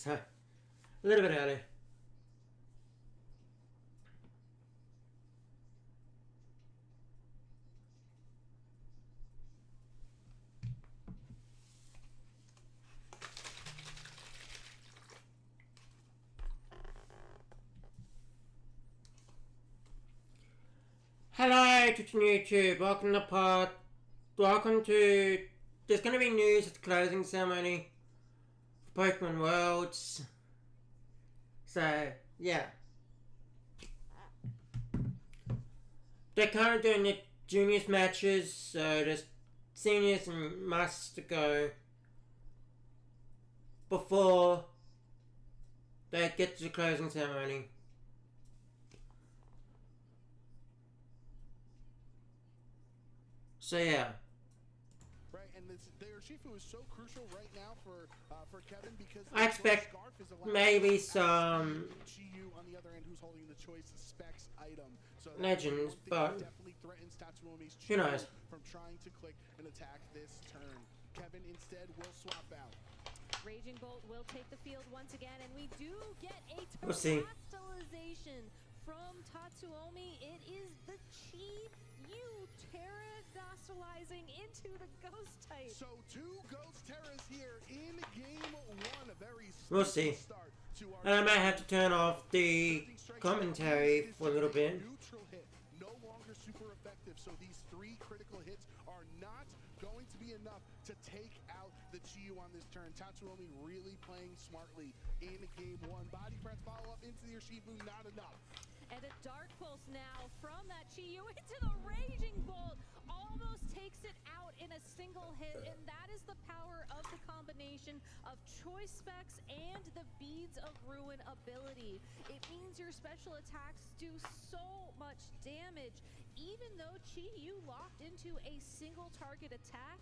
So, a little bit early. Hello, Twitch and YouTube. Welcome to There's going to be news at the closing ceremony for Pokemon Worlds. So, yeah. They're kind of doing the juniors matches, so there's seniors and masters to go before they get to the closing ceremony. So yeah. Right, and the Urshifu is so crucial right now for Kevin because I expect maybe some Chi-Yu on the other end who's holding the choice specs item. So legends, but definitely threatens Tatsuomi's who knows? From trying to click and attack this turn. Kevin instead will swap out. Raging Bolt will take the field once again, and we do get a we'll see. Terastallization from Tatsuomi. It is the Chi-Yu Terastallizing into the Ghost type. So two Ghost Terras here in game one. A very we'll see. Start to and I might have to turn off the commentary for a little bit. Neutral hit, no longer super effective. So these three critical hits are not going to be enough to take out the Chi-Yu on this turn. Tatsuomi really playing smartly in game one. Body press follow up into the Urshifu, not enough. And a Dark Pulse now from that Chi-Yu into the Raging Bolt. Almost takes it out in a single hit, and that is the power of the combination of Choice Specs and the Beads of Ruin ability. It means your special attacks do so much damage. Even though Chi-Yu locked into a single target attack,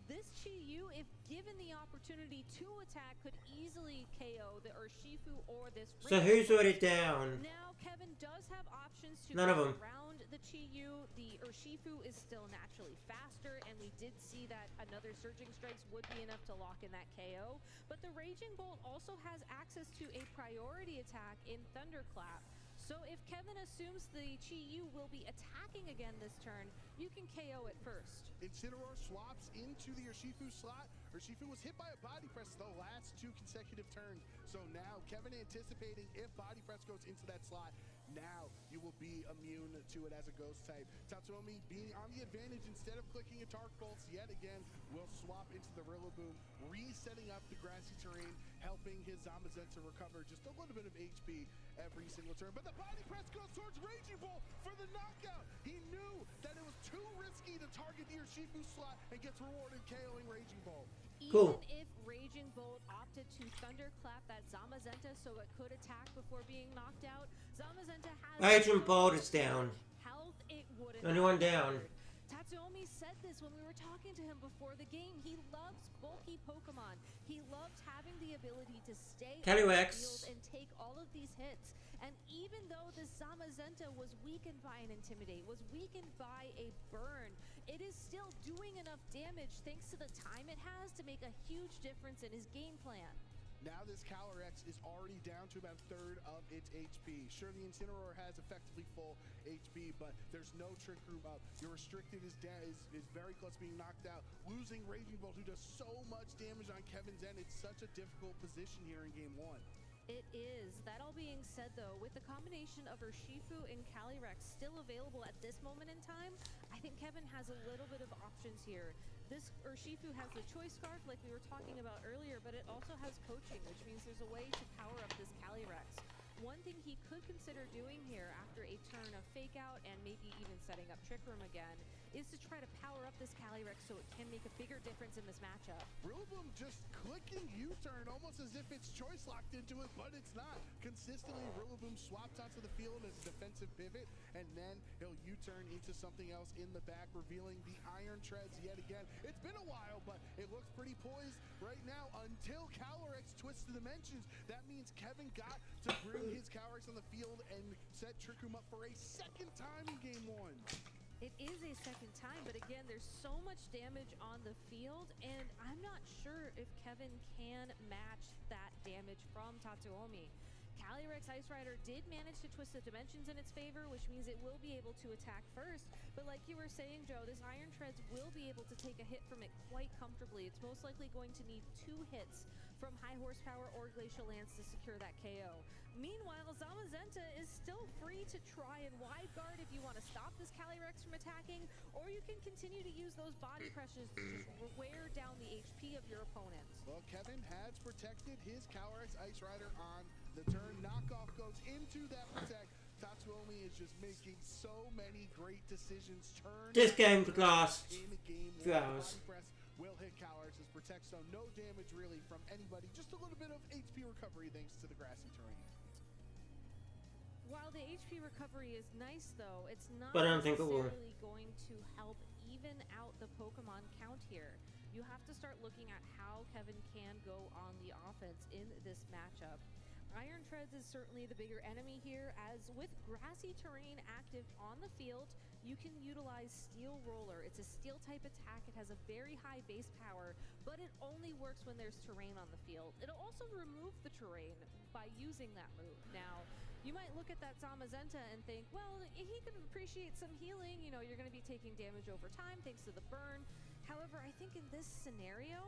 this Chi-Yu, if given the opportunity to attack, could easily KO the Urshifu or this. So who's already down? Now Kevin does have options to None of them. around the Chi-Yu. The Urshifu is still naturally faster, and we did see that another Surging Strikes would be enough to lock in that KO. But the Raging Bolt also has access to a priority attack in Thunderclap. So if Kevin assumes the Chi-Yu will be attacking again this turn, you can KO it first. Incineroar swaps into the Urshifu slot. Urshifu was hit by a body press the last two consecutive turns. So now Kevin anticipating if body press goes into that slot, now you will be immune to it as a ghost type. Tatsuomi being on the advantage instead of clicking a Dark Pulse yet again will swap into the Rillaboom, resetting up the grassy terrain, helping his Zamazenta recover just a little bit of HP every single turn. But the body press goes towards Raging Bolt for the knockout. He knew that it was too risky to target the Urshifu slot and gets rewarded KOing Raging Bolt. Cool. Even if Raging Bolt opted to Thunderclap that Zamazenta so it could attack before being knocked out, Zamazenta has Raging Bolt is down. Health, it wouldn't. Only one down. Tatsuomi said this when we were talking to him before the game. He loves bulky Pokemon. He loves having the ability to stay on the field and take all of these hits. And even though the Zamazenta was weakened by an Intimidate, was weakened by a Burn, it is still doing enough damage thanks to the time it has to make a huge difference in his game plan. Now this Calyrex is already down to about a third of its HP. Sure, the Incineroar has effectively full HP, but there's no Trick Room up. Your Restricted is very close to being knocked out. Losing Raging Bolt, who does so much damage on Kevin's end. It's such a difficult position here in game one. It is. That all being said, though, with the combination of Urshifu and Calyrex still available at this moment in time, I think Kevin has a little bit of options here. This Urshifu has the Choice Scarf, like we were talking about earlier, but it also has Coaching, which means there's a way to power up this Calyrex. One thing he could consider doing here after a turn of Fake Out and maybe even setting up Trick Room again is to try to power up this Calyrex so it can make a bigger difference in this matchup. Rillaboom just clicking U-turn almost as if it's choice locked into it, but it's not. Consistently, Rillaboom swaps onto the field as a defensive pivot, and then he'll U-turn into something else in the back, revealing the Iron Treads yet again. It's been a while, but it looks pretty poised right now until Calyrex twists the dimensions. That means Kevin got to bring his Calyrex on the field and set Trick Room up for a second time in game one. It is a second time, but again, there's so much damage on the field, and I'm not sure if Kevin can match that damage damage from Tatsuomi. Calyrex Ice Rider did manage to twist the dimensions in its favor, which means it will be able to attack first. But like you were saying, Joe, this Iron Treads will be able to take a hit from it quite comfortably. It's most likely going to need 2 hits from High Horsepower or Glacial Lance to secure that KO. Meanwhile, Zamazenta is still free to try and wide guard if you want to stop this Calyrex from attacking, or you can continue to use those body pressures to just wear down the HP of your opponent. Well, Kevin has protected his Calyrex Ice Rider on the turn. Knockoff goes into that protect. Tatsuomi is just making so many great decisions. This game could last in the game. few hours. Body press will hit Calyrex's protect, so no damage really from anybody. Just a little bit of HP recovery thanks to the grassy terrain. While the HP recovery is nice, though, it's not But I don't think it will. necessarily going to help even out the Pokemon count here. You have to start looking at how Kevin can go on the offense in this matchup. Iron Treads is certainly the bigger enemy here, as with grassy terrain active on the field, you can utilize Steel Roller. It's a steel type attack. It has a very high base power, but it only works when there's terrain on the field. It'll also remove the terrain by using that move. Now, you might look at that Zamazenta and think, well, he can appreciate some healing. You know, you're going to be taking damage over time thanks to the burn. However, I think in this scenario,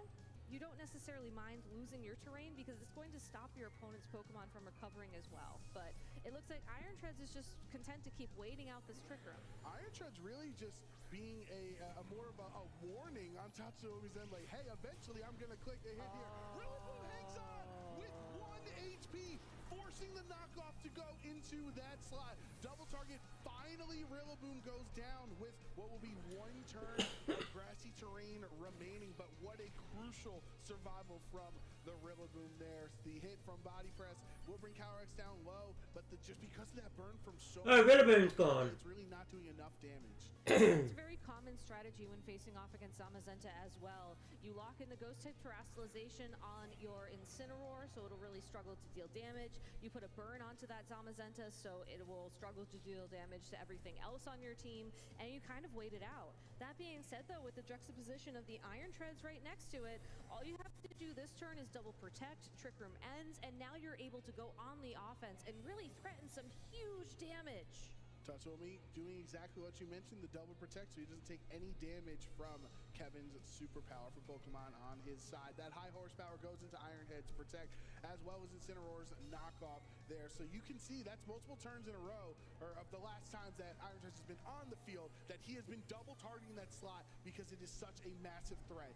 you don't necessarily mind losing your terrain because it's going to stop your opponent's Pokemon from recovering as well. But it looks like Iron Treads is just content to keep waiting out this Trick Room. Iron Treads really just being a more of a warning on Tatsuomi's end, like, hey, eventually I'm going to click a hit here. Rillaboom hangs on with 1 HP, forcing the knockoff to go into that slot. Double target, finally Rillaboom goes down with what will be 1 turn of grassy terrain remaining, but what a crucial survival from the Rillaboom there. The hit from Body Press will bring Calyrex down low, but just because of that burn from so Oh, Rillaboom's gone. it's really not doing enough damage. It's a very common strategy when facing off against Zamazenta as well. You lock in the Ghost type Terastallization on your Incineroar, so it'll really struggle to deal damage. You put a burn onto that Zamazenta, so it will struggle to deal damage to everything else on your team, and you kind of wait it out. That being said, though, with the juxtaposition of the Iron Treads right next to it, all you have to do this turn is double protect, Trick Room ends, and now you're able to go on the offense and really threaten some huge damage. Tatsuomi doing exactly what you mentioned, the double protect, so he doesn't take any damage from Kevin's super powerful Pokemon on his side. That high horsepower goes into Iron Head's protect, as well as Incineroar's knockoff there. So you can see that's multiple turns in a row, or of the last times that Iron Treads has been on the field, that he has been double targeting that slot because it is such a massive threat.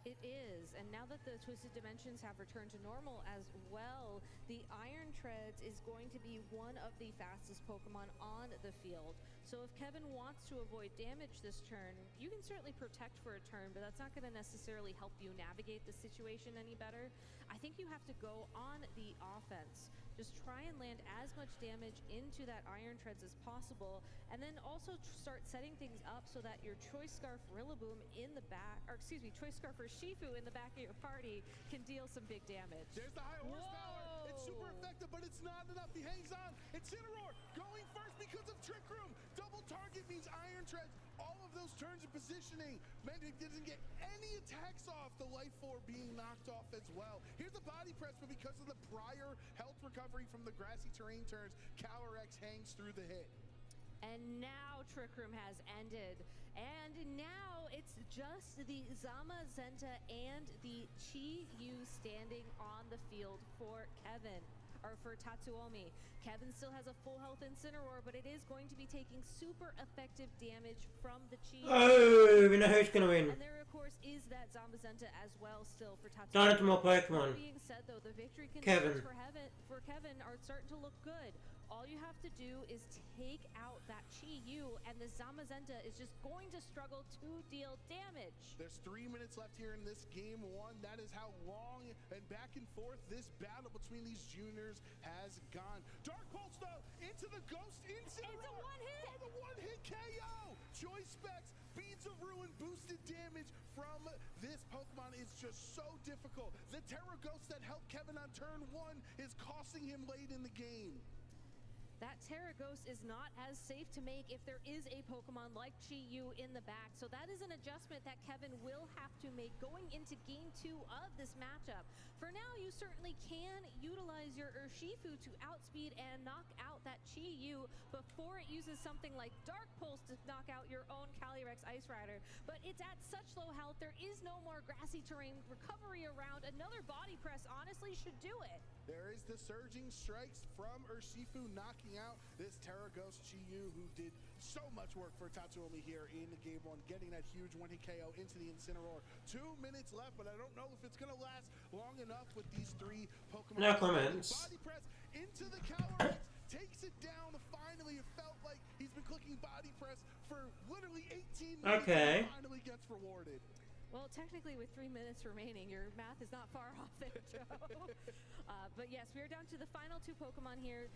It is, and now that the Twisted Dimensions have returned to normal as well, the Iron Treads is going to be one of the fastest Pokemon on the field. So if Kevin wants to avoid damage this turn, you can certainly protect for a turn, but that's not going to necessarily help you navigate the situation any better. I think you have to go on the offense. Just try and land as much damage into that Iron Treads as possible, and then also start setting things up so that your Choice Scarf Rillaboom in the back, or excuse me, Choice Scarf or Shifu in the back of your party can deal some big damage. There's the high horsepower. Whoa! It's super effective, but it's not enough. He hangs on. Incineroar going first because of Trick Room. Double target means Iron Treads. All of those turns of positioning meant he didn't get any attacks off. The Life Orb being knocked off as well. Here's the Body Press, but because of the prior health recovery from the grassy terrain turns, Calyrex hangs through the hit. And now Trick Room has ended. And now it's just the Zamazenta and the Chi-Yu standing on the field for Kevin. Or for Tatsuomi. Kevin still has a full health Incineroar, but it is going to be taking super effective damage from the Chi. Oh, we know who's gonna win. And there, of course, is that Zamazenta as well still for Tatsuomi. Done it to more That Pokemon. being said, though, the victory Kevin. conditions for Kevin are starting to look good. All you have to do is take out that Chi-Yu, and the Zamazenta is just going to struggle to deal damage. There's 3 minutes left here in this game 1. That is how long and back and forth this battle between these juniors has gone. Dark Pulse, though, into the Ghost Incineroar. It's a one-hit. Oh, the one-hit KO. Choice Specs, Beads of Ruin, boosted damage from this Pokemon is just so difficult. The Terra Ghost that helped Kevin on turn 1 is costing him late in the game. That Terra Ghost is not as safe to make if there is a Pokemon like Chi-Yu in the back. So that is an adjustment that Kevin will have to make going into game 2 of this matchup. For For now, you certainly can utilize your Urshifu to outspeed and knock out that Chi-Yu before it uses something like Dark Pulse to knock out your own Calyrex Ice Rider. But it's at such low health, there is no more grassy terrain recovery around. Another body press honestly should do it. There is the surging strikes from Urshifu knocking out this Terra Ghost Chi-Yu, who did so much work for Tatsuomi here in game one, getting that huge one-hit KO into the Incineroar. 2 minutes left, but I don't know if it's going to last long enough with these three Pokemon. No comments. Body press into the Calyrex, takes it down. Finally, it felt like he's been clicking body press for literally 18 minutes. Okay. And finally gets rewarded. Well, technically, with 3 minutes remaining, your math is not far off there, Joe. But yes, we are down to the final 2 Pokemon here.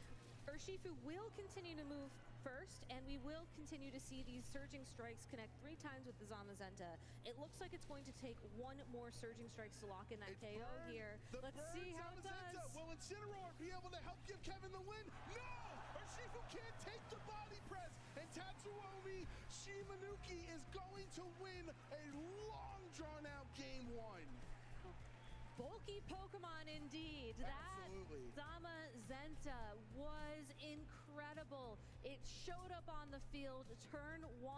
Urshifu will continue to move first, and we will continue to see these surging strikes connect 3 times with the Zamazenta. It looks like it's going to take 1 more surging strikes to lock in that KO here. Let's see how it does. Will Incineroar be able to help give Kevin the win? No! Urshifu can't take the body press, and Tatsuomi Shimanuki is going to win a long drawn-out game 1. Bulky Pokemon indeed. Absolutely. That Zamazenta was incredible. It showed up on the field turn 1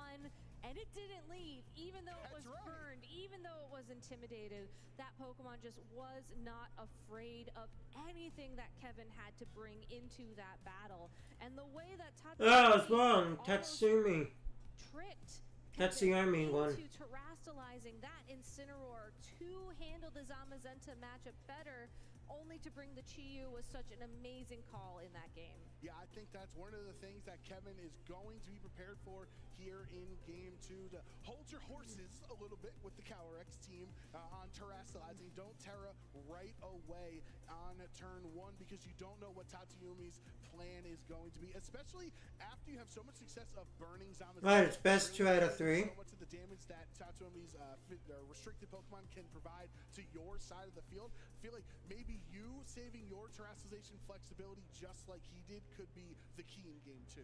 and it didn't leave, even though it was burned, even though it was intimidated. That Pokemon just was not afraid of anything that Kevin had to bring into that battle. And the way that Tatsumi Oh, I was wrong. Tatsumi. tricked Tatsumi one. into terastallizing that Incineroar to handle the Zamazenta matchup better, only to bring the Chi-Yu was such an amazing call in that game. Yeah, I think that's one of the things that Kevin is going to be prepared for here in game 2, to hold your horses a little bit with the Calyrex team on terastallizing. Don't Terra right away on turn 1, because you don't know what Tatsuomi's plan is going to be, especially after you have so much success of burning Zamazenta. Right, it's best 2 out of 3. So much of the damage that Tatsuomi's restricted Pokemon can provide to your side of the field. I feel like maybe you saving your terastallization flexibility just like he did could be the key in game 2.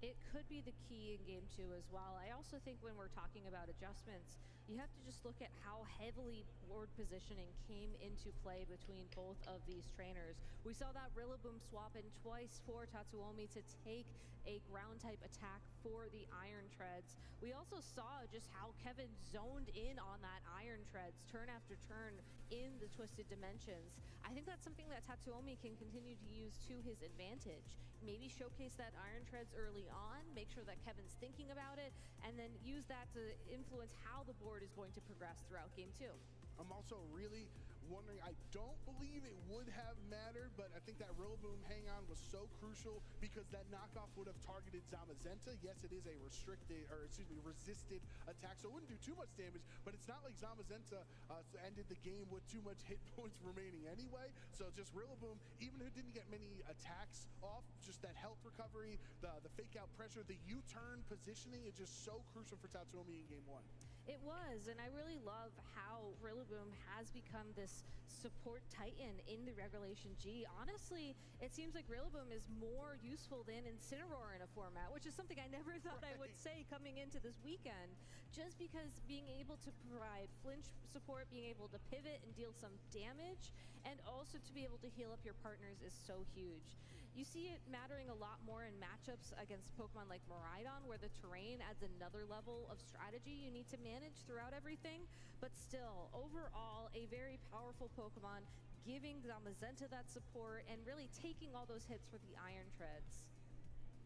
It could be the key in game 2 as well. I also think when we're talking about adjustments, you have to just look at how heavily board positioning came into play between both of these trainers. We saw that Rillaboom swap in twice for Tatsuomi to take a ground type attack for the Iron Treads. We also saw just how Kevin zoned in on that Iron Treads turn after turn in the Twisted Dimensions. I think that's something that Tatsuomi can continue to use to his advantage. Maybe showcase that Iron Treads early on, make sure that Kevin's thinking about it, and then use that to influence how the board is going to progress throughout game 2. I'm also really wondering, I don't believe it would have mattered, but I think that Rillaboom hang-on was so crucial because that knockoff would have targeted Zamazenta. Yes, it is a resisted attack, so it wouldn't do too much damage, but it's not like Zamazenta ended the game with too much hit points remaining anyway. So just Rillaboom, even who didn't get many attacks off, just that health recovery, the fake-out pressure, the U-turn positioning is just so crucial for Tatsuomi in game 1. It was, and I really love how Rillaboom has become this support titan in the Regulation G. Honestly, it seems like Rillaboom is more useful than Incineroar in a format, which is something I never thought I would say coming into this weekend. Just because being able to provide flinch support, being able to pivot and deal some damage, and also to be able to heal up your partners is so huge. You see it mattering a lot more in matchups against Pokemon like Miraidon, where the terrain adds another level of strategy you need to manage throughout everything. But still, overall, a very powerful Pokemon, giving Zamazenta that support and really taking all those hits for the Iron Treads.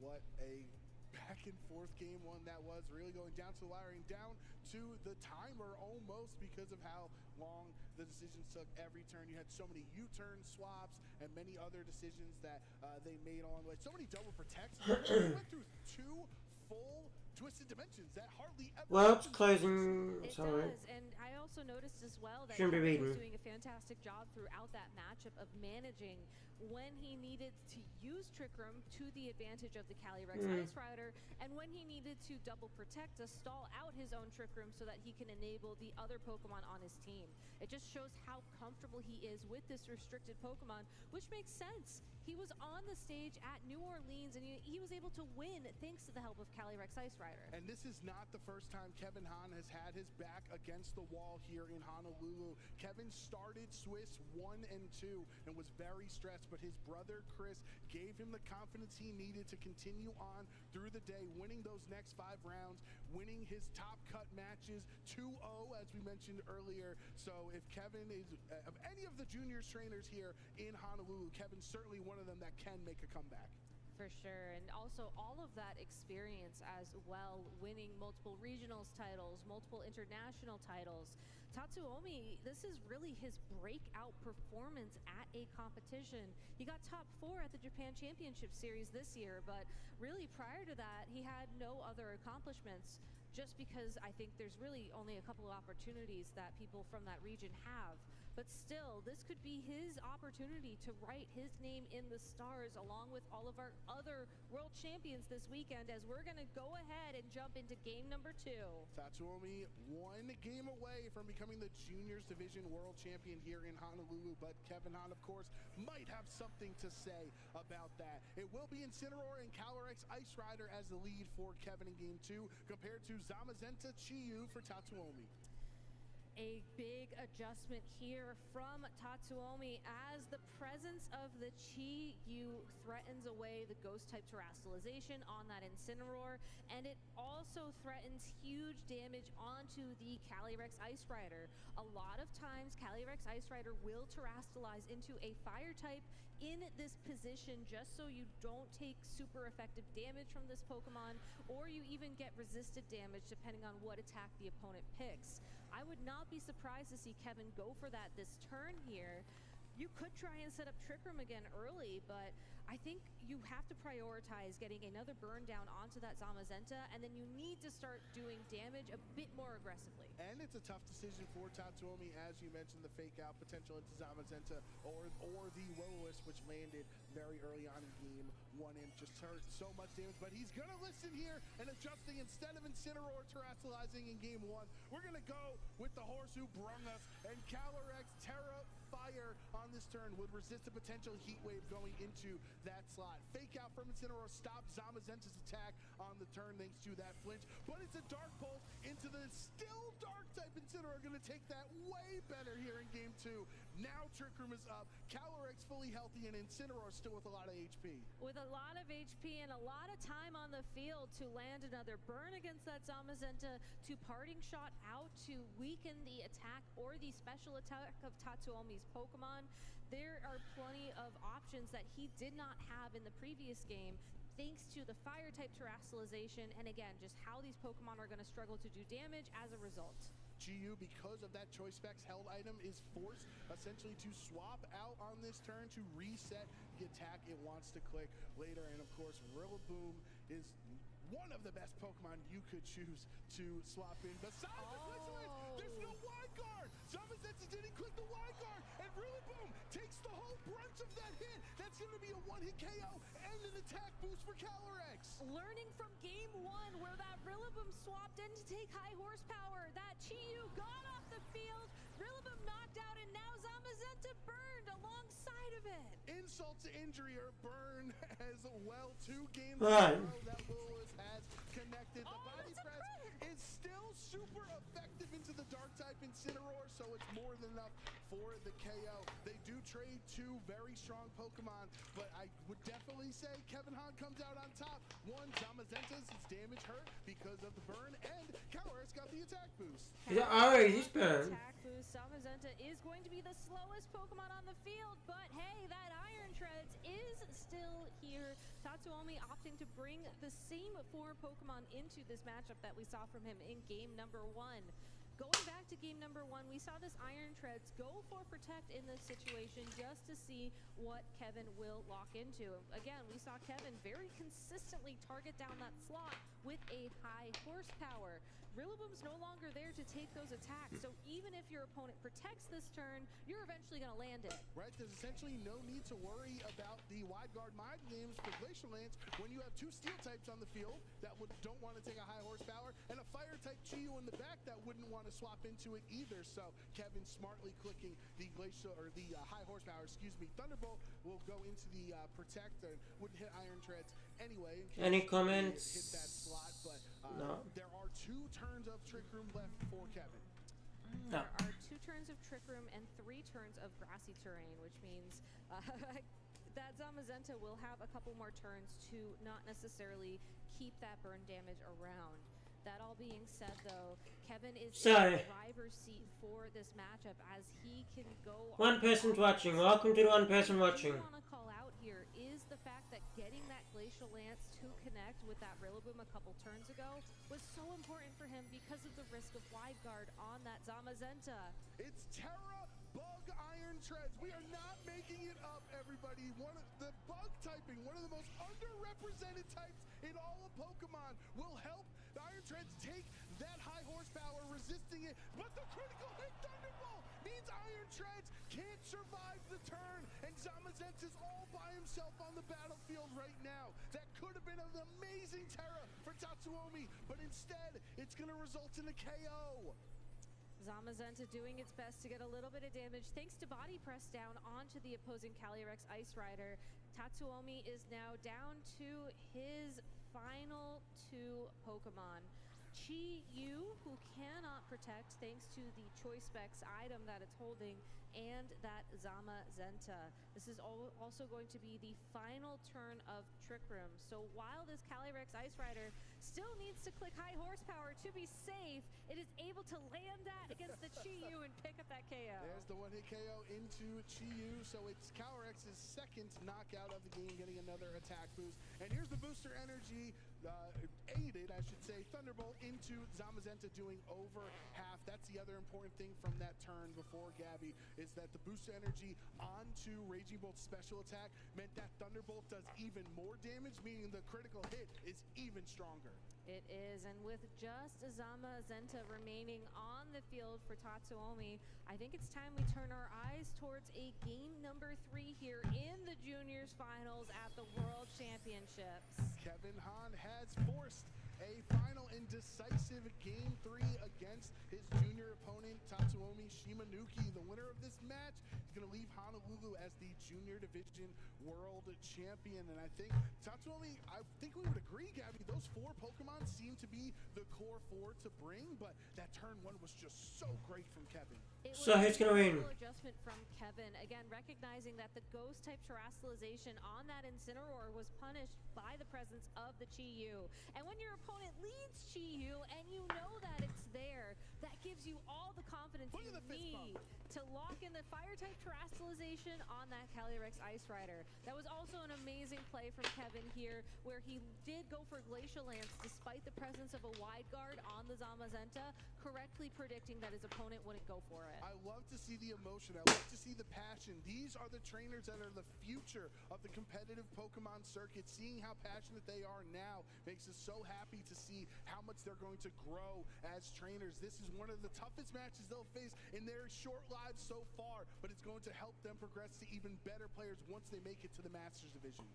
What a back and forth game 1 that was, really going down to the wire and down to the timer almost, because of how long the decisions took every turn. You had so many U-turn swaps and many other decisions that they made along the way. So many double protects. We went through 2 full Twisted Dimensions that hardly ever. Well, it's closing. It Sorry. does, and I also noticed as well that Shouldn't be Kevin was reading. doing a fantastic job throughout that matchup of managing when he needed to use Trick Room to the advantage of the Calyrex Ice Rider, and when he needed to double protect to stall out his own Trick Room so that he can enable the other Pokemon on his team. It just shows how comfortable he is with this restricted Pokemon, which makes sense. He was on the stage at New Orleans and he was able to win thanks to the help of Calyrex Ice Rider. And this is not the first time Kevin Han has had his back against the wall here in Honolulu. Kevin started Swiss 1 and 2 and was very stressed, but his brother Chris gave him the confidence he needed to continue on through the day, winning those next 5 rounds, winning his top cut matches 2-0 as we mentioned earlier. So if Kevin is of any of the juniors trainers here in Honolulu, Kevin's certainly one of them that can make a comeback. For sure, and also all of that experience as well, winning multiple regionals titles, multiple international titles. Tatsuomi, this is really his breakout performance at a competition. He got top 4 at the Japan Championship Series this year, but really prior to that, he had no other accomplishments, just because I think there's really only a couple of opportunities that people from that region have. But still, this could be his opportunity to write his name in the stars along with all of our other world champions this weekend, as we're going to go ahead and jump into game number 2. Tatsuomi 1 game away from becoming the juniors division world champion here in Honolulu, but Kevin Han, of course, might have something to say about that. It will be Incineroar and Calyrex Ice Rider as the lead for Kevin in game 2, compared to Zamazenta Chi-Yu for Tatsuomi. A big adjustment here from Tatsuomi as the presence of the Chi-Yu threatens away the Ghost-type Terastallization on that Incineroar, and it also threatens huge damage onto the Calyrex Ice Rider. A lot of times, Calyrex Ice Rider will Terastallize into a Fire-type in this position just so you don't take super effective damage from this Pokemon, or you even get resisted damage depending on what attack the opponent picks. I would not be surprised to see Kevin go for that this turn here. You could try and set up Trick Room again early, but I think you have to prioritize getting another burn down onto that Zamazenta, and then you need to start doing damage a bit more aggressively. And it's a tough decision for Tatsuomi, as you mentioned, the fake out potential into Zamazenta or the Will-O-Wisp, which landed very early on in game 1 and just hurt so much damage. But he's gonna listen here and adjusting. Instead of Incineroar terastallizing in game 1, we're gonna go with the horse who brung us, and Calyrex Terra Fire on this turn would resist the potential heat wave going into that slot. Fake out from Incineroar stops Zamazenta's attack on the turn thanks to that flinch, but it's a Dark Pulse into the still dark type Incineroar, gonna take that way better here in game 2. Now Trick Room is up, Calyrex fully healthy, and Incineroar still with a lot of HP. With a lot of HP and a lot of time on the field to land another burn against that Zamazenta, to parting shot out to weaken the attack or the special attack of Tatsuomi's Pokemon. There are plenty of options that he did not have in the previous game, thanks to the Fire-type Terastallization, and again, just how these Pokemon are going to struggle to do damage as a result. Chi-Yu, because of that Choice Specs held item, is forced essentially to swap out on this turn to reset the attack it wants to click later. And of course, Rillaboom is one of the best Pokemon you could choose to swap in. Besides the Glitch Lance, there's no wide guard! Zamazenta didn't click the wide guard, and Rillaboom takes the whole brunt of that hit. That's going to be a one-hit KO and an attack boost for Calyrex. Learning from game 1 where that Rillaboom swapped in to take high horsepower, that Chi-Yu got off the field, Rillaboom knocked out, and now Zamazenta burned alongside of it. Insult to injury or burn as well. 2 games Right. in a row that Will-O-Wisp has connected. The body that's a press crit. is still super effective into the dark type Incineroar, so it's more than enough for the KO. They do trade 2 very strong Pokemon, but I would definitely say Kevin Han comes out on top. 1, Zamazenta's damage hurt because of the burn, and Calyrex got the attack boost. Yeah, oh, he's burned. Attack boost. Zamazenta is going to be the slowest Pokemon on the field, but hey, that Iron Treads is still here. Tatsuomi opting to bring the same 4 Pokemon into this matchup that we saw from him in game number 1. Going back to game number 1, we saw this Iron Treads go for protect in this situation just to see what Kevin will lock into. Again, we saw Kevin very consistently target down that slot with a high horsepower. Rillaboom's no longer there to take those attacks, so even if your opponent protects this turn, you're eventually going to land it. Right, there's essentially no need to worry about the wide guard mind games for Glacial Lance when you have 2 steel types on the field that don't want to take a high horsepower and a fire type Chiyu in the back that wouldn't want to swap into it either. So Kevin smartly clicking the glacial or the high horsepower, Thunderbolt will go into the protect and wouldn't hit Iron Treads anyway. Any comments? Hit that slot, but No. there are 2 turns of Trick Room left for Kevin. No. There are 2 turns of Trick Room and 3 turns of Grassy Terrain, which means that Zamazenta will have a couple more turns to not necessarily keep that burn damage around. That all being said, though, Kevin is in the driver's seat for this matchup as he can go. One person's watching. Welcome to the one person watching. What I want to call out here is the fact that getting that Glacial Lance to connect with that Rillaboom a couple turns ago was so important for him because of the risk of wide guard on that Zamazenta. It's Terra Bug Iron Treads. We are not making it up, everybody. One of the bug typing, one of the most underrepresented types in all of Pokemon, will help the Iron Treads take that high horsepower, resisting it. But the critical hit Thunderbolt means Iron Treads can't survive the turn, and Zamazenta's all by himself on the battlefield right now. That could have been an amazing Terra for Tatsuomi, but instead, it's going to result in a KO. Zamazenta doing its best to get a little bit of damage thanks to body press down onto the opposing Calyrex Ice Rider. Tatsuomi is now down to his final 2 Pokemon. Chi-Yu, who cannot protect thanks to the Choice Specs item that it's holding, and that Zamazenta. This is also going to be the final turn of Trick Room. So while this Calyrex Ice Rider still needs to click high horsepower to be safe, it is able to land that against the Chi-Yu and pick up that KO. There's the one-hit KO into Chi-Yu, so it's Calyrex's second knockout of the game, getting another attack boost. And here's the booster energy, aided, I should say, Thunderbolt into Zamazenta doing over half. That's the other important thing from that turn before, Gabby, is that the boost energy onto Raging Bolt's special attack meant that Thunderbolt does even more damage, meaning the critical hit is even stronger. It is, and with just Zamazenta remaining on the field for Tatsuomi, I think it's time we turn our eyes towards a game number 3 here in the Juniors Finals at the World Championships. Kevin Han has forced a final and decisive Game 3 against his junior opponent, Tatsuomi Shimanuki. The winner of this match is going to leave Honolulu as the Junior Division World Champion. And I think Tatsuomi, I think we would agree, Gabby, those 4 Pokemon seem to be the core 4 to bring, but that turn 1 was just so great from Kevin. So who's going to win? Adjustment from Kevin, again recognizing that the ghost type terrestrialization on that Incineroar was punished by the presence of the Chi-Yu. And when your opponent leads Chi-Yu and you know that it's there, that gives you all the confidence you need to lock in the fire type terrestrialization on that Calyrex Ice Rider. That was also an amazing play from Kevin here, where he did go for Glacial Lance despite the presence of a wide guard on the Zamazenta, correctly predicting that his opponent wouldn't go for it. I love to see the emotion. I love to see the passion. These are the trainers that are the future of the competitive Pokemon circuit. Seeing how passionate they are now makes us so happy to see how much they're going to grow as trainers. This is one of the toughest matches they'll face in their short lives so far, but it's going to help them progress to even better players once they make it to the Masters Division.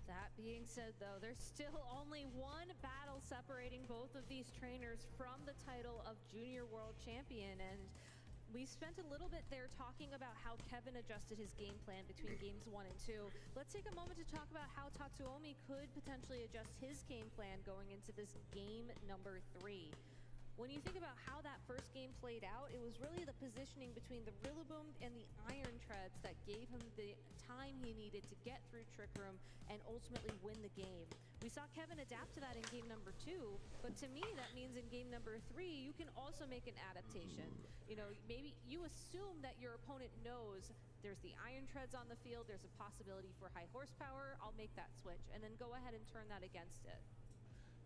That being said, though, there's still only one battle separating both of these trainers from the title of Junior World Champion, and we spent a little bit there talking about how Kevin adjusted his game plan between games 1 and 2. Let's take a moment to talk about how Tatsuomi could potentially adjust his game plan going into this game number 3. When you think about how that first game played out, it was really the positioning between the Rillaboom and the Iron Treads that gave him the time he needed to get through Trick Room and ultimately win the game. We saw Kevin adapt to that in game number 2, but to me that means in game number 3 you can also make an adaptation. You know, maybe you assume that your opponent knows there's the Iron Treads on the field, there's a possibility for high horsepower, I'll make that switch, and then go ahead and turn that against it.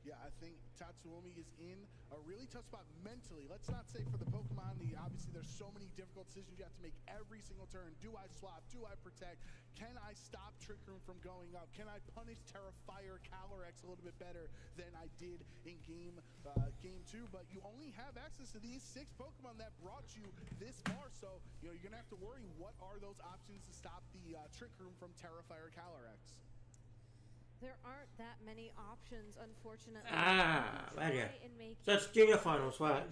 Yeah, I think Tatsuomi is in a really tough spot mentally. Let's not say for the Pokemon, obviously there's so many difficult decisions you have to make every single turn. Do I swap? Do I protect? Can I stop Trick Room from going up? Can I punish Terrafire Calyrex a little bit better than I did in game 2? But you only have access to these 6 Pokemon that brought you this far, so you're gonna have to worry what are those options to stop the Trick Room from Terrafire Calyrex. There aren't that many options, unfortunately. Right here. And make So it's junior finals, right?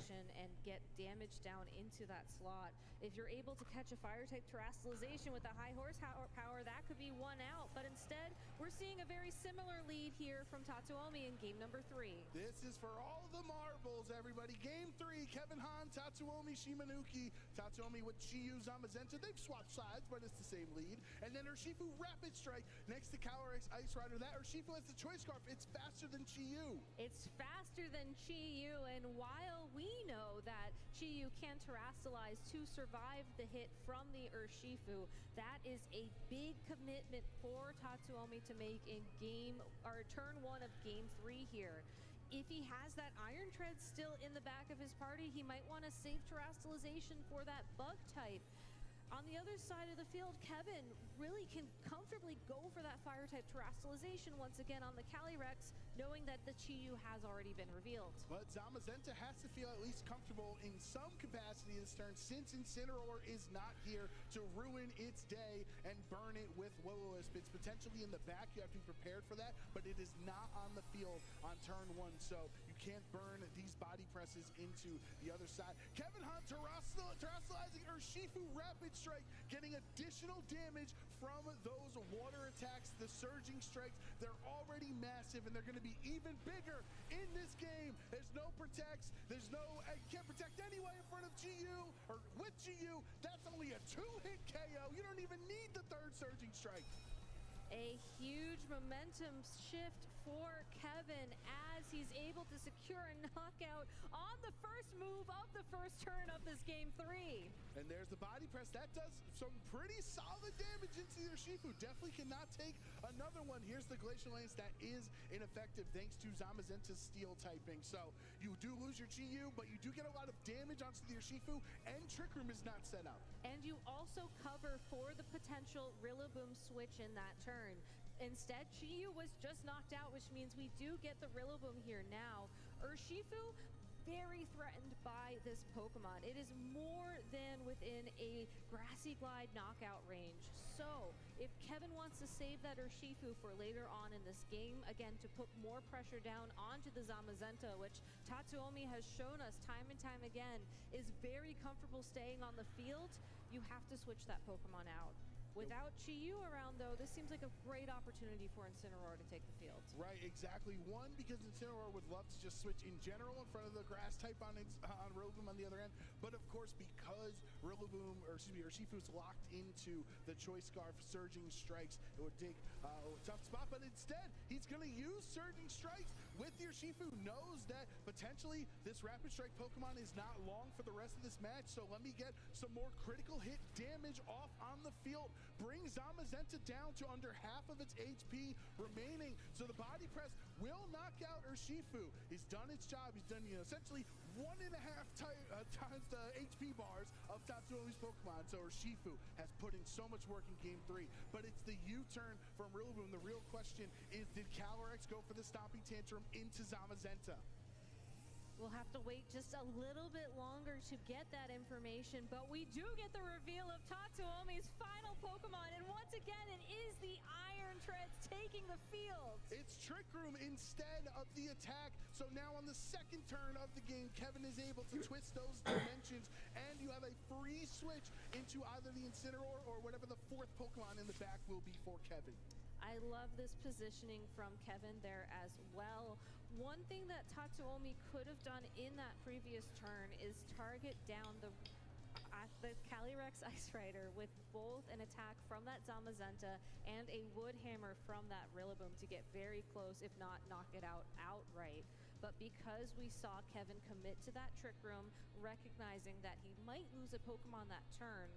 and get damage down into that slot. If you're able to catch a fire type terrestrialization with a high horsepower, that could be one out. But instead, we're seeing a very similar lead here from Tatsuomi in game number 3. This is for all the marbles, everybody. Game 3, Kevin Han, Tatsuomi, Shimanuki. Tatsuomi with Chiyu, Zamazenta. They've swapped sides, but it's the same lead. And then Urshifu Rapid Strike next to Calyrex Ice Rider. That Urshifu has the Choice Scarf. It's faster than Chiyu. It's faster than Chiyu, and while we know that Chiyu can terrestrialize to survive the hit from the Urshifu, that is a big commitment for Tatsuomi to make in turn 1 of game 3 here. If he has that Iron Tread still in the back of his party, he might want to save terrestrialization for that bug type. On the other side of the field, Kevin really can comfortably go for that fire type terrestrialization once again on the Calyrex, knowing that the Chiyu has already been revealed. But Zamazenta has to feel at least comfortable in some capacity this turn, since Incineroar is not here to ruin its day and burn it with Will-O-Wisp. It's potentially in the back. You have to be prepared for that, but it is not on the field on turn 1, so you can't burn these body presses into the other side. Kevin Hunt terrestrializing Urshifu Rapid Strike, getting additional damage from those water attacks, the surging strikes. They're already massive, and they're going to be even bigger in this game. There's no protects. You can't protect anyway in front of GU, or with GU. That's only a 2-hit KO. You don't even need the 3rd surging strike. A huge momentum shift for Kevin as he's able to secure a knockout on the first move of the first turn of this game 3. And there's the body press. That does some pretty solid damage into your Urshifu. Definitely cannot take another one. Here's the Glacial Lance that is ineffective thanks to Zamazenta's steel typing. So you do lose your GU, but you do get a lot of damage onto the Urshifu, and Trick Room is not set up. And you also cover for the potential Rillaboom switch in that turn. Instead, Chiyu was just knocked out, which means we do get the Rillaboom here now. Urshifu, very threatened by this Pokemon. It is more than within a Grassy Glide knockout range. So, if Kevin wants to save that Urshifu for later on in this game, again, to put more pressure down onto the Zamazenta, which Tatsuomi has shown us time and time again, is very comfortable staying on the field, you have to switch that Pokemon out. Without Chiyu around, though, this seems like a great opportunity for Incineroar to take the field. Right, exactly. One, because Incineroar would love to just switch in general in front of the grass type on Rillaboom on the other end. But of course, because Urshifu's locked into the Choice Scarf Surging Strikes, it would take a tough spot. But instead, he's going to use Surging Strikes with the Urshifu. Knows that potentially this Rapid Strike Pokemon is not long for the rest of this match. So let me get some more critical hit damage off on the field. Bring Zamazenta down to under half of its HP remaining. So the body press will knock out Urshifu. He's done its job. He's done, essentially 1.5 times the HP bars of Tatsuomi's Pokemon. So Urshifu has put in so much work in game 3. But it's the U-turn from Rillaboom. The real question is, did Calyrex go for the Stomping Tantrum into Zamazenta? We'll have to wait just a little bit longer to get that information, but we do get the reveal of Tatsuomi's final Pokemon, and once again, it is the Iron Treads taking the field. It's Trick Room instead of the attack, so now on the 2nd turn of the game, Kevin is able to twist those dimensions, and you have a free switch into either the Incineroar or whatever the 4th Pokemon in the back will be for Kevin. I love this positioning from Kevin there as well. One thing that Tatsuomi could have done in that previous turn is target down the Calyrex Ice Rider with both an attack from that Zamazenta and a Wood Hammer from that Rillaboom to get very close, if not knock it out outright. But because we saw Kevin commit to that Trick Room, recognizing that he might lose a Pokemon that turn,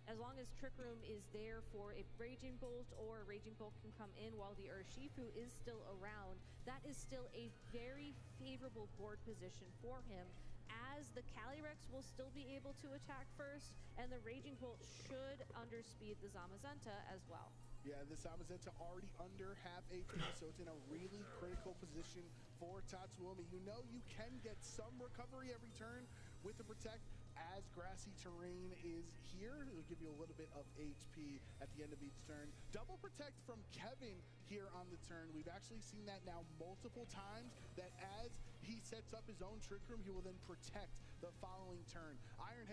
as long as Trick Room is there for a Raging Bolt, or a Raging Bolt can come in while the Urshifu is still around, that is still a very favorable board position for him, as the Calyrex will still be able to attack first, and the Raging Bolt should underspeed the Zamazenta as well. Yeah, the Zamazenta already under half HP, so it's in a really critical position for Tatsuomi. You know you can get some recovery every turn with the Protect, as grassy terrain is here. It'll give you a little bit of HP at the end of each turn. Double Protect from Kevin here on the turn. We've actually seen that now multiple times, that as he sets up his own Trick Room, he will then protect the following turn. Iron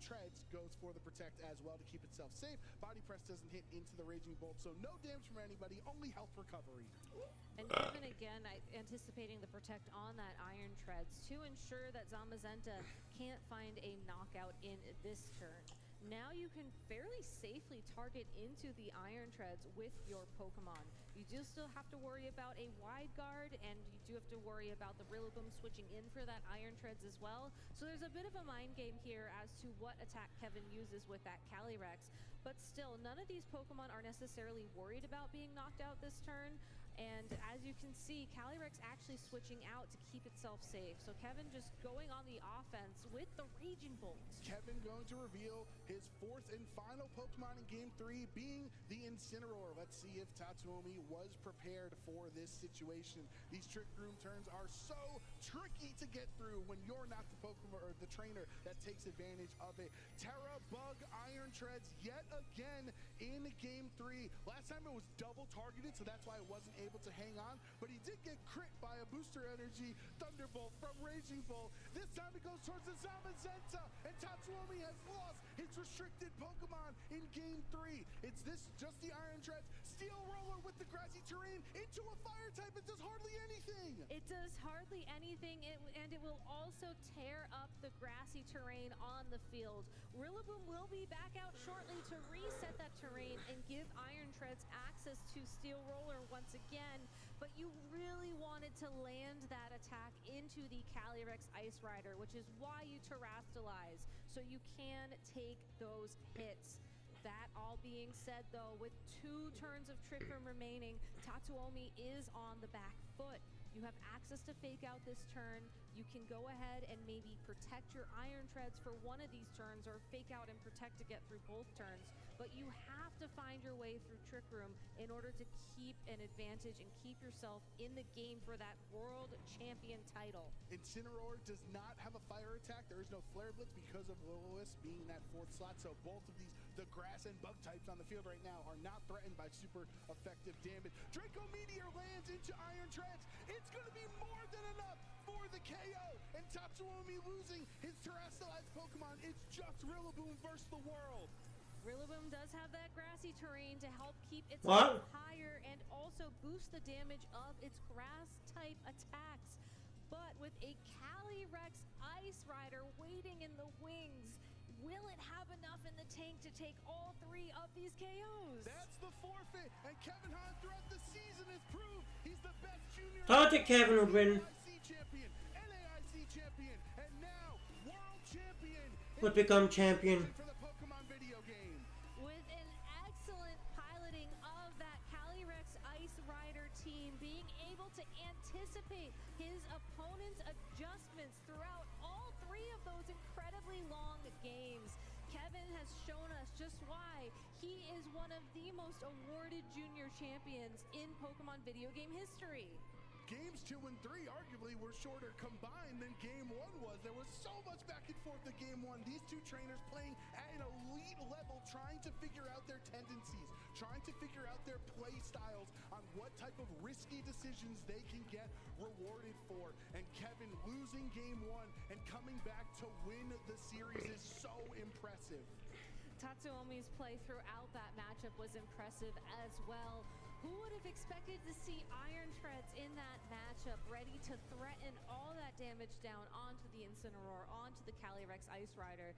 Treads goes for the Protect as well to keep itself safe. Body Press doesn't hit into the Raging Bolt, so no damage from anybody, only health recovery. And Kevin again anticipating the Protect on that Iron Treads to ensure that Zamazenta can't find a knockout in this turn. Now you can fairly safely target into the Iron Treads with your Pokemon. You do still have to worry about a wide guard, and you do have to worry about the Rillaboom switching in for that Iron Treads as well. So there's a bit of a mind game here as to what attack Kevin uses with that Calyrex. But still, none of these Pokemon are necessarily worried about being knocked out this turn. And as you can see, Calyrex actually switching out to keep itself safe. So Kevin just going on the offense with the Raging Bolt. Kevin going to reveal his fourth and final Pokemon in Game 3, being the Incineroar. Let's see if Tatsuomi was prepared for this situation. These Trick Room turns are so tricky to get through when you're not the Pokemon or the trainer that takes advantage of it. Terra Bug Iron Treads yet again in Game 3. Last time it was double targeted, so that's why it wasn't able to hang on, but he did get crit by a Booster Energy Thunderbolt from Raging Bolt. This time it goes towards the Zamazenta, and Tatsuomi has lost his restricted Pokemon in Game 3. It's this, just the Iron Treads. Steel Roller with the grassy terrain into a fire type. It does hardly anything. It does hardly anything, and it will also tear up the grassy terrain on the field. Rillaboom will be back out shortly to reset that terrain and give Iron Treads access to Steel Roller once again, but you really wanted to land that attack into the Calyrex Ice Rider, which is why you terrestrialize, so you can take those hits. That all being said, though, with 2 turns of Trick Room remaining, Tatsuomi is on the back foot. You have access to fake out this turn. You can go ahead and maybe protect your Iron Treads for one of these turns, or fake out and protect to get through both turns. But you have to find your way through Trick Room in order to keep an advantage and keep yourself in the game for that World Champion title. Incineroar does not have a fire attack. There is no Flare Blitz because of Will-O-Wisp being that 4th slot. So both of these, the grass and bug types on the field right now, are not threatened by super effective damage. Draco Meteor lands into Iron Treads. It's going to be more than enough for the KO. And Tatsuomi losing his terrestrialized Pokemon. It's just Rillaboom versus the world. Rillaboom does have that grassy terrain to help keep itself higher and also boost the damage of its grass-type attacks. But with a Calyrex Ice Rider waiting in the wings, will it have enough in the tank to take all 3 of these KOs? That's the forfeit, and Kevin Hahn throughout the season has proved he's the best junior. Thought that Kevin would win. NAIC champion, NAIC champion, and now world champion. Would become champion. For the Pokemon video game. With an excellent piloting of that Calyrex Ice Rider team, being able to anticipate his opponent's adjustments throughout all 3 of those incredibly long games. Kevin has shown us just why he is one of the most awarded junior champions in Pokemon video game history. Games 2 and 3 arguably were shorter combined than Game 1 was. There was so much back and forth in Game 1. These 2 trainers playing at an elite level, trying to figure out their tendencies, trying to figure out their play styles on what type of risky decisions they can get rewarded for. And Kevin losing Game 1 and coming back to win the series is so impressive. Tatsuomi's play throughout that matchup was impressive as well. Who would have expected to see Iron Treads in that matchup, ready to threaten all that damage down onto the Incineroar, onto the Calyrex Ice Rider?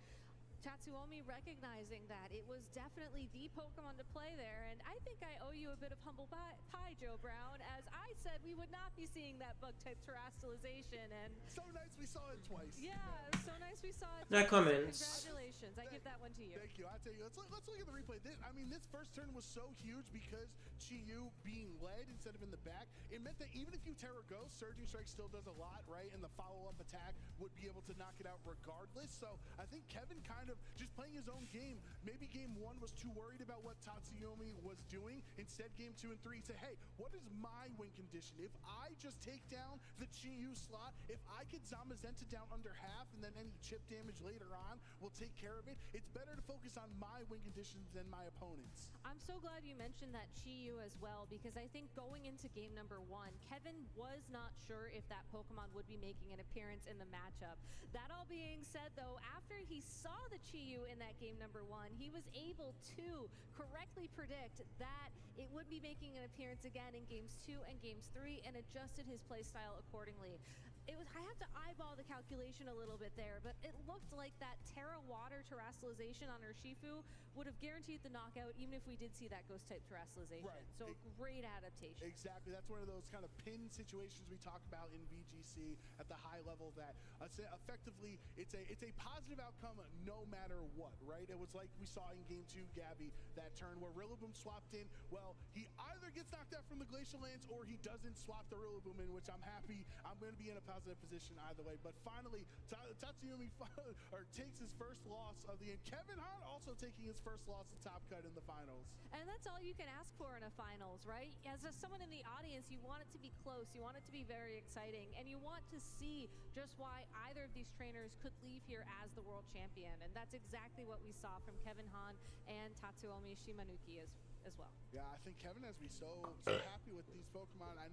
Tatsuomi recognizing that it was definitely the Pokemon to play there, and I think I owe you a bit of humble pie, Joe Brown, as I said we would not be seeing that bug-type terrestrialization, and So nice we saw it twice. yeah, so nice we saw it. No twice. comments. Congratulations, I give that one to you. Thank you. I tell you, let's look at the replay. This first turn was so huge because Chi-Yu being led instead of in the back. It meant that even if you Terra Ghost, Surging Strike still does a lot, right? And the follow-up attack would be able to knock it out regardless. So I think Kevin kind of just playing his own game. Maybe game 1 was too worried about what Tatsuomi was doing. Instead, game 2 and 3 say, hey, what is my win condition? If I just take down the Chi-Yu slot, if I get Zamazenta down under half and then any chip damage later on will take care of it, it's better to focus on my win conditions than my opponents. I'm so glad you mentioned that Chi-Yu as well, because I think going into game number 1, Kevin was not sure if that Pokemon would be making an appearance in the matchup. That all being said, though, after he saw the Chi-Yu in that game number 1, he was able to correctly predict that it would be making an appearance again in games 2 and games 3 and adjusted his playstyle accordingly. I have to eyeball the calculation a little bit there, but it looked like that Terra Water terrestrialization on Urshifu would have guaranteed the knockout even if we did see that ghost type terrestrialization. Right. So great adaptation. Exactly. That's one of those kind of pin situations we talk about in VGC at the high level that effectively it's a positive outcome no matter what, right? It was like we saw in game 2, Gabby, that turn where Rillaboom swapped in. Well, he either gets knocked out from the Glacial Lance or he doesn't swap the Rillaboom in, which I'm happy. I'm going to be in a positive position either way. But finally, Tatsuomi takes his first loss of the end. Kevin Hahn also taking his first loss to Top Cut in the finals. And that's all you can ask for in a finals, right? As someone in the audience, you want it to be close, you want it to be very exciting, and you want to see just why either of these trainers could leave here as the world champion. And that's exactly what we saw from Kevin Hahn and Tatsuomi Shimanuki as well. Yeah, I think Kevin has to be so happy with these Pokemon. I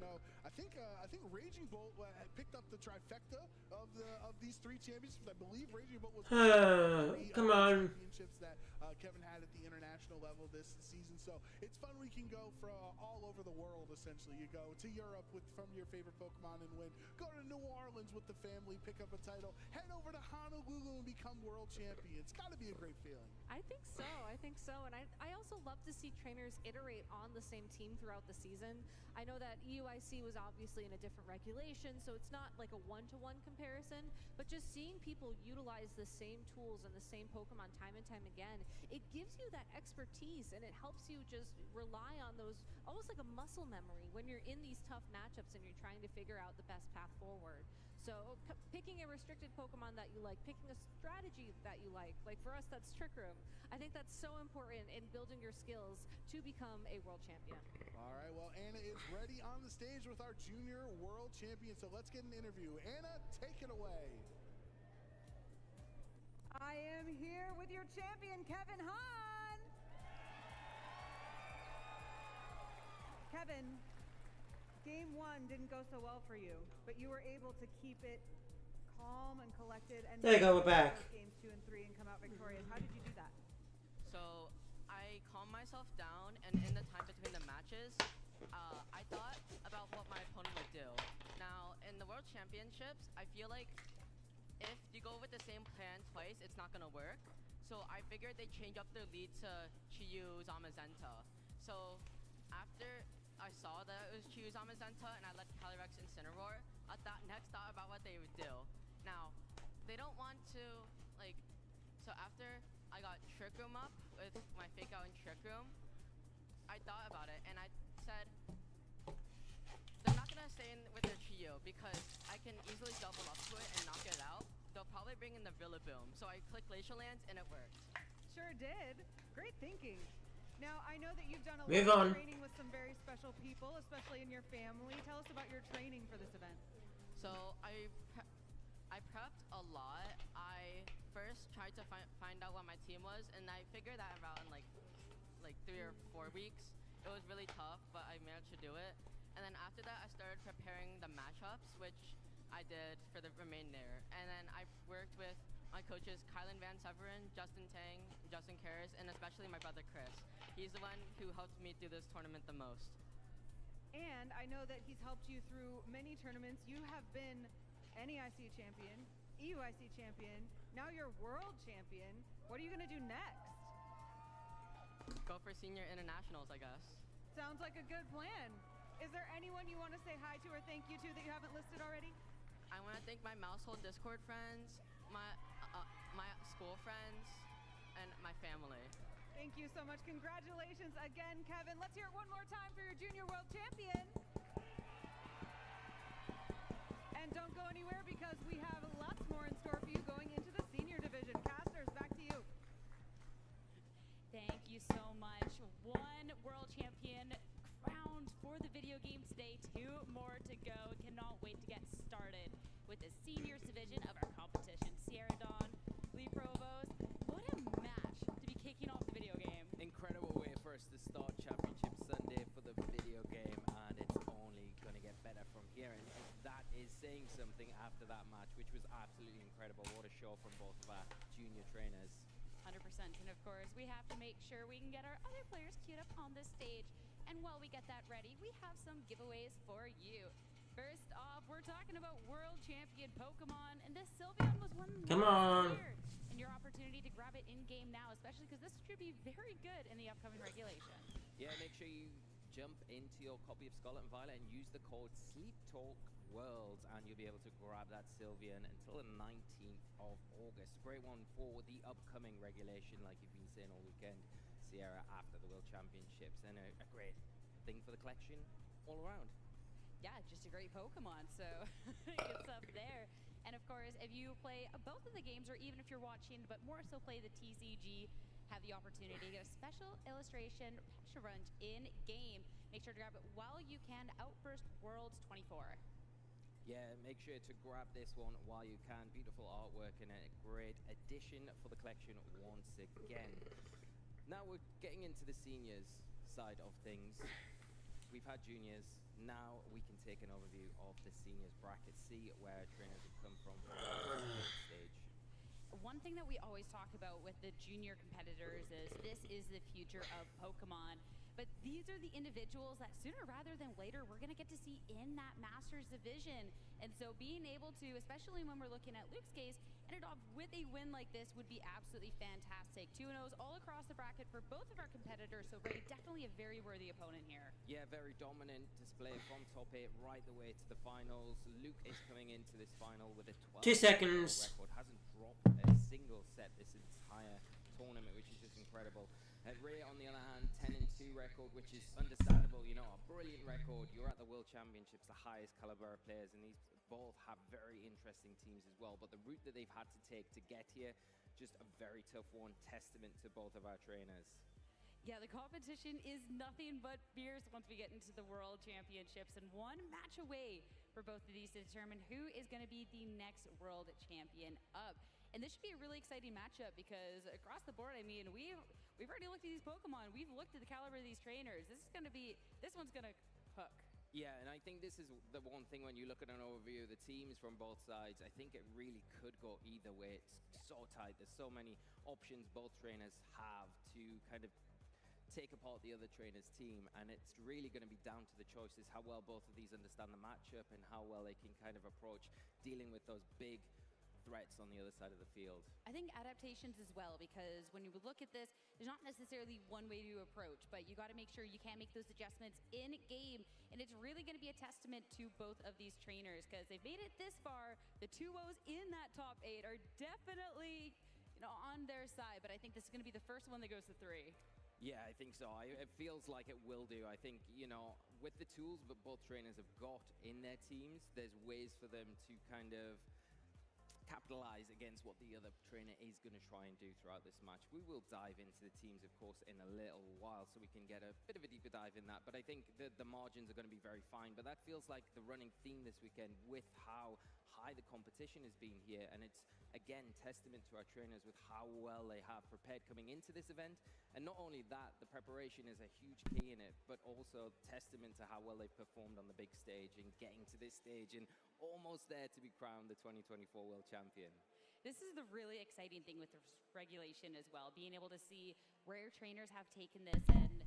think Raging Bolt picked up the trifecta of these 3 championships. I believe Raging Bolt was come on. championships that Kevin had at the international level this season. So it's fun. We can go for all over the world. Essentially, you go to Europe from your favorite Pokemon and win. Go to New Orleans with the family, pick up a title. Head over to Honolulu and become world champion. It's got to be a great feeling. I think so, and I also love to see trainers iterate on the same team throughout the season. I know that EUIC was obviously in a different regulation, so it's not like a one-to-one comparison, but just seeing people utilize the same tools and the same Pokemon time and time again, it gives you that expertise and it helps you just rely on those, almost like a muscle memory when you're in these tough matchups and you're trying to figure out the best path forward. So picking a restricted Pokemon that you like, picking a strategy that you like for us that's Trick Room. I think that's so important in building your skills to become a world champion. All right, well, Anna is ready on the stage with our junior world champion, so let's get an interview. Anna, take it away. I am here with your champion, Kevin Hahn. Kevin, game 1 didn't go so well for you, but you were able to keep it calm and collected and there you go, we're back. Games 2 and 3 and come out victorious. How did you do that? So I calmed myself down, and in the time between the matches, I thought about what my opponent would do. Now, in the World Championships, I feel like if you go with the same plan twice, it's not gonna work. So I figured they'd change up their lead to Chi-Yu Zamazenta. So after I saw that it was Chi-Yu Zamazenta and I let Calyrex Incineroar, I next thought about what they would do. Now, they don't want to, so after I got Trick Room up with my Fake Out in Trick Room, I thought about it and I said, they're not gonna stay in with their Chi-Yu because I can easily double up to it and knock it out. They'll probably bring in the Rillaboom. So I clicked Glacial Lance and it worked. Sure did. Great thinking. Now, I know that you've done a Move lot on. of training with some very special people, especially in your family. Tell us about your training for this event. So I prepped a lot. I first tried to find out what my team was, and I figured that out in like 3 or 4 weeks. It was really tough, but I managed to do it. And then after that, I started preparing the matchups, which I did for the remainder. And then I worked with my coaches Kylan Van Severin, Justin Tang, Justin Karras, and especially my brother Chris. He's the one who helped me through this tournament the most. And I know that he's helped you through many tournaments. You have been NEIC champion, EUIC champion. Now you're world champion. What are you gonna do next? Go for senior internationals, I guess. Sounds like a good plan. Is there anyone you want to say hi to or thank you to that you haven't listed already? I want to thank my Mousehold Discord friends, my school friends, and my family. Thank you so much. Congratulations again, Kevin. Let's hear it one more time for your junior world champion. And don't go anywhere because we have lots more in store for you going into the senior division. Casters, back to you. Thank you so much. One world champion crowned for the video game today. 2 more to go. Cannot wait to get started with the seniors division of our competition. Sierra Dawn, Lee Provost, what a match to be kicking off the video game. Incredible way for us to start Championship Sunday for the video game, and it's only going to get better from here. And that is saying something after that match, which was absolutely incredible. What a show from both of our junior trainers. 100%. And of course, we have to make sure we can get our other players queued up on this stage. And while we get that ready, we have some giveaways for you. First off, we're talking about world champion Pokemon, and this Sylveon was one Come last on. year. And your opportunity to grab it in game now, especially because this should be very good in the upcoming regulation. Yeah, make sure you jump into your copy of Scarlet and Violet and use the code SleepTalkWorlds, and you'll be able to grab that Sylveon until the 19th of August. Great one for the upcoming regulation, like you've been saying all weekend, Sierra, after the World Championships, and a great thing for the collection all around. Yeah, just a great Pokemon, so good stuff there. And of course, if you play both of the games, or even if you're watching, but more so play the TCG, have the opportunity to get a special illustration Pecharunch in game. Make sure to grab it while you can. Outburst Worlds 24. Yeah, make sure to grab this one while you can. Beautiful artwork and a great addition for the collection once again. Now we're getting into the seniors side of things. We've had juniors. Now we can take an overview of the seniors bracket, see where trainers have come from the stage. One thing that we always talk about with the junior competitors is this is the future of Pokemon. But these are the individuals that sooner rather than later we're going to get to see in that Masters division. And so being able to, especially when we're looking at Luke's case, ended off with a win like this would be absolutely fantastic. 2-0s all across the bracket for both of our competitors, so Ray, definitely a very worthy opponent here. Yeah, very dominant display from top 8 right the way to the finals. Luke is coming into this final with a 2 12 seconds. record. Hasn't dropped a single set this entire tournament, which is just incredible. Ray, on the other hand, 10-2 record, which is understandable. You know, a brilliant record. You're at the World Championships, the highest caliber of players, and these both have very interesting teams as well. But the route that they've had to take to get here, just a very tough one. Testament to both of our trainers. Yeah, the competition is nothing but fierce once we get into the World Championships, and one match away for both of these to determine who is going to be the next World Champion up. And this should be a really exciting matchup because across the board, I mean, we've already looked at these Pokemon. We've looked at the caliber of these trainers. This one's going to hook. Yeah, and I think this is the one thing when you look at an overview of the teams from both sides, I think it really could go either way. It's so tight. There's so many options both trainers have to kind of take apart the other trainer's team, and it's really going to be down to the choices, how well both of these understand the matchup and how well they can kind of approach dealing with those big threats on the other side of the field. I think adaptations as well, because when you look at this, there's not necessarily one way to approach, but you got to make sure you can make those adjustments in game, and it's really going to be a testament to both of these trainers because they've made it this far. The 2-0s in that top 8 are definitely, on their side, but I think this is going to be the first one that goes to 3. Yeah, I think so. It feels like it will do. I think, with the tools that both trainers have got in their teams, there's ways for them to kind of capitalize against what the other trainer is going to try and do throughout this match. We will dive into the teams, of course, in a little while so we can get a bit of a deeper dive in that. But I think the margins are going to be very fine. But that feels like the running theme this weekend with how high the competition has been here. And it's, again, testament to our trainers with how well they have prepared coming into this event. And not only that, the preparation is a huge key in it, but also testament to how well they've performed on the big stage and getting to this stage and almost there to be crowned the 2024 World Champion. This is the really exciting thing with the regulation as well, being able to see where trainers have taken this and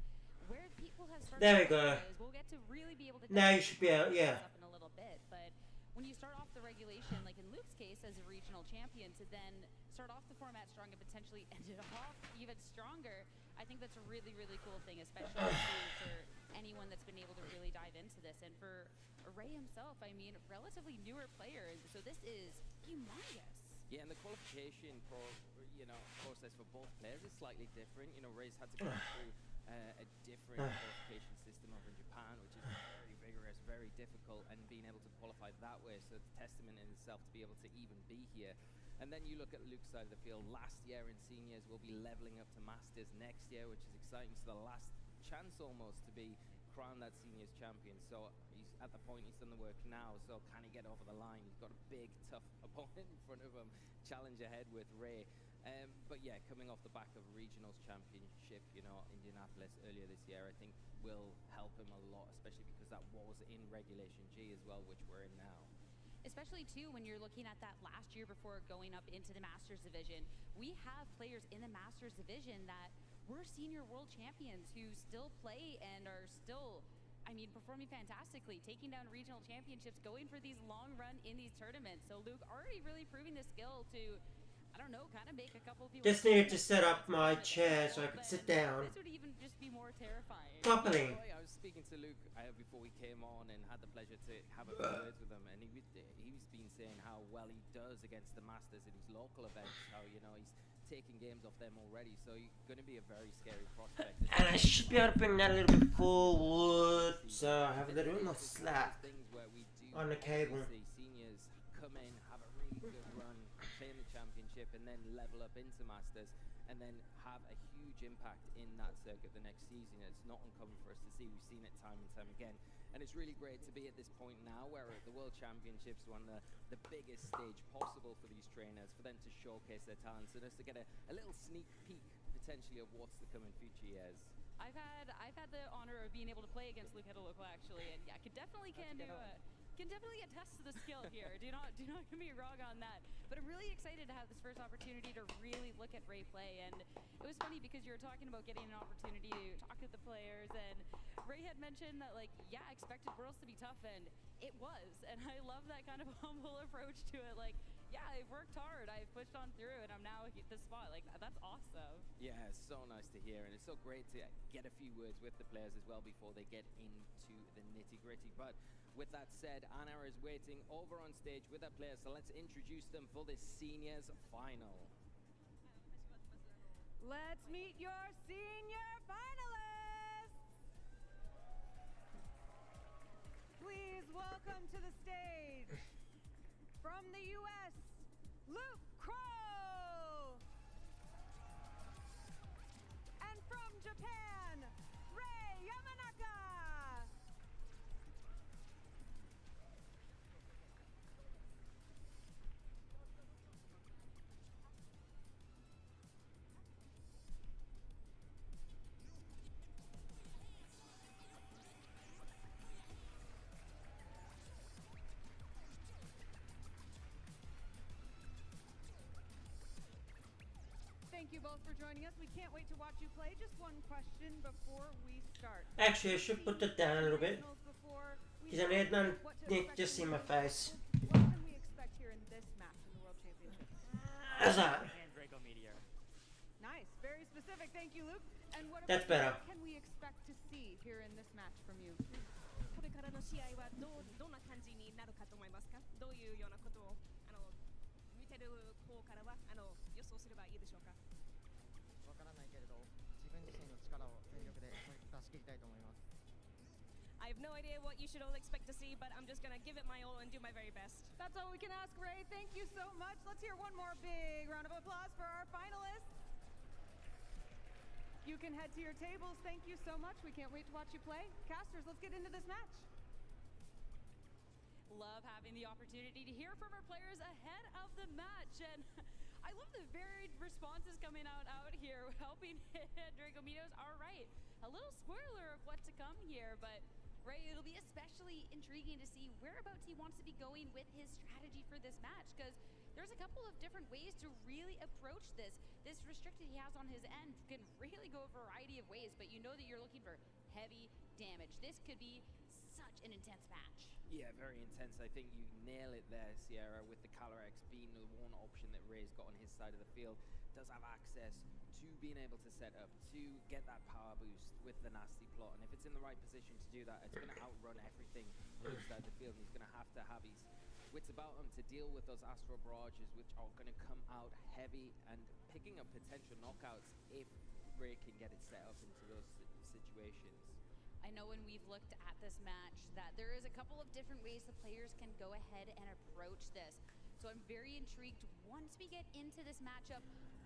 where people have started. There we go. We'll get to really be able to Now you should be out, yeah. up in a little bit, but when you start off the regulation, like in Luke's case, as a regional champion, to then start off the format strong and potentially end it off even stronger, I think that's a really, really cool thing, especially for anyone that's been able to really dive into this. And for Ray himself, I mean, relatively newer player, so this is humongous. Yeah, and the qualification process for both players is slightly different. You know, Ray's had to go through a different qualification system over in Japan, which is very vigorous, very difficult, and being able to qualify that way, so it's a testament in itself to be able to even be here. And then you look at Luke's side of the field. Last year in seniors, we'll be leveling up to masters next year, which is exciting. So the last chance almost to be crowned that seniors champion. So he's at the point, he's done the work now. So can he get over the line? He's got a big, tough opponent in front of him. Challenge ahead with Ray. But yeah, coming off the back of regionals championship, you know, Indianapolis earlier this year, I think will help him a lot, especially because that was in Regulation G as well, which we're in now. Especially too when you're looking at that last year before going up into the Masters division. We have players in the Masters division that were senior world champions who still play and are still, I mean, performing fantastically, taking down regional championships, going for these long run in these tournaments. So Luke already really proving the skill to, I don't know, kind of make a couple people... Just needed to set up my chair so I could sit down. This would even just be more terrifying. Properly. I was speaking to Luke before we came on and had the pleasure to have a few words with him, and he's been saying how well he does against the Masters in his local events, how, you know, he's taking games off them already, so he's going to be a very scary prospect. And I should be able to bring that a little bit forward, so I have a little more slack on the cable. The seniors come in, have a really good run, play in the championship, and then level up into Masters, and then have a huge impact in that circuit the next season. It's not uncommon for us to see. We've seen it time and time again. And it's really great to be at this point now where the World Championships are on the biggest stage possible for these trainers, for them to showcase their talents and us to get a little sneak peek potentially of what's to come in future years. I've had the honor of being able to play against Luke Hedaloco actually, and yeah, can definitely attest to the skill here. Do not get me wrong on that. But I'm really excited to have this first opportunity to really look at Ray play. And it was funny because you were talking about getting an opportunity to talk with the players, and Ray had mentioned that, like, yeah, I expected Worlds to be tough, and it was. And I love that kind of humble approach to it. Like, yeah, I've worked hard, I've pushed on through, and I'm now at this spot. Like, that's awesome. Yeah, it's so nice to hear, and it's so great to get a few words with the players as well before they get into the nitty-gritty. But with that said, Anna is waiting over on stage with her players, so let's introduce them for this seniors final. Let's meet your senior finalists! Please welcome to the stage, from the U.S., Luke Crow! And from Japan, Ray Yamanaka! Thank you both for joining us. We can't wait to watch you play. Just one question before we start. Actually, I should put that down a little bit, because I need to see my face. What can we expect here in this match in the World Championship? How's that? Draco Meteor. Nice, very specific. Thank you, Luke. And what That's better. can we expect to see here in this match from you? これからの試合はどんな感じになるかと思いますか？どういうようなことを見てる方からは予想すればいいでしょうか？わからないけれど、自分自身の力を全力で出し切りたいと思います。I have no idea what you should all expect to see, but I'm just gonna give it my all and do my very best. That's all we can ask, Ray. Thank you so much. Let's hear one more big round of applause for our finalists. You can head to your tables. Thank you so much. We can't wait to watch you play. Casters, let's get into this match. Love having the opportunity to hear from our players ahead of the match, and I love the varied responses coming out here, helping Draco Mitos. All right, a little spoiler of what to come here, but Ray, it'll be especially intriguing to see whereabouts he wants to be going with his strategy for this match, because there's a couple of different ways to really approach this. This restricted he has on his end can really go a variety of ways, but you know that you're looking for heavy damage. This could be such an intense match. Yeah, very intense. I think you nail it there, Sierra, with the Calyrex being the one option that Ray's got on his side of the field. Does have access to being able to set up, to get that power boost with the nasty plot. And if it's in the right position to do that, it's going to outrun everything on his side of the field. And he's going to have his wits about him to deal with those Astral Barrages, which are going to come out heavy and picking up potential knockouts if Ray can get it set up into those situations. I know when we've looked at this match that there is a couple of different ways the players can go ahead and approach this. So I'm very intrigued once we get into this matchup.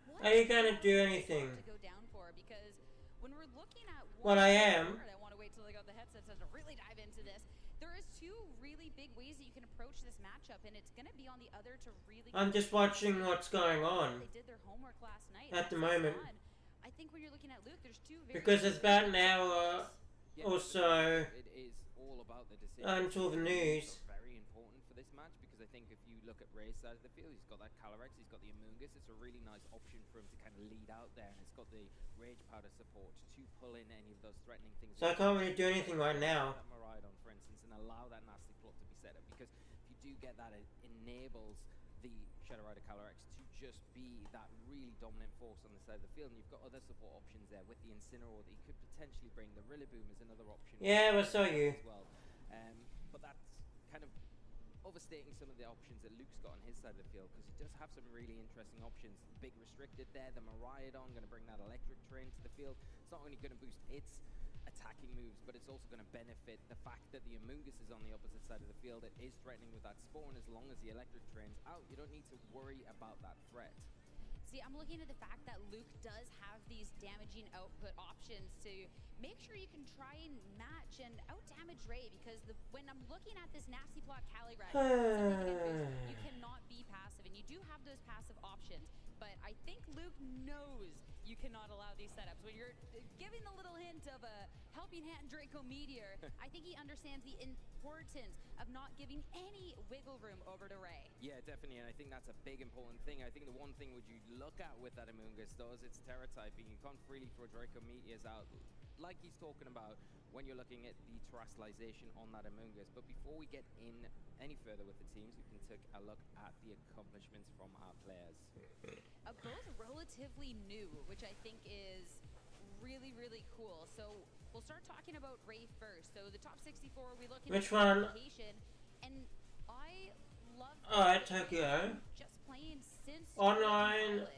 What Are you gonna do anything? to go down for? Because when we're looking at Well, I am. I want to wait till I got the headsets to really dive into this. There is two really big ways that you can approach this matchup, and it's going to be on the other to really. I'm just watching what's going on They did their homework last night. at the moment. I think when you're looking at Luke, there's two very because it's about an hour Yeah, or so it is all about the decision. until the news. Very important for this match because I think if you look at Ray's side of the field, he's got that Calyrex, he's got the Amoonguss. It's a really nice option for him to kind of lead out there, and it's got the Rage Powder support to pull in any of those threatening things. So I can't really do anything right now. That Miraidon, for instance, and allow that nasty plot to be set up, because if you do get that, it enables the Shadow Rider Calyrex to just be that really dominant force on the side of the field, and you've got other support options there with the Incineroar that you could potentially bring. The Rillaboom is another option. Yeah, I saw you. As well. But that's kind of overstating some of the options that Luke's got on his side of the field, because he does have some really interesting options. Big restricted there, the Miraidon, going to bring that electric train to the field. It's not only going to boost its attacking moves, but it's also going to benefit the fact that the Amoonguss is on the opposite side of the field. It is threatening with that spawn. As long as the electric train's out, you don't need to worry about that threat. See, I'm looking at the fact that Luke does have these damaging output options to make sure you can try and match and out-damage Ray, because when I'm looking at this nasty plot Calyrex, you cannot be passive, and you do have those passive options. But I think Luke knows you cannot allow these setups. When you're giving a little hint of a helping hand Draco Meteor, I think he understands the importance of not giving any wiggle room over to Ray. Yeah, definitely, and I think that's a big important thing. I think the one thing would you look at with that Amoonguss, though, is its Terra typing. You can't freely throw Draco Meteors out like he's talking about when you're looking at the terrestrialization on that Amoonguss. But before we get in any further with the teams, we can take a look at the accomplishments from our players. Both relatively new, which I think is really, really cool. So we'll start talking about Ray first. So the top 64, we look at Which one? And I love Tokyo. just playing since Online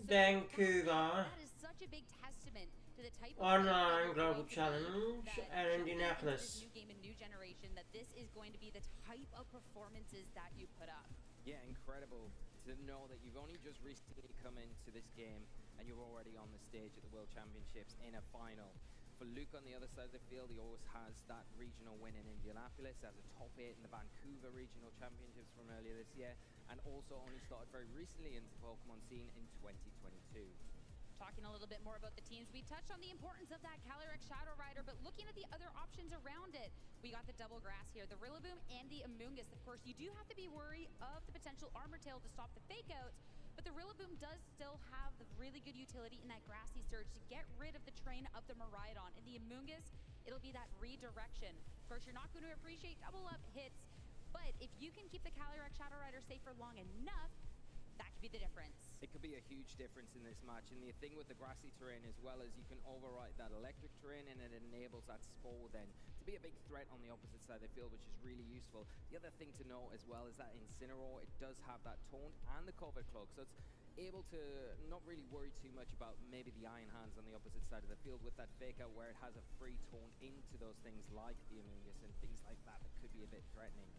Vancouver. That is such a big testament to the type of Online Global that Challenge and Indianapolis. This new game and new generation, that this is going to be the type of performances that you put up. Yeah, incredible to know that you've only just recently come into this game and you're already on the stage at the World Championships in a final. For Luke on the other side of the field, he always has that regional win in Indianapolis, as a top 8 in the Vancouver Regional Championships from earlier this year, and also only started very recently into the Pokemon scene in 2022. Talking a little bit more about the teams, we touched on the importance of that Calyrex Shadow Rider, but looking at the other options around it, we got the double grass here, the Rillaboom and the Amoonguss. Of course, you do have to be wary of the potential Armor Tail to stop the fake outs, but the Rillaboom does still have the really good utility in that grassy surge to get rid of the train of the Miraidon. And the Amoonguss, it'll be that redirection. Of course, you're not going to appreciate double up hits, but if you can keep the Calyrex Shadow Rider safe for long enough, that could be the difference. It could be a huge difference in this match, and the thing with the grassy terrain as well is you can override that electric terrain, and it enables that Spore then to be a big threat on the opposite side of the field, which is really useful. The other thing to know as well is that Incineroar, it does have that Taunt and the Covered Cloak, so it's able to not really worry too much about maybe the Iron Hands on the opposite side of the field with that fake out, where it has a free Taunt into those things like the Amoonguss and things like that that could be a bit threatening.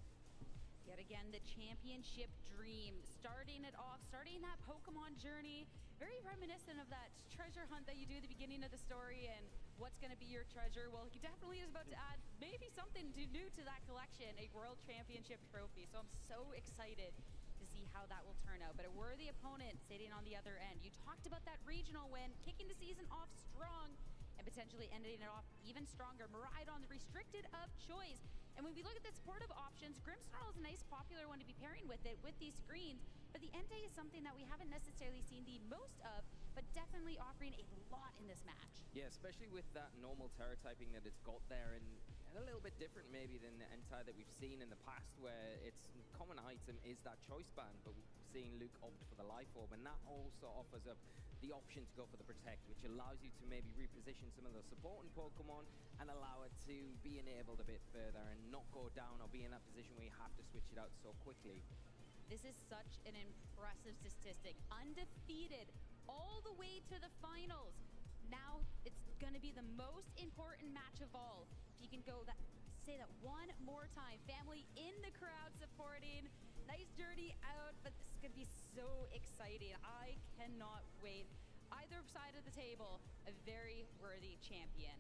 Yet again, the championship dream, starting it off, starting that Pokemon journey, very reminiscent of that treasure hunt that you do at the beginning of the story, and what's going to be your treasure? Well, he definitely is about to add maybe something new to that collection, a World Championship trophy. So I'm so excited to see how that will turn out. But a worthy opponent sitting on the other end. You talked about that regional win, kicking the season off strong, and potentially ending it off even stronger. Miraidon, the restricted of choice. And when we look at the supportive options, Grimmsnarl is a nice popular one to be pairing with it with these screens, but the Entei is something that we haven't necessarily seen the most of but definitely offering a lot in this match. Yeah, especially with that normal Terra typing that it's got there, and a little bit different maybe than the Entei that we've seen in the past, where its common item is that choice band, but we're seeing Luke opt for the Life Orb, and that also offers up the option to go for the Protect, which allows you to maybe reposition some of the supporting Pokemon and allow it to be enabled a bit further and not go down or be in that position where you have to switch it out so quickly. This is such an impressive statistic. Undefeated all the way to the finals. Now it's going to be the most important match of all. If you can say that one more time. Family in the crowd supporting. Nice dirty out, but this is going to be so exciting. I cannot wait. Either side of the table, a very worthy champion.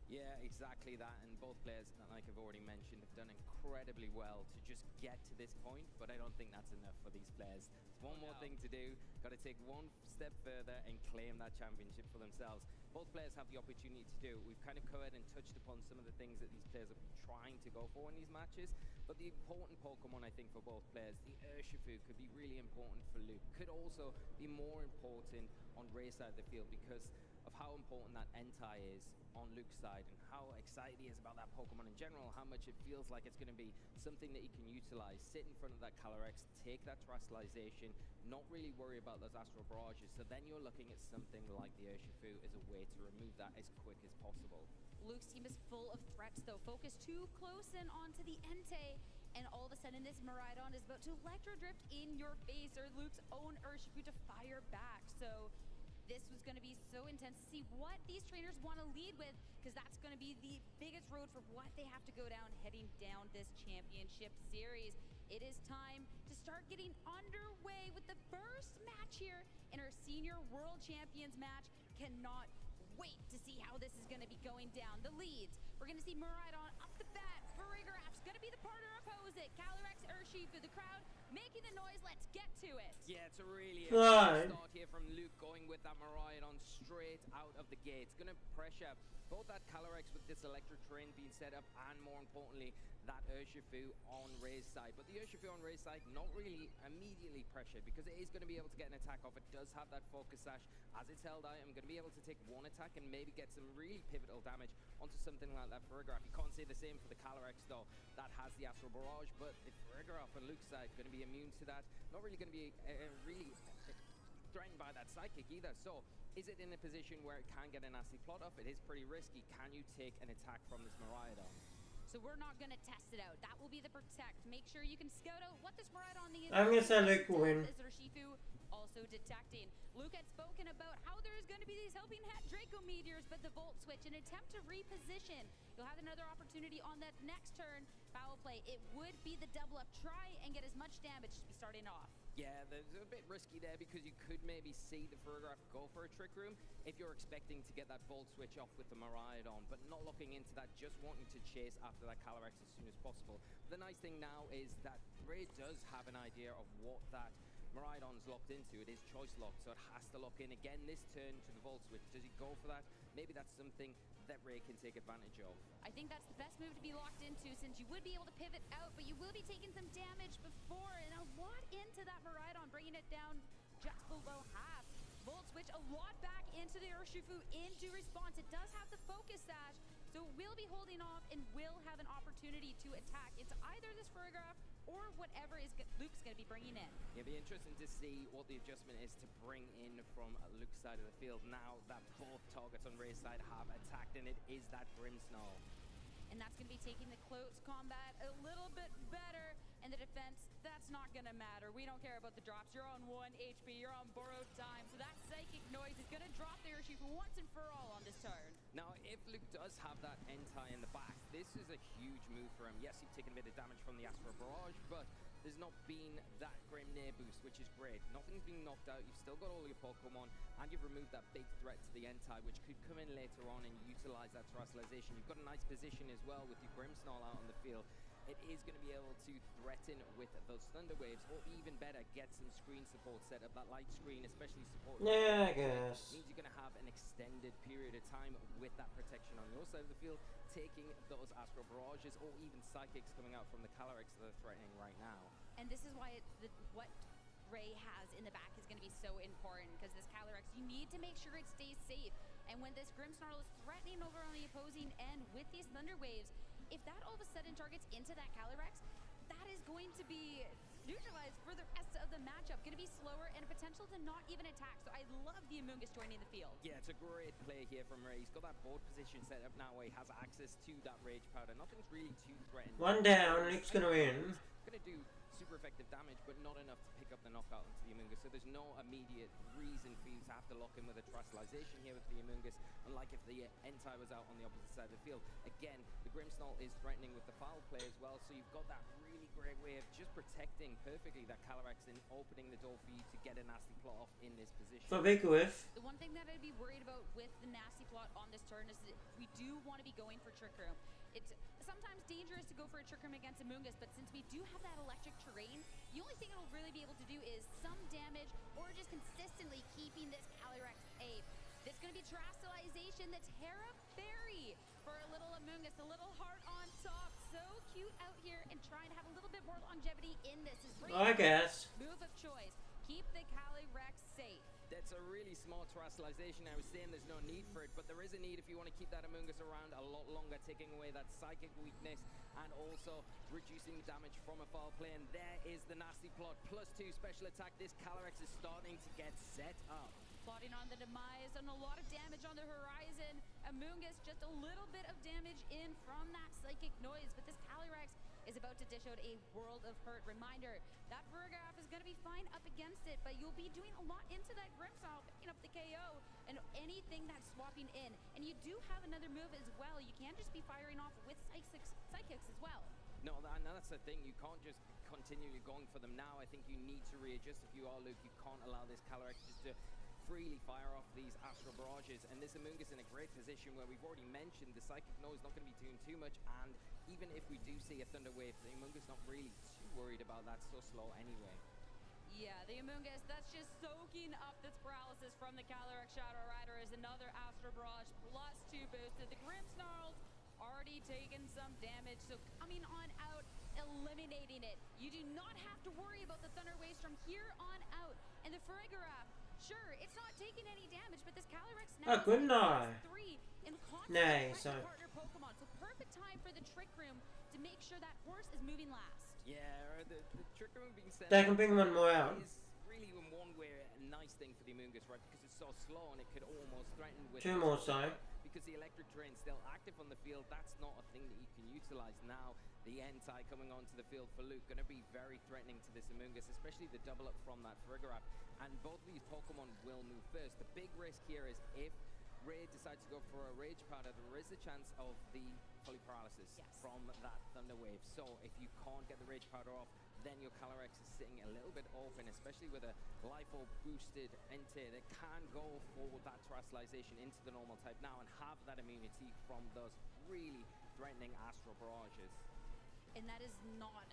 Yeah, exactly that, and both players, like I've already mentioned, have done incredibly well to just get to this point, but I don't think that's enough for these players. There's one more thing to do, got to take one step further and claim that championship for themselves. Both players have the opportunity to do it. We've kind of covered and touched upon some of the things that these players are trying to go for in these matches, but the important Pokemon, I think, for both players, the Urshifu could be really important for Luke, could also be more important on Ray's side of the field because of how important that Entei is on Luke's side and how excited he is about that Pokemon in general, how much it feels like it's going to be something that he can utilize, sit in front of that Calyrex, take that Terastallization, not really worry about those Astral Barrages, so then you're looking at something like the Urshifu as a way to remove that as quick as possible. Luke's team is full of threats though, focused too close in onto the Entei, and all of a sudden this Miraidon is about to Electro Drift in your face, or Luke's own Urshifu to fire back, so this was going to be so intense to see what these trainers want to lead with, because that's going to be the biggest road for what they have to go down heading down this championship series. It is time to start getting underway with the first match here in our Senior World Champions match. Cannot wait to see how this is going to be going down. The leads, we're going to see Miraidon up the bat. Farigiraf's going to be the partner opposite. Calyrex, Urshifu, the crowd making the noise. Let's get to it. Yeah, it's a really Right. start here from Luke going with that Miraidon straight out of the gate. It's going to pressure both that Calyrex with this Electric Terrain being set up and, more importantly, that Urshifu on Ray's side. But the Urshifu on Ray's side not really immediately pressured because it is going to be able to get an attack off. It does have that Focus Sash as it's held out. I'm going to be able to take one attack and maybe get some really pivotal damage onto something like that Farigiraf. You can't say the same for the Calyrex though. That has the Astral Barrage, but if Farigiraf on Luke's side going to be immune to that, not really going to be really threatened by that Psychic either. So is it in a position where it can get a nasty plot off? It is pretty risky. Can you take an attack from this Miraidon? So we're not going to test it out. That will be the Protect. Make sure you can scout out what this Miraidon needs. I'm gonna say Luke will win. Is Urshifu also detecting? Luke had spoken about how there is going to be these Helping Hand Draco Meteors, but the Volt Switch, an attempt to reposition. You'll have another opportunity on that next turn. Foul play. It would be the double up. Try and get as much damage to be starting off. Yeah, there's a bit risky there because you could maybe see the Farigiraf go for a Trick Room if you're expecting to get that Volt Switch off with the Miraidon, but not looking into that, just wanting to chase after that Calyrex as soon as possible. The nice thing now is that Ray does have an idea of what that Miraidon's locked into. It is choice locked, so it has to lock in again this turn to the Volt Switch. Does he go for that? Maybe that's something that Ray can take advantage of. I think that's the best move to be locked into, since you would be able to pivot out, but you will be taking some damage before, and a lot into that Miraidon, bringing it down just below half. Volt Switch, a lot back into the Urshifu into response. It does have the Focus Sash, so it will be holding off and will have an opportunity to attack. It's either this Farigiraf or whatever is Luke's going to be bringing in. It'll be interesting to see what the adjustment is to bring in from Luke's side of the field now that both targets on Ray's side have attacked, and it is that Grimmsnarl. And that's going to be taking the close combat a little bit better, and the defense, that's not going to matter. We don't care about the drops. You're on 1 HP, you're on borrowed time, so that Psychic Noise is going to drop the Urshifu once and for all on this turn. Now, if Luke does have that Entei in the back, this is a huge move for him. Yes, you've taken a bit of damage from the Astral Barrage, but there's not been that Grimnir boost, which is great. Nothing's been knocked out. You've still got all your Pokemon, and you've removed that big threat to the Entei, which could come in later on and utilize that Terastallization. You've got a nice position as well with your Grimmsnarl out on the field. It is going to be able to threaten with those Thunder Waves, or even better, get some screen support set up. That light screen, especially supported. Yeah, I guess. Means you're going to have an extended period of time with that protection on your side of the field, taking those Astral Barrages or even Psychics coming out from the Calyrex that are threatening right now. And this is why what Ray has in the back is going to be so important because this Calyrex, you need to make sure it stays safe. And when this Grimmsnarl is threatening over on the opposing end with these Thunder Waves, if that all of a sudden targets into that Calyrex, that is going to be neutralized for the rest of the matchup. Going to be slower and a potential to not even attack. So I love the Amoonguss joining the field. Yeah, it's a great play here from Ray. He's got that board position set up now where he has access to that Rage Powder. Nothing's really too threatening. One down, Luke's gonna win. Going to do super effective damage, but not enough to pick up the knockout into the Amoonguss. So there's no immediate reason for you to have to lock in with a Terastallization here with the Amoonguss. Unlike if the Entei was out on the opposite side of the field. Again, the Grimmsnarl is threatening with the foul play as well. So you've got that really great way of just protecting perfectly that Calyrex and opening the door for you to get a nasty plot off in this position. For Vigorith. The one thing that I'd be worried about with the nasty plot on this turn is that we do want to be going for Trick Room. It's sometimes dangerous to go for a Trick Room against Amoonguss, but since we do have that electric terrain, the only thing it'll really be able to do is some damage or just consistently keeping this Calyrex safe. This is going to be Terastallization, the Terra Fairy for a little Amoonguss, a little heart on top. So cute out here and trying to have a little bit more longevity in this. Is I guess. Move of choice. Keep the Calyrex safe. That's a really smart Terastallization. I was saying there's no need for it, but there is a need if you want to keep that Amoonguss around a lot longer, taking away that psychic weakness and also reducing damage from a foul play. And there is the nasty plot. +2 special attack. This Calyrex is starting to get set up. Plotting on the demise and a lot of damage on the horizon. Amoonguss just a little bit of damage in from that psychic noise, but this Calyrex is about to dish out a world of hurt. Reminder, that Farigiraf is going to be fine up against it, but you'll be doing a lot into that Grimmsnarl, picking up the KO and anything that's swapping in. And you do have another move as well. You can't just be firing off with psychics as well. No, that's the thing. You can't just continue going for them now. I think you need to readjust. If you are Luke, you can't allow this Calyrex just to freely fire off these Astral Barrages, and this Amoonguss in a great position where we've already mentioned the Psychic Noise not going to be doing too much, and even if we do see a Thunder Wave, the Amoonguss not really too worried about that, so slow anyway. Yeah, the Amoonguss, that's just soaking up this paralysis from the Calyrex Shadow Rider as another Astral Barrage +2 boosted. The Grimmsnarl's already taken some damage, so coming on out, eliminating it. You do not have to worry about the Thunder Waves from here on out, and the Farigiraf, sure, it's not taking any damage, but this Calyrex now good night. 3 in Nay, contact so with partner Pokemon. So perfect time for the Trick Room to make sure that horse is moving last. Yeah, the Trick Room being set they can bring one more out. is really in one way a nice thing for the Amoonguss, right? Because it's so slow and it could almost threaten with Two more, so. because the electric terrain's still active on the field. That's not a thing that you can utilize now. The Entei coming onto the field for Luke, going to be very threatening to this Amoonguss, especially the double up from that Farigiraf. And both of these Pokemon will move first. The big risk here is if Ray decides to go for a Rage Powder, there is a chance of the Fully Paralysis from that Thunder Wave. So if you can't get the Rage Powder off, then your Calyrex is sitting a little bit open, especially with a Life Orb boosted Entei that can go for that Terastallization into the normal type now and have that immunity from those really threatening Astral Barrages. And that is not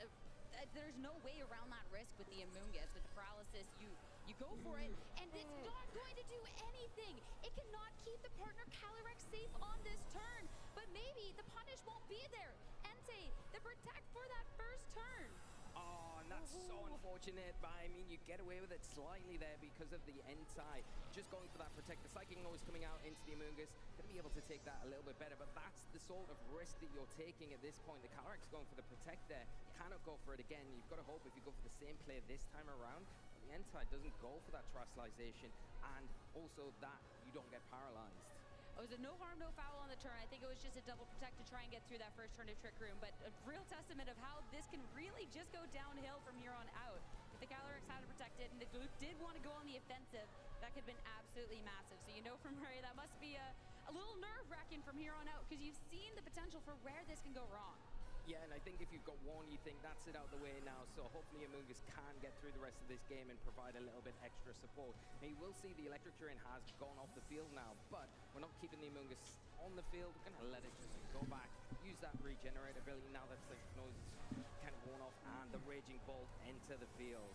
there's no way around that risk with the Amoonguss. With the paralysis, you go for it, and it's not going to do anything. It cannot keep the partner Calyrex safe on this turn, but maybe the punish won't be there. Entei, the protect for that first turn. Oh, and that's so unfortunate, but I mean, you get away with it slightly there because of the Entei. Just going for that protect. The Psychic Noise coming out into the Amoonguss, going to be able to take that a little bit better, but that's the sort of risk that you're taking at this point. The Calyrex going for the protect there, cannot go for it again. You've got to hope if you go for the same play this time around, the Entei doesn't go for that Terastallization, and also that you don't get paralyzed. It was a no harm, no foul on the turn. I think it was just a double protect to try and get through that first turn of Trick Room, but a real testament of how this can really just go downhill from here on out. If the Calyrex had to protect it, and if Luke did want to go on the offensive, that could have been absolutely massive. So you know from Ray, that must be a little nerve-wracking from here on out, because you've seen the potential for where this can go wrong. Yeah, and I think if you've got one, you think that's it out the way now. So hopefully Amoonguss can get through the rest of this game and provide a little bit extra support. Now you will see the electric terrain has gone off the field now, but we're not keeping the Amoonguss on the field. We're going to let it just go back, use that regenerate ability now that the noise is kind of worn off, and the Raging Bolt enter the field.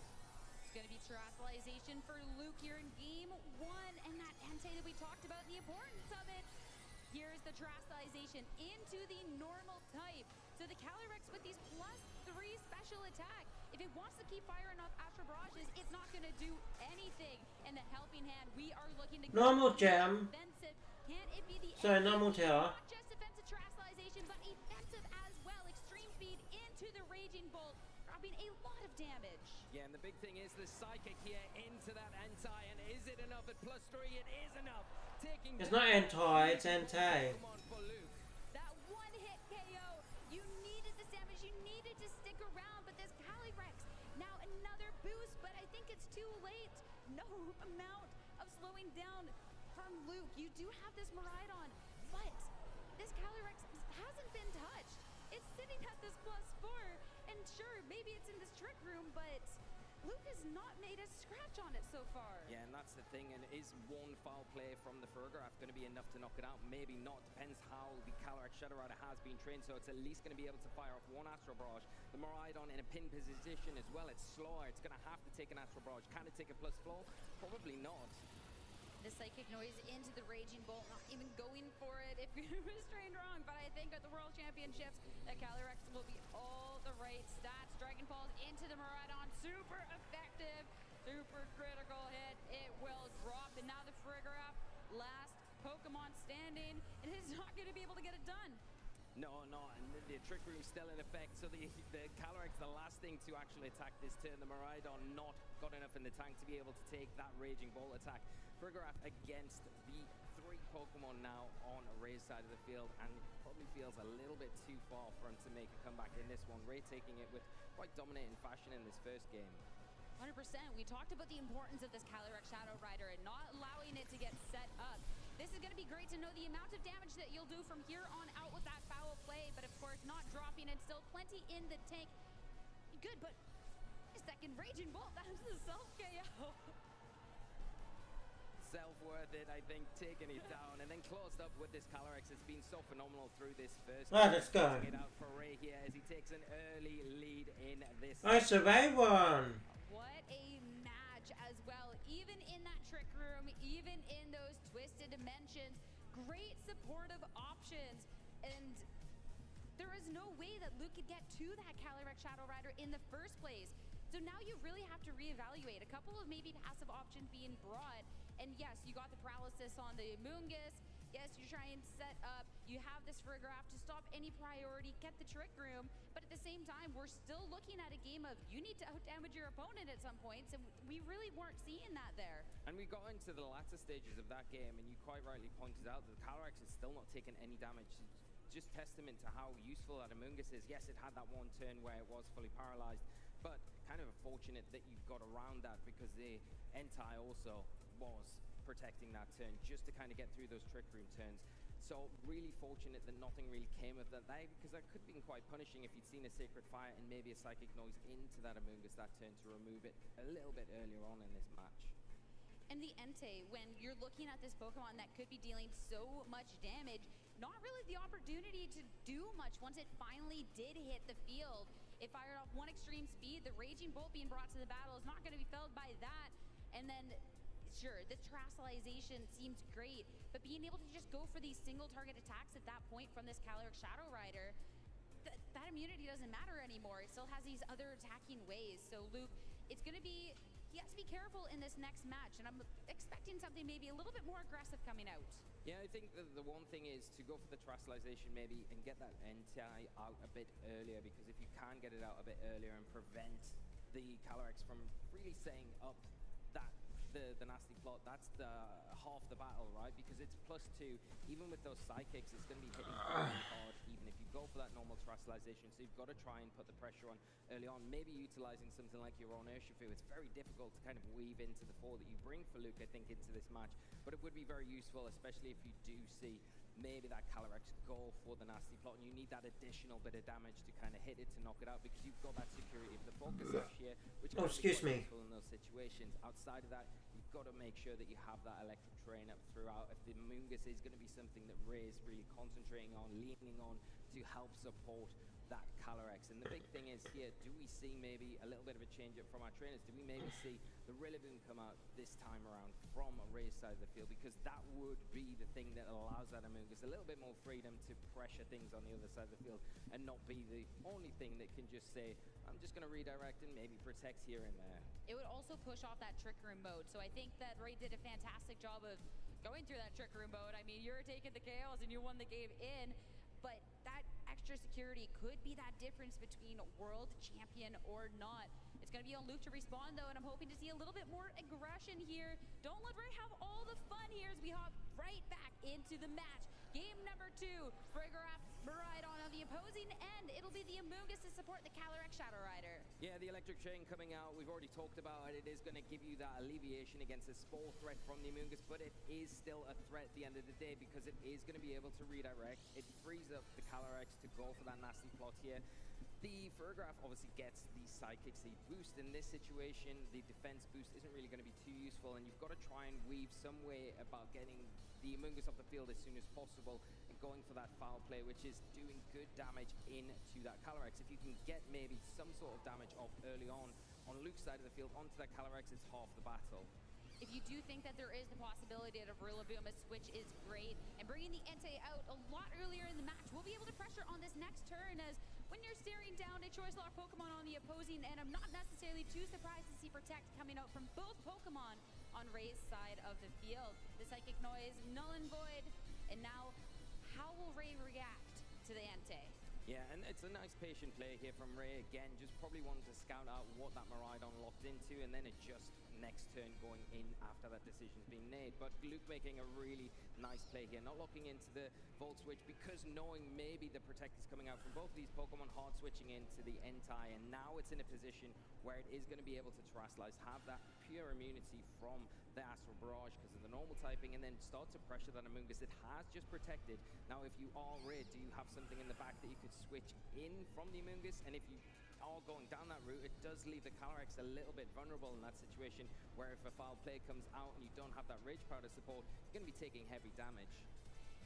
It's going to be Terastallization for Luke here in Game 1, and that Entei that we talked about, the importance of it. Here's the Terastallization into the normal type. So the Calyrex with these +3 special attack If it wants to keep firing off Astro Barrages, it's not going to do anything. In the helping hand, we are looking to Normal gem. Offensive. Can it be the So normal tower. not just defensive Terastallization, but offensive as well. Extreme speed into the Raging Bolt, dropping a lot of damage. Yeah, and the big thing is the Psychic here into that Entei, and is it enough at +3? It is enough. Taking It's not Entei, it's Entei. Pokemon for Luke. That one hit KO, you needed this damage, you needed to stick around, but this Calyrex, now another boost, but I think it's too late. No amount of slowing down from Luke. You do have this Miraidon, but this Calyrex hasn't been touched. It's sitting at this +4, and sure, maybe it's in this trick room, but Luke has not made a scratch on it so far. Yeah, and that's the thing. And is one foul play from the Fergaraf going to be enough to knock it out? Maybe not. Depends how the Calyrex Shadow Rider has been trained. So it's at least going to be able to fire off one Astro Barrage. The Miraidon in a pin position as well. It's slower. It's going to have to take an Astro Barrage. Can it take a +4? Probably not. The Psychic Noise into the Raging Bolt, not even going for it if you're restrained wrong. But I think at the World Championships, the Calyrex will be all the right stats. Dragon Balls into the Miraidon, super effective, super critical hit. It will drop, and now the Farigiraf, last Pokemon standing, and is not going to be able to get it done. No, and the Trick Room's still in effect, so the Calyrex, the last thing to actually attack this turn. The Miraidon not got enough in the tank to be able to take that Raging Bolt attack. Farigiraf against the 3 Pokemon now on Ray's side of the field, and probably feels a little bit too far for him to make a comeback in this one. Ray taking it with quite dominating fashion in this first game. 100%. We talked about the importance of this Calyrex Shadow Rider and not allowing it to get set up. This is going to be great to know the amount of damage that you'll do from here on out with that foul play, but of course not dropping it. Still plenty in the tank. Good, but a second Raging Bolt, that was the self-KO. Self-worth it, I think, taking it down, and then closed up with this Calyrex. It's been so phenomenal through this first Right, let's go. It out for Ray here as he takes an early lead in this. I survived one. What a match as well. Even in that trick room, even in those twisted dimensions, great supportive options. And there is no way that Luke could get to that Calyrex Shadow Rider in the first place. So now you really have to reevaluate. A couple of maybe passive options being brought. And yes, you got the paralysis on the Amoonguss. Yes, you're trying to set up. You have this Farigiraf to stop any priority, get the trick room. But at the same time, we're still looking at a game of you need to outdamage your opponent at some points. And we really weren't seeing that there. And we got into the latter stages of that game, and you quite rightly pointed out that the Calyrex is still not taking any damage. Just testament to how useful that Amoonguss is. Yes, it had that one turn where it was fully paralyzed, but kind of fortunate that you got around that because the Entei also was protecting that turn just to kind of get through those trick room turns. So really fortunate that nothing really came of that there, because that could have been quite punishing if you'd seen a Sacred Fire and maybe a Psychic Noise into that Amoonguss that turn to remove it a little bit earlier on in this match. And the Entei, when you're looking at this Pokemon that could be dealing so much damage, not really the opportunity to do much once it finally did hit the field. It fired off one extreme speed. The Raging Bolt being brought to the battle is not going to be felled by that. And then, sure, the Terastallization seems great, but being able to just go for these single target attacks at that point from this Calyrex Shadow Rider, that immunity doesn't matter anymore. It still has these other attacking ways. So Luke, it's going to be, he has to be careful in this next match, and I'm expecting something maybe a little bit more aggressive coming out. Yeah, I think the one thing is to go for the Terastallization maybe and get that Entei out a bit earlier, because if you can get it out a bit earlier and prevent the Calyrex from really setting up that the nasty plot, that's the half the battle, right? Because it's +2. Even with those Psychics, it's going to be hitting really hard, even if you go for that normal Terastallization. So you've got to try and put the pressure on early on, maybe utilizing something like your own Urshifu. It's very difficult to kind of weave into the 4 that you bring for Luke, I think, into this match. But it would be very useful, especially if you do see maybe that Calyrex go for the nasty plot, and you need that additional bit of damage to kind of hit it to knock it out, because you've got that security of the Focus Sash here, which can be quite useful in those situations. Outside of that, you've got to make sure that you have that electric terrain up throughout. If the Amoonguss is going to be something that Ray is really concentrating on, leaning on to help support that Calyrex. And the big thing is here, do we see maybe a little bit of a change up from our trainers? Do we maybe see the Rillaboom come out this time around from Ray's side of the field? Because that would be the thing that allows that Amoonguss a little bit more freedom to pressure things on the other side of the field and not be the only thing that can just say, I'm just going to redirect and maybe protect here and there. It would also push off that Trick Room mode. So I think that Ray did a fantastic job of going through that Trick Room mode. I mean, you're taking the KOs and you won the game in, but that extra security could be that difference between world champion or not. It's going to be on Luke to respond though, and I'm hoping to see a little bit more aggression here. Don't let Ray have all the fun here as we hop right back into the match. Game number 2, Frigoraph, Miraidon on the opposing end. It'll be the Amoonguss to support the Calyrex Shadow Rider. Yeah, the Electric Chain coming out, we've already talked about it. It is going to give you that alleviation against a Spore threat from the Amoonguss, but it is still a threat at the end of the day because it is going to be able to redirect. It frees up the Calyrex to go for that nasty plot here. The Frigoraph obviously gets the Psychic Seed boost. In this situation, the defense boost isn't really going to be too useful, and you've got to try and weave some way about getting the Amoonguss off the field as soon as possible and going for that foul play, which is doing good damage into that Calyrex. If you can get maybe some sort of damage off early on Luke's side of the field onto that Calyrex, it's half the battle. If you do think that there is the possibility of Rillaboom, a switch is great. And bringing the Entei out a lot earlier in the match, we'll be able to pressure on this next turn, as when you're staring down a Choice Lock Pokemon on the opposing end, I'm not necessarily too surprised to see Protect coming out from both Pokemon on Ray's side of the field. The Psychic Noise, Null and Void, and now how will Ray react to the Entei? Yeah, and it's a nice patient play here from Ray. Again, just probably wanted to scout out what that Miraidon locked into and then adjust next turn going in after that decision's been made. But Luke making a really nice play here, not locking into the Volt Switch because knowing maybe the Protect is coming out from both of these Pokemon, hard switching into the Entei, and now it's in a position where it is going to be able to Terastallize, have that pure immunity from the Astral Barrage because of the normal typing, and then start to pressure that Amoonguss. It has just protected. Now if you are Ray, do you have something in the back that you could switch in from the Amoonguss? And if you are going down that route, it does leave the Calyrex a little bit vulnerable in that situation where if a foul play comes out and you don't have that Rage Powder support, you're going to be taking heavy damage.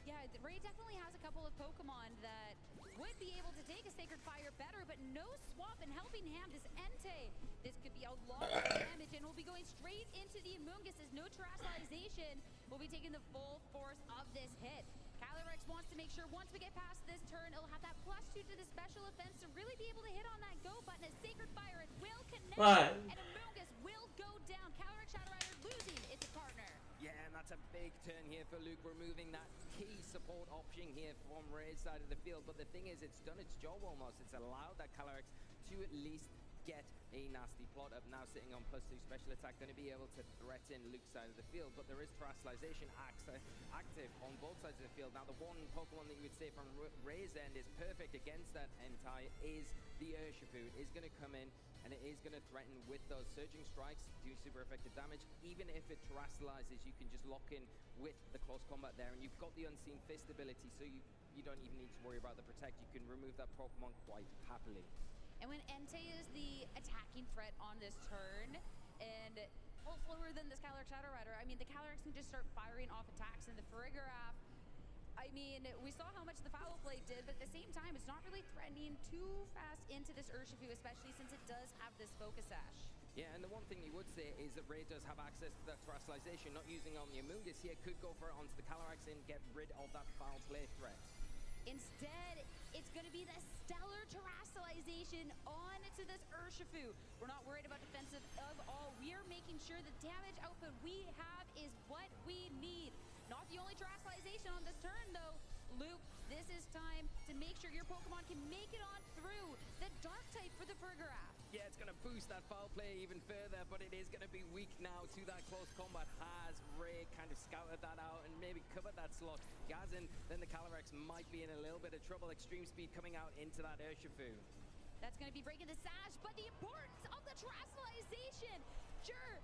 Yeah, Ray definitely has a couple of Pokemon that would be able to take a Sacred Fire better, but no swap and helping hand this Entei. This could be a lot of damage, and we'll be going straight into the Amoonguss as no Terastallization will be taking the full force of this hit. Calyrex wants to make sure once we get past this turn, it'll have that +2 to the special offense to really be able to hit on that go button. As Sacred Fire, it will connect, and Amoonguss will go down. Calyrex Shadow Rider losing its partner. Yeah, and that's a big turn here for Luke, removing that key support option here from Ray's side of the field. But the thing is, it's done its job almost. It's allowed that Calyrex to at least get a nasty plot up. Now sitting on +2 special attack, going to be able to threaten Luke's side of the field, but there is Terastallization active on both sides of the field. Now the one Pokemon that you would say from Ray's end is perfect against that Entei is the Urshifu. It is going to come in and it is going to threaten with those Surging Strikes, do super effective damage. Even if it Terastallizes, you can just lock in with the close combat there, and you've got the Unseen Fist ability, so you don't even need to worry about the Protect. You can remove that Pokemon quite happily. And when Entei is the attacking threat on this turn, and well, slower than this Calyrex Shadow Rider, I mean, the Calyrex can just start firing off attacks, and the Frigoraph, I mean, we saw how much the Foul Play did, but at the same time, it's not really threatening too fast into this Urshifu, especially since it does have this Focus Sash. Yeah, and the one thing you would say is that Ray does have access to that Terastallization, not using on the Amoonguss here, could go for it onto the Calyrex and get rid of that Foul Play threat. Instead, it's going to be the Stellar Terastallization onto this Urshifu. We're not worried about defensive of all. We are making sure the damage output we have is what we need. Not the only Terastallization on this turn, though. Luke, this is time to make sure your Pokemon can make it on through the Dark type for the Frigoraph. Yeah, it's going to boost that foul play even further, but it is going to be weak now to that close combat. Has Ray kind of scouted that out and maybe covered that slot? Gazin, then the Calyrex might be in a little bit of trouble. Extreme Speed coming out into that Urshifu. That's going to be breaking the sash, but the importance of the Terastallization. Sure,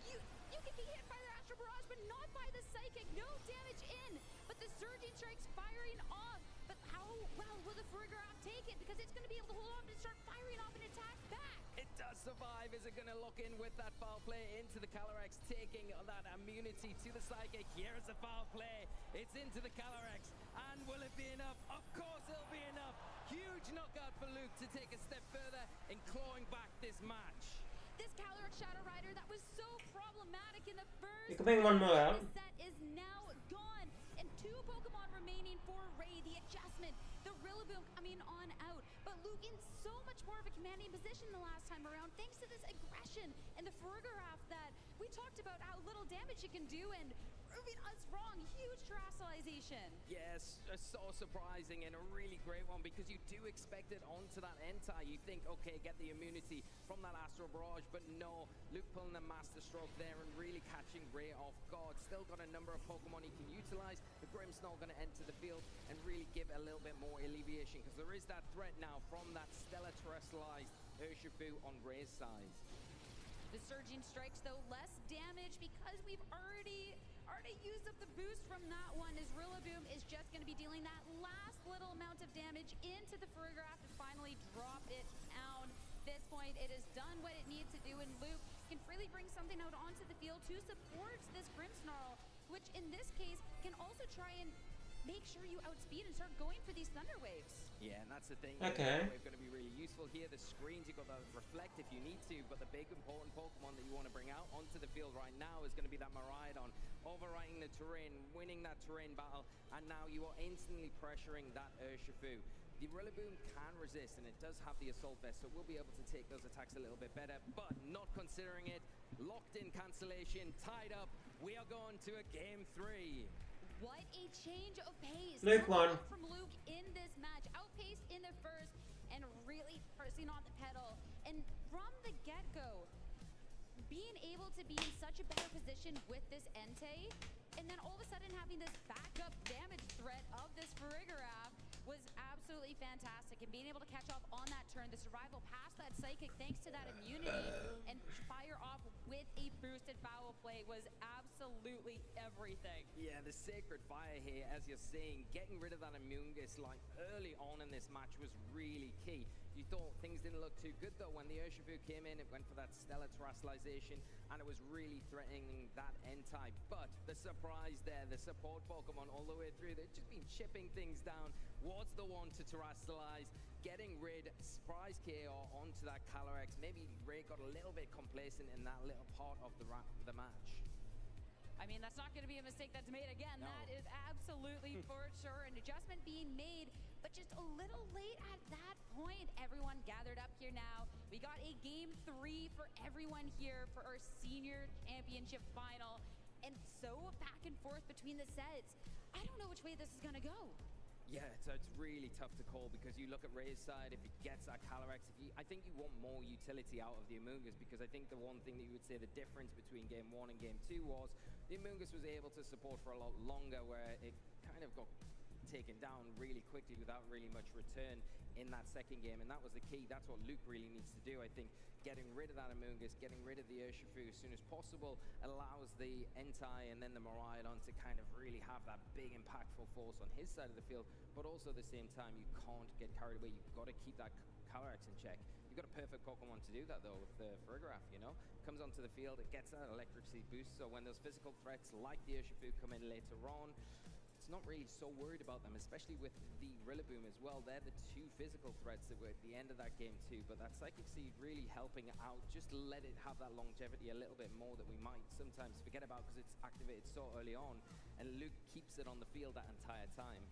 you can be hit by the Astral Barrage, but not by the Psychic. No damage in, but the Surging Strike's firing off. But how well will the Frigoraph take it? Because it's going to be able to hold on and start firing off an attack back. It does survive? Is it going to lock in with that foul play into the Calyrex, taking that immunity to the Psychic? Here's the foul play. It's into the Calyrex. And will it be enough? Of course it'll be enough. Huge knockout for Luke to take a step further in clawing back this match. This Calyrex Shadow Rider that was so problematic in the first You can bring one more out. set is now gone. And 2 Pokemon remaining for Ray. The adjustment, the Rillaboom coming on out. But Luke in so much more of a commanding position the last time around, thanks to this aggression and the Farigiraf that we talked about how little damage it can do and proving us wrong. Huge terrestrialization. Yes, so surprising and a really great one because you do expect it onto that Entei. You think, okay, get the immunity from that Astral Barrage, but no. Luke pulling the Master Stroke there and really catching Ray off guard. Still got a number of Pokemon he can utilize. The Grimmsnarl going to enter the field and really give a little bit more alleviation because there is that threat now from that Stellar Terrestrialized Urshifu on Ray's side. The Surging Strikes, though, less damage because we've already used up the boost from that one, as Rillaboom is just going to be dealing that last little amount of damage into the Farigiraf to finally drop it down. This point, it has done what it needs to do, and Luke can freely bring something out onto the field to support this Grimmsnarl, which in this case can also try and make sure you outspeed and start going for these Thunder Waves. Yeah, and that's the thing. Okay. We're going to be really useful here. The screens, you've got to reflect if you need to, but the big important Pokemon that you want to bring out onto the field right now is going to be that Miraidon, overwriting the terrain, winning that terrain battle, and now you are instantly pressuring that Urshifu. The Rillaboom can resist, and it does have the Assault Vest, so we'll be able to take those attacks a little bit better, but not considering it. Locked in cancellation, tied up. We are going to a Game 3. What a change of pace. Luke won. From Luke in this match. Outpaced in the first and really pressing on the pedal. And from the get-go, being able to be in such a better position with this Entei, and then all of a sudden having this backup damage threat of this Farigiraf was absolutely fantastic. And being able to catch off on that turn, the survival past that Psychic thanks to that immunity and fire off with a boosted foul play was absolutely everything. Yeah, the Sacred Fire here, as you're seeing, getting rid of that Amoonguss like early on in this match was really key. You thought things didn't look too good though when the Urshifu came in. It went for that Stellar Terrestrialization and it was really threatening that Entei. But the surprise there, the support Pokemon all the way through, they've just been chipping things down. Was the one to terrestrialize, getting rid, surprise KO onto that Calyrex. Maybe Ray got a little bit complacent in that little part of the match. I mean, that's not going to be a mistake that's made again. No. That is absolutely for sure. An adjustment being made, but just a little late at that point. Everyone gathered up here now. We got a Game 3 for everyone here for our Senior Championship final. And so back and forth between the sets. I don't know which way this is going to go. Yeah, it's really tough to call because you look at Ray's side, if he gets that Calyrex, I think you want more utility out of the Amoonguss because I think the one thing that you would say the difference between Game 1 and Game 2 was the Amoonguss was able to support for a lot longer where it kind of got taken down really quickly without really much return in that second game, and that was the key. That's what Luke really needs to do. I think getting rid of that Amoonguss, getting rid of the Urshifu as soon as possible allows the Entei and then the Miraidon to kind of really have that big impactful force on his side of the field, but also at the same time you can't get carried away. You've got to keep that Calyrex in check. You've got a perfect Pokemon to do that though with the Farigiraf, you know? Comes onto the field, it gets that electricity boost, so when those physical threats like the Urshifu come in later on, it's not really so worried about them, especially with the Rillaboom as well. They're the two physical threats that were at the end of that game too, but that Psychic Seed really helping out. Just let it have that longevity a little bit more that we might sometimes forget about because it's activated so early on, and Luke keeps it on the field that entire time.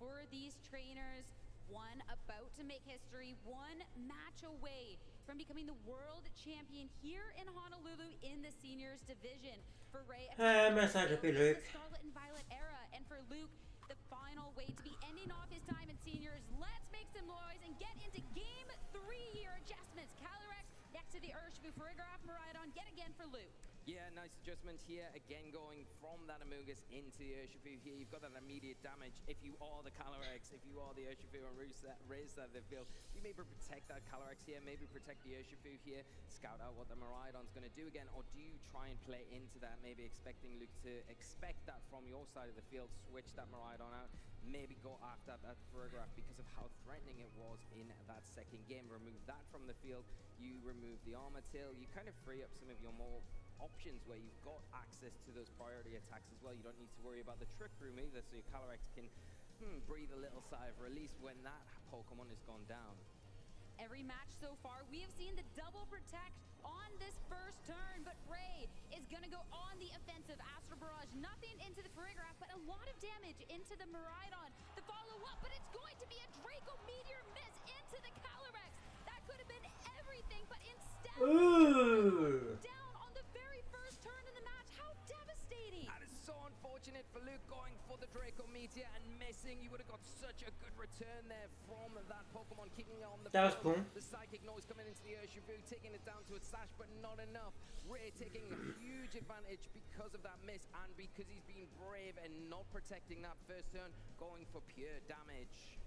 For these trainers, one about to make history, one match away from becoming the world champion here in Honolulu in the seniors division. For Ray, message to Luke. the Scarlet and Violet era, and for Luke, the final way to be ending off his time in seniors. Let's make some noise and get into Game 3 here. Adjustments, Calyrex next to the Urshifu, Farigiraf, Miraidon yet again for Luke. Yeah, nice adjustment here. Again, going from that Amoonguss into the Urshifu here. You've got that immediate damage. If you are the Calyrex, if you are the Urshifu and raise that the field, you maybe protect that Calyrex here, maybe protect the Urshifu here, scout out what the Miraidon's going to do again, or do you try and play into that, maybe expecting Luke to expect that from your side of the field, switch that Miraidon out, maybe go after that Farigiraf because of how threatening it was in that second game. Remove that from the field, you remove the armor tail, you kind of free up some of your more options where you've got access to those priority attacks as well. You don't need to worry about the trick room either, so your Calyrex can breathe a little sigh of release when that Pokemon has gone down. Every match so far, we have seen the double protect on this first turn, but Ray is gonna go on the offensive. Astral Barrage, nothing into the Farigiraf, but a lot of damage into the Miraidon. The follow-up, but it's going to be a Draco Meteor miss into the Calyrex. That could have been everything, but instead, down on the very first turn in the match. How devastating! That is so unfortunate for Luke, going for the Draco Meteor and missing. You would have got such a good return there from that Pokemon, keeping it on the That was field. cool. The Psychic Noise coming into the Urshifu, taking it down to its sash, but not enough. Ray taking a huge advantage because of that miss and because he's been brave and not protecting that first turn, going for pure damage.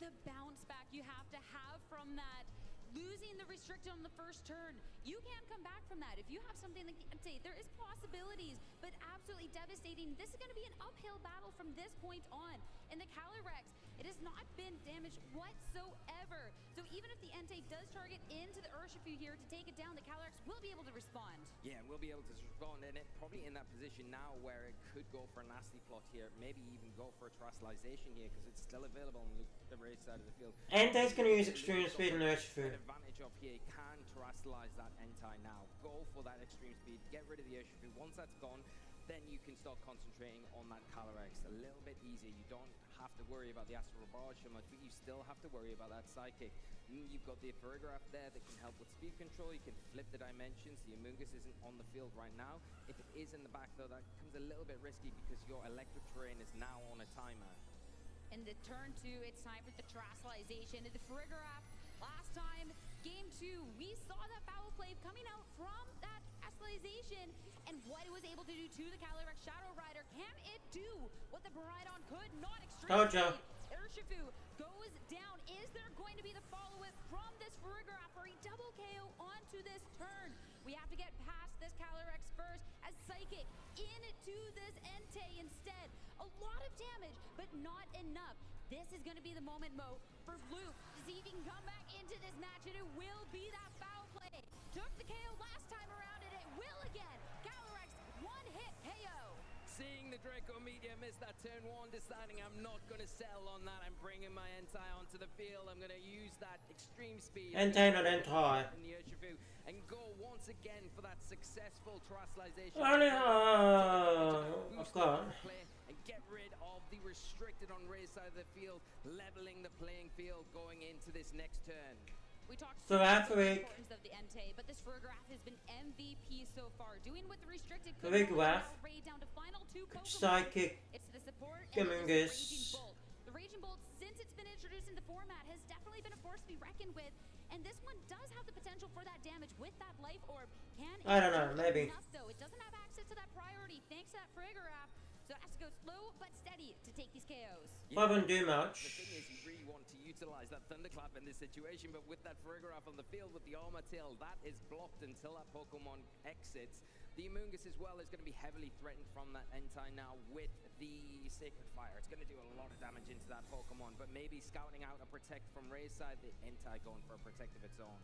The bounce back you have to have from that. Losing the restricted on the first turn, you can't come back from that. If you have something like the Entei, there is possibilities, but absolutely devastating. This is going to be an uphill battle from this point on. In the Calyrex, it has not been damaged whatsoever. So even if the Entei does target into the Urshifu here to take it down, the Calyrex will be able to respond. Yeah, we'll be able to respond, and it probably in that position now where it could go for a nasty plot here, maybe even go for a Terastallization here because it's still available on the race side of the field. Entei's going to use Extreme Speed and Urshifu. An advantage of here, can Terastallize that Entei now. Go for that Extreme Speed, get rid of the Urshifu. Once that's gone, then you can start concentrating on that Calyrex a little bit easier. You don't have to worry about the Astral Barrage so much, but you still have to worry about that Psychic. You've got the Farigiraf there that can help with speed control. You can flip the dimensions. The Amoonguss isn't on the field right now. If it is in the back, though, that becomes a little bit risky because your electric terrain is now on a timer. In the turn 2, it's time for the Terastallization. The Farigiraf, last time, game 2, we saw that foul play coming out from that Terastallization, and what it was able to do to the Calyrex Shadow Rider. Can it do what the Miraidon could not? Told ya. Urshifu goes down. Is there going to be the follow-up from this Farigiraf for a double KO onto this turn? We have to get past this Calyrex first as Psychic into this Entei instead. A lot of damage, but not enough. This is going to be the moment, Mo, for Luke to see if he can come back into this match, and it will be that foul play. Took the KO last time around, and it will again. Calyrex, one-hit KO. Seeing the Draco Meteor miss that turn 1, deciding I'm not going to settle on that. I'm bringing my Entei onto the field. I'm going to use that Extreme Speed. Entei, not Entei. In the Urshifu, and go once again for that successful Terastallization. I've got. And get rid of the restricted on Ray's side of the field, leveling the playing field going into this next turn. We talked So about the Farigiraf. importance of the Entei, but this Farigiraf has been MVP so far, doing what the restricted could Farigiraf, Ray down to final 2 Pokemon. Psychic, It's the support and it's the Amoonguss. Raging Bolt. The Raging Bolt, since it's been introduced in the format, has definitely been a force to be reckoned with, and this one does have the potential for that damage with that Life Orb. Can it I don't know, do maybe. enough, though? It doesn't have access to that priority thanks to that Farigiraf, so it has to go slow but steady to take these KOs. I wouldn't do much. The thing is, you really want to utilize that Thunderclap in this situation, but with that Farigiraf on the field with the Armor Tail, that is blocked until that Pokemon exits. The Amoonguss as well is going to be heavily threatened from that Entei now with the Sacred Fire. It's going to do a lot of damage into that Pokemon, but maybe scouting out a Protect from Ray's side, the Entei going for a Protect of its own.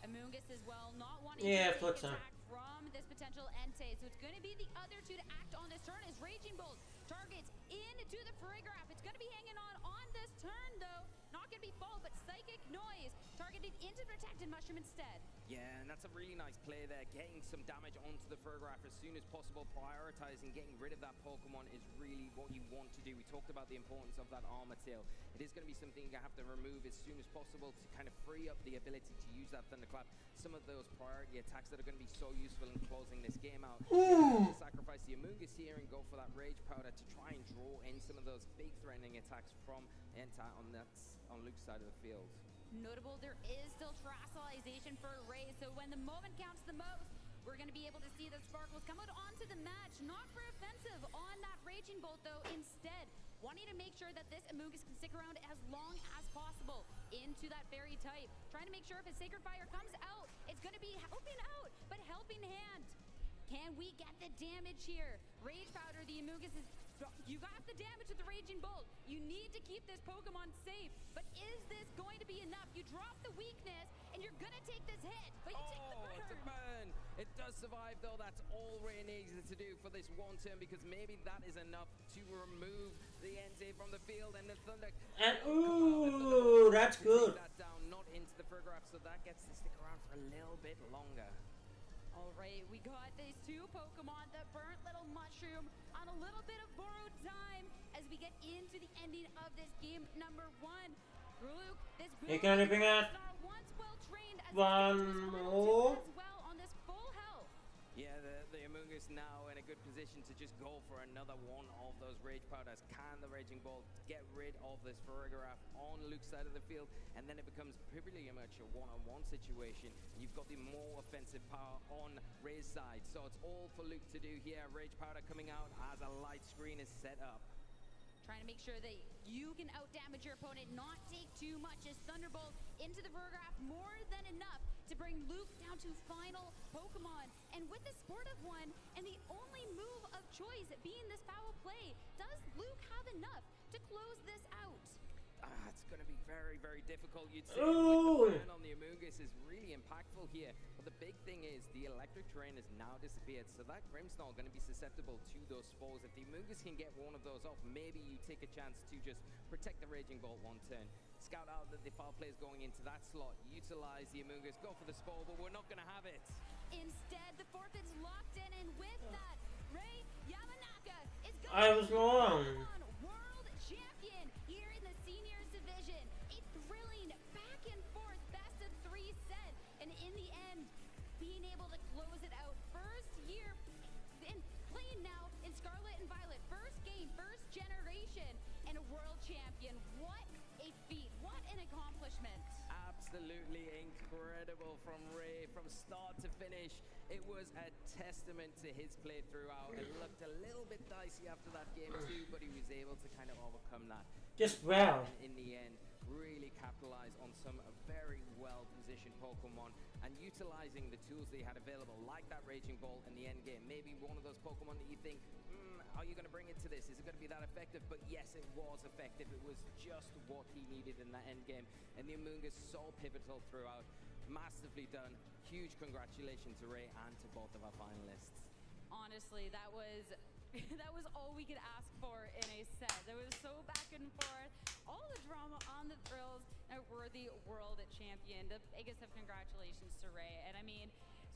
Amoonguss as well, not wanting Yeah, to flip take side. attack from this potential Entei. So it's going to be the other 2 to act on this turn as Raging Bolt targets into the Farigiraf. It's going to be hanging on this turn, though. Not going to be full, but Psychic Noise targeted into Protected Mushroom instead. Yeah, and that's a really nice play there. Getting some damage onto the Farigiraf as soon as possible. Prioritizing getting rid of that Pokemon is really what you want to do. We talked about the importance of that Armor Tail. It is going to be something you have to remove as soon as possible to kind of free up the ability to use that Thunderclap. Some of those priority attacks that are going to be so useful in closing this game out. Ooh. Sacrifice the Amoonguss here and go for that Rage Powder to try and draw in some of those big threatening attacks from Entei on Luke's side of the field. Notable, there is still Terastallization for Ray, so when the moment counts the most, we're going to be able to see the Sparkles come out onto the match. Not for offensive on that Raging Bolt, though. Instead, wanting to make sure that this Amoonguss can stick around as long as possible into that Fairy type. Trying to make sure if a Sacred Fire comes out, it's going to be helping out, but helping hand. Can we get the damage here? Rage Powder, the Amoonguss is You got the damage with the Raging Bolt. You need to keep this Pokemon safe. But is this going to be enough? You drop the weakness, and you're going to take this hit. But you take the burn. It's a burn. It does survive, though. That's all Ray needs to do for this one turn, because maybe that is enough to remove the NZ from the field. And the Thunder... And ooh, that's good. That down, not into the Farigiraf, so that gets to stick around for a little bit longer. All right, we got these two Pokemon, the Burnt Little Mushroom, on a little bit of borrowed time as we get into the ending of this game number 1. Luke, this You can only bring out once well trained as one more. as well on this full health. Yeah, the Amoonguss now in a good position to just go for another one of those Rage Powders. Can the Raging Bolt get rid of this Farigiraf on Luke's side of the field? And then it becomes pretty much a one-on-one situation. You've got the more offensive power on Ray's side. So it's all for Luke to do here. Rage Powder coming out as a light screen is set up. Trying to make sure that you can out-damage your opponent, not take too much as Thunderbolt into the Farigiraf, more than enough to bring Luke down to final Pokemon. And with the Sportive one, and the only move of choice being this foul play, does Luke have enough to close this out? It's going to be very, very difficult. You'd say Ooh. the burn on the Amoonguss is really impactful here. But the big thing is the electric terrain has now disappeared. So that Grimmsnarl going to be susceptible to those spores. If the Amoonguss can get one of those off, maybe you take a chance to just protect the Raging Bolt one turn. Scout out that the foul play is going into that slot. Utilize the Amoonguss, go for the spore, but we're not going to have it. Instead, the forfeit's locked in, and with that, Ray Yamanaka is going I was wrong. world champion here in the seniors division. A thrilling back and forth best of 3 set, and in the end, being able to close it out. First year in playing now in Scarlet and Violet. First game, first generation, and a world champion. What a feat! What an accomplishment! Absolutely incredible from Ray from start to finish. It was a testament to his play throughout. It looked a little bit dicey after that game too, but he was able to kind of overcome that. Just well. And in the end, really capitalize on some very well-positioned Pokemon and utilizing the tools that he had available, like that Raging Bolt in the end game. Maybe one of those Pokemon that you think, are you going to bring it to this? Is it going to be that effective? But yes, it was effective. It was just what he needed in that end game. And the Amoonguss so pivotal throughout. Massively done. Huge congratulations to Ray and to both of our finalists. Honestly, that was all we could ask for in a set. There was so back and forth, all the drama on the thrills, a worthy world champion. The biggest of congratulations to Ray. And I mean,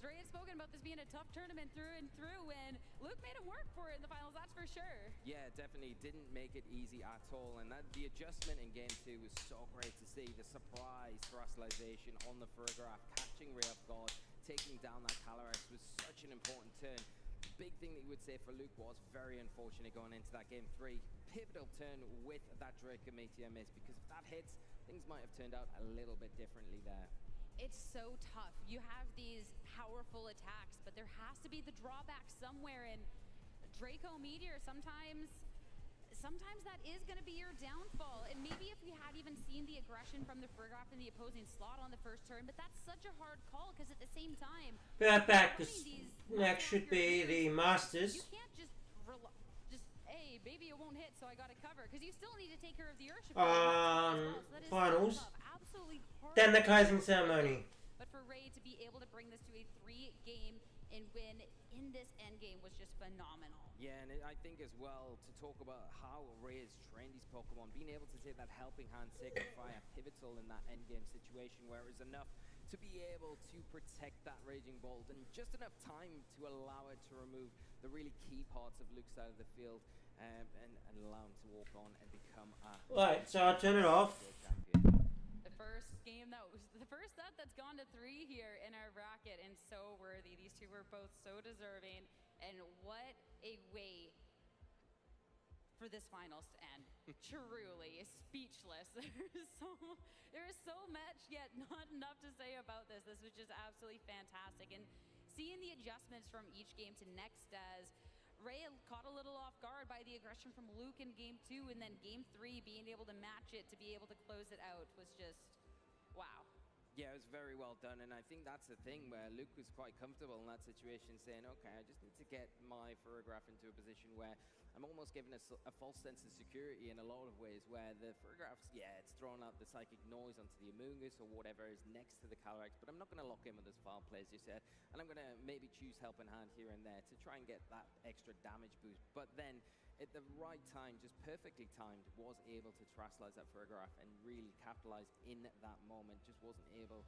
Ray had spoken about this being a tough tournament through and through, and Luke made him work for it in the finals, that's for sure. Yeah, definitely didn't make it easy at all, and the adjustment in game 2 was so great to see. The surprise thrustalization on the Farigiraf, catching Ray off guard, taking down that Calyrex was such an important turn. The big thing that you would say for Luke was very unfortunate going into that game 3. Pivotal turn with that Draco Meteor miss, because if that hits, things might have turned out a little bit differently there. It's so tough. You have these powerful attacks, but there has to be the drawback somewhere, and Draco Meteor, sometimes that is going to be your downfall. And maybe if we had even seen the aggression from the Farigiraf in the opposing slot on the first turn, but that's such a hard call, because at the same time, Back. Next should be the Masters. you can't just hey, maybe it won't hit, so I got to cover, because you still need to take care of the Urshifu. Finals. Absolutely hard. Then the closing ceremony. But for Ray to be able to bring this to a 3-game and win in this endgame was just phenomenal. Yeah, and I think as well, to talk about how Ray has trained his Pokemon, being able to take that helping hand Sacred Fire, pivotal in that endgame situation where it was enough to be able to protect that Raging Bolt and just enough time to allow it to remove the really key parts of Luke's side of the field and allow him to walk on and become a... Right, so I'll turn it off. The first game the first set that's gone to 3 here in our bracket, and so worthy. These two were both so deserving, and what a way for this finals to end. Truly speechless. There is so much, yet not enough to say about this. This was just absolutely fantastic, and seeing the adjustments from each game to next as Ray caught a little off guard by the aggression from Luke in game 2, and then game 3 being able to match it to be able to close it out was just wow. Yeah, it was very well done, and I think that's the thing where Luke was quite comfortable in that situation, saying, okay, I just need to get my Farograph into a position where I'm almost given a false sense of security in a lot of ways, where the Farographs, yeah, it's throwing out the psychic noise onto the Amoonguss or whatever is next to the Calyrex, but I'm not going to lock in with as foul play as you said, and I'm going to maybe choose Helping Hand here and there to try and get that extra damage boost, but then at the right time, just perfectly timed, was able to Terrasilize that Farograph and really capitalize in that moment. Just wasn't able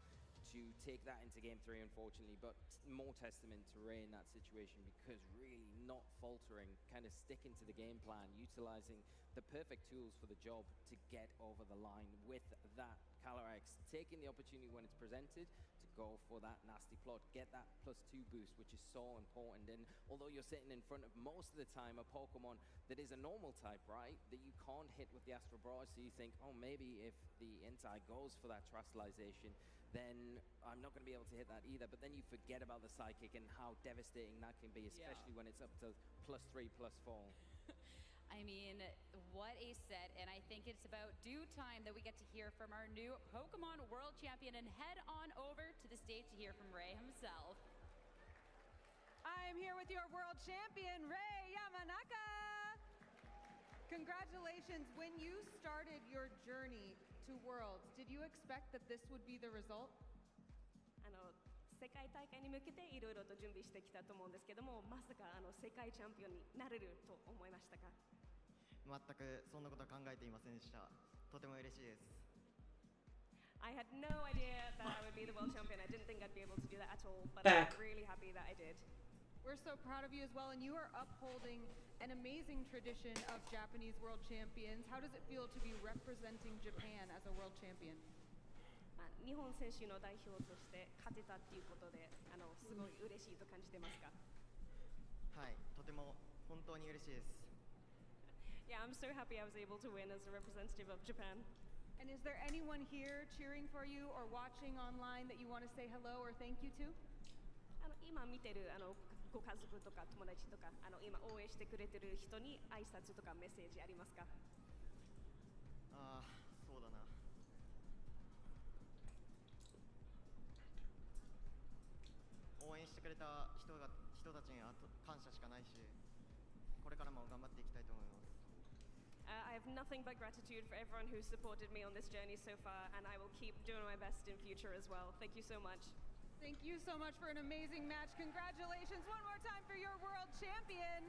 to take that into game 3, unfortunately, but more testament to Ray in that situation, because really not faltering, kind of sticking to the game plan, utilizing the perfect tools for the job to get over the line with that Calyrex, taking the opportunity when it's presented to go for that nasty plot, get that +2 boost, which is so important. And although you're sitting in front of most of the time a Pokemon that is a normal type, right, that you can't hit with the Astral Barrage, so you think, oh, maybe if the Entei goes for that Terastallization, then I'm not going to be able to hit that either. But then you forget about the Psychic and how devastating that can be, especially when it's up to +3, +4. I mean, what a set, and I think it's about due time that we get to hear from our new Pokemon World Champion, and head on over to the stage to hear from Ray himself. I am here with your world champion, Ray Yamanaka. Congratulations. When you started your journey to Worlds, did you expect that this would be the result? 世界大会に向けていろいろと準備してきたと思うんですけども、まさか世界チャンピオンになれると思いましたか？全くそんなことは考えていませんでした。とても嬉しいです。I had no idea that I would be the world champion. I didn't think I'd be able to do that at all, but Back. I'm really happy that I did. We're so proud of you as well, and you are upholding an amazing tradition of Japanese world champions. How does it feel to be representing Japan as a world champion? 日本選手の代表として勝てたっていうことで、すごい嬉しいと感じてますか？はい、とても本当に嬉しいです。Yeah, I'm so happy I was able to win as a representative of Japan. And is there anyone here cheering for you or watching online that you want to say hello or thank you to? 今見てるご家族とか友達とか今応援してくれてる人に挨拶とかメッセージありますか？ああ、そうだな。応援してくれた人たちに感謝しかないし、これからも頑張っていきたいと思います。I have nothing but gratitude for everyone who supported me on this journey so far, and I will keep doing my best in future as well. Thank you so much. Thank you so much for an amazing match. Congratulations one more time for your world champion.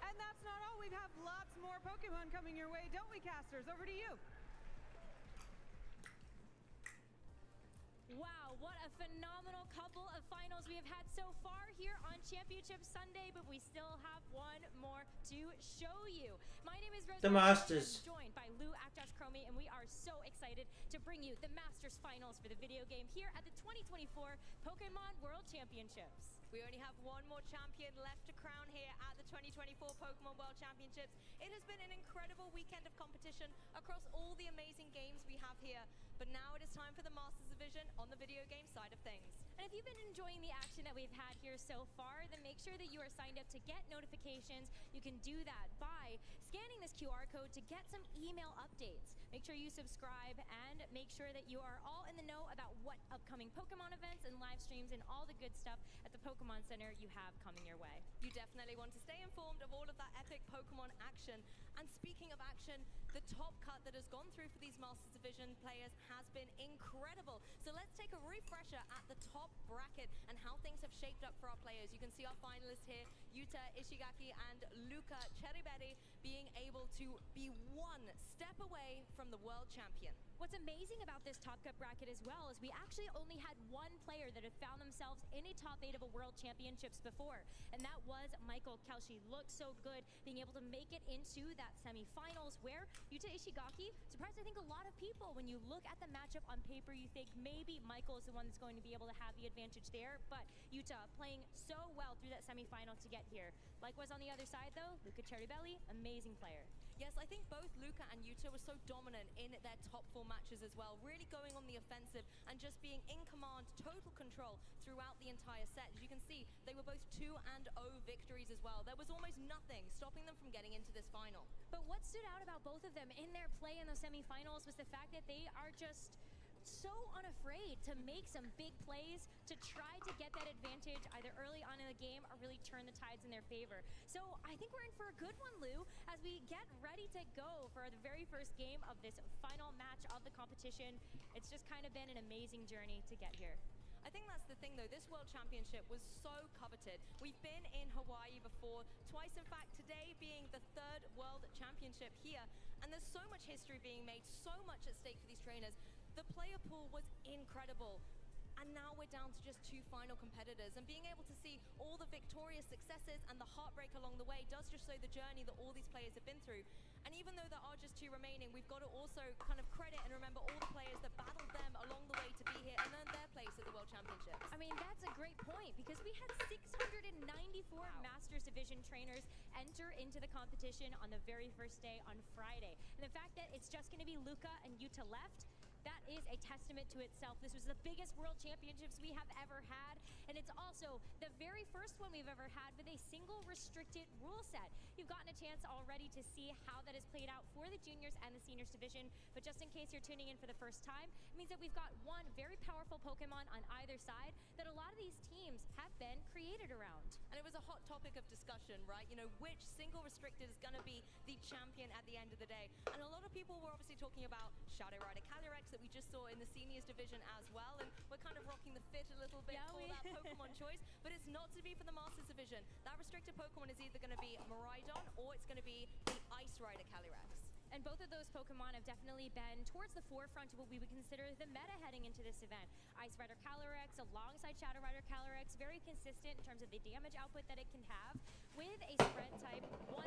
And that's not all. We have lots more Pokemon coming your way, don't we, casters? Over to you. Wow, what a phenomenal couple of finals we have had so far here on Championship Sunday, but we still have one more to show you. My name is Rose. The Masters. Joined by Lou Aktos Chromie, and we are so excited to bring you the Masters finals for the video game here at the 2024 Pokemon World Championships. We only have one more champion left to crown here at the 2024 Pokemon World Championships. It has been an incredible weekend of competition across all the amazing games we have here. But now it is time for the Masters Division on the video game side of things. And if you've been enjoying the action that we've had here so far, then make sure that you are signed up to get notifications. You can do that by scanning this QR code to get some email updates. Make sure you subscribe and make sure that you are all in the know about what upcoming Pokemon events and live streams and all the good stuff at the Pokemon Center you have coming your way. You definitely want to stay informed of all of that epic Pokemon action. And speaking of action, the top cut that has gone through for these Masters Division players has been incredible. So let's take a refresher at the top bracket and how things have shaped up for our players. You can see our finalists here, Yuta Ishigaki and Luca Cheribelli, being able to be one step away from the world champion. What's amazing about this Top Cut bracket as well is we actually only had one player that had found themselves in a top 8 of a World Championships before, and that was Michael Kelshi. Looked so good being able to make it into that semifinals where Yuta Ishigaki surprised I think a lot of people. When you look at the matchup on paper, you think maybe Michael is the one that's going to be able to have the advantage there, but Yuta playing so well through that semifinal to get here. Likewise on the other side though, Luca Cheribelli, amazing player. Yes, I think both Luca and Yuta were so dominant in their top 4 matches as well, really going on the offensive and just being in command, total control throughout the entire set. As you can see, they were both 2-0 victories as well. There was almost nothing stopping them from getting into this final. But what stood out about both of them in their play in the semifinals was the fact that they are just so unafraid to make some big plays to try to get that advantage either early on in the game or really turn the tides in their favor. So I think we're in for a good one, Lou, as we get ready to go for the very first game of this final match of the competition. It's just kind of been an amazing journey to get here. I think that's the thing though, this World Championship was so coveted. We've been in Hawaii before, twice in fact, today being the 3rd World Championship here, and there's so much history being made, so much at stake for these trainers. The player pool was incredible. And now we're down to just 2 final competitors, and being able to see all the victorious successes and the heartbreak along the way does just show the journey that all these players have been through. And even though there are just 2 remaining, we've got to also kind of credit and remember all the players that battled them along the way to be here and earn their place at the World Championships. I mean, that's a great point, because we had 694 Masters Division trainers enter into the competition on the very first day on Friday. And the fact that it's just going to be Luka and Yuta left, that is a testament to itself. This was the biggest World Championships we have ever had, and it's also the very first one we've ever had with a single restricted rule set. You've gotten a chance already to see how that has played out for the juniors and the seniors division, but just in case you're tuning in for the first time, it means that we've got one very powerful Pokemon on either side that a lot of these teams have been created around. And it was a hot topic of discussion, right? You know, which single restricted is going to be the champion at the end of the day. And a lot of people were obviously talking about Shadow Rider Calyrex that we just saw in the seniors division as well, and we're kind of rocking the fit a little bit for that Pokemon choice, but it's not to be for the Masters division. That restricted Pokemon is either going to be Miraidon or it's going to be the Ice Rider Calyrex. And both of those Pokemon have definitely been towards the forefront of what we would consider the meta heading into this event. Ice Rider Calyrex alongside Shadow Rider Calyrex, very consistent in terms of the damage output that it can have. With a spread type 100%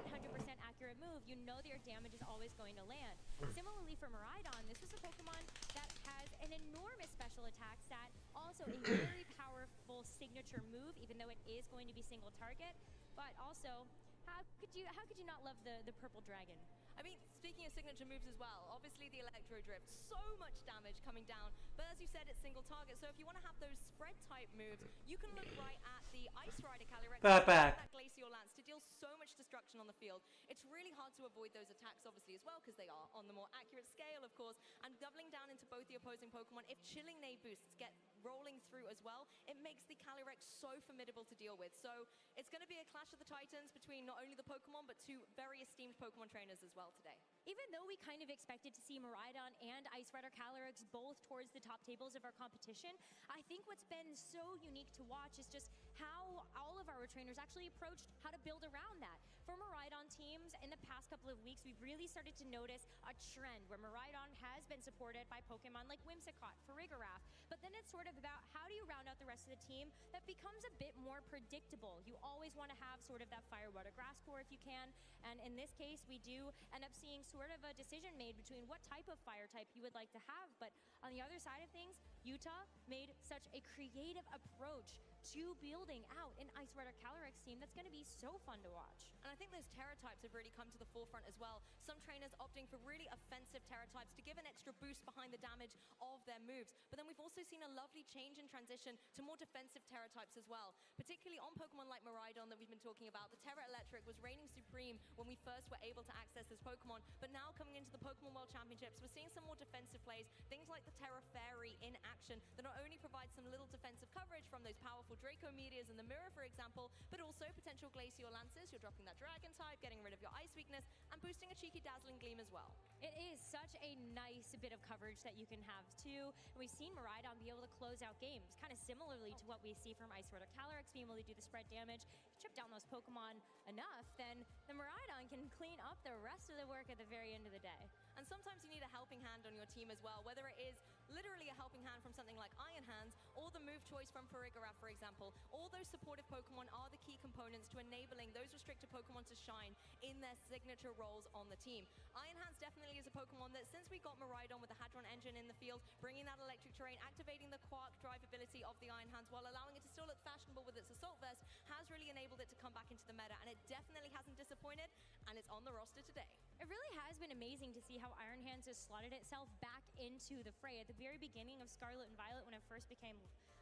accurate move, you know that your damage is always going to land. Similarly for Miraidon, this is a Pokemon that has an enormous special attack stat, also a very powerful signature move, even though it is going to be single target. But also, how could you not love the purple dragon? I mean, speaking of signature moves as well, obviously the Electro Drift, so much damage coming down, but as you said, it's single target, so if you want to have those spread type moves, you can look right at the Ice Rider Calyrex, that Glacial Lance to deal so much destruction on the field. It's really hard to avoid those attacks, obviously, as well, because they are on the more accurate scale, of course, and doubling down into both the opposing Pokemon, if Chilling Neigh boosts get rolling through as well, it makes the Calyrex so formidable to deal with. So it's going to be a clash of the titans between not only the Pokemon, but 2 very esteemed Pokemon trainers as well today. Even though we kind of expected to see Miraidon and Ice Rider Calyrex both towards the top tables of our competition, I think what's been so unique to watch is just how all of our trainers actually approached how to build around that. For Miraidon teams, in the past couple of weeks, we've really started to notice a trend where Miraidon has been supported by Pokemon like Whimsicott, Farigiraf, but then it's sort of about how do you round out the rest of the team that becomes a bit more predictable. You always want to have sort of that Fire, Water, Grass core if you can, and in this case, we do end up seeing sort of a decision made between what type of fire type you would like to have, but on the other side of things, Yuta made such a creative approach to building out an Ice Rider Calyrex team that's going to be so fun to watch. And I think those Terra types have really come to the forefront as well. Some trainers opting for really offensive Terra types to give an extra boost behind the damage of their moves. But then we've also seen a lovely change and transition to more defensive Terra types as well. Particularly on Pokemon like Miraidon that we've been talking about, the Terra Electric was reigning supreme when we first were able to access this Pokemon. But now coming into the Pokemon World Championships, we're seeing some more defensive plays. Things like the Terra Fairy in action that not only provide some little defensive coverage from those powerful Draco Meteors in the mirror, for example, but also potential Glacial Lances. You're dropping that Dragon type, getting rid of your Ice weakness, and boosting a cheeky Dazzling Gleam as well. It is such a nice bit of coverage that you can have too. And we've seen Miraidon be able to close out games, kind of similarly to what we see from Ice Rider Calyrex being able to do the spread damage. Chip down those Pokemon enough, then the Miraidon can clean up the rest of the work at the very end of the day. And sometimes you need a helping hand on your team as well, whether it is literally a helping hand from something like Iron Hands, or the move choice from Farigiraf, for example. All those supportive Pokemon are the key components to enabling those restricted Pokemon to shine in their signature roles on the team. Iron Hands definitely is a Pokemon that, since we got Miraidon with the Hadron Engine in the field, bringing that electric terrain, activating the Quark drive ability of the Iron Hands while allowing it to still look fashionable with its Assault Vest, has really enabled it to come back into the meta, and it definitely hasn't disappointed, and it's on the roster today. It really has been amazing to see how Iron Hands has slotted itself back into the fray. At the very beginning of Scarlet and Violet, when it first became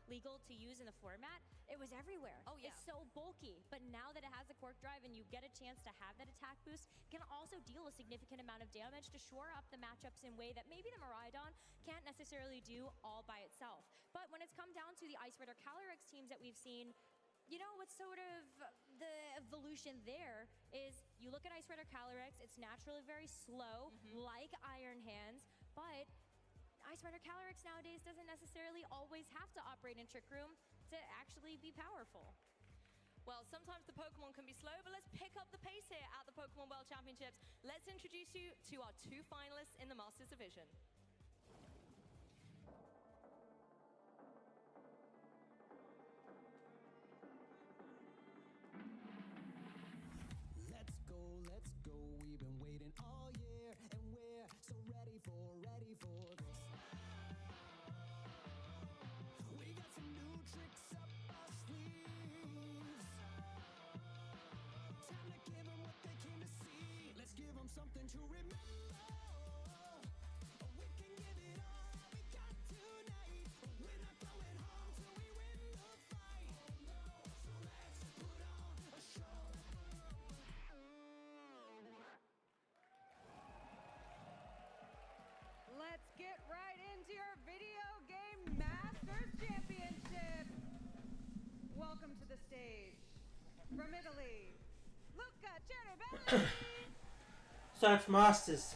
legal to use in the format, it was everywhere. Oh yeah. It's so bulky, but now that it has the Quark Drive and you get a chance to have that attack boost, it can also deal a significant amount of damage to shore up the matchups in a way that maybe the Miraidon can't necessarily do all by itself. But when it's come down to the Ice Rider Calyrex teams that we've seen, you know, what's sort of the evolution there is you look at Ice Rider Calyrex, it's naturally very slow, like Iron Hands, but Ice Rider Calyrex nowadays doesn't necessarily always have to operate in Trick Room to actually be powerful. Well, sometimes the Pokemon can be slow, but let's pick up the pace here at the Pokemon World Championships. Let's introduce you to our 2 finalists in the Masters Division. Let's go, we've been waiting all year, and we're so ready for this. We got some new tricks up our sleeves. Time to give them what they came to see. Let's give them something to remember. We can give it all we got tonight. We're not going home till we win the fight. So let's put on a show. Let's get right into your video game Masters Championship. Welcome to the stage from Italy, Luca Ceribelli. So it's Masters.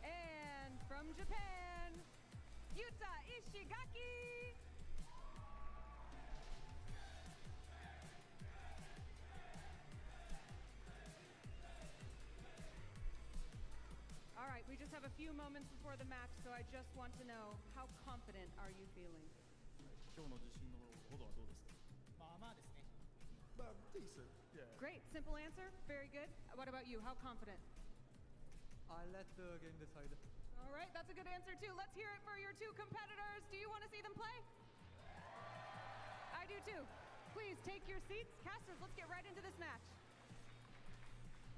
And from Japan, Yuta Ishigaki. All right, we just have a few moments before the match, so I just want to know, how confident are you feeling? 今日の自信のほどはどうですか？まあまあですね。Decent, yeah. Great, simple answer, very good. What about you, how confident? I let the game decide. All right, that's a good answer too. Let's hear it for your 2 competitors. Do you want to see them play? I do too. Please take your seats. Casters, let's get right into this match.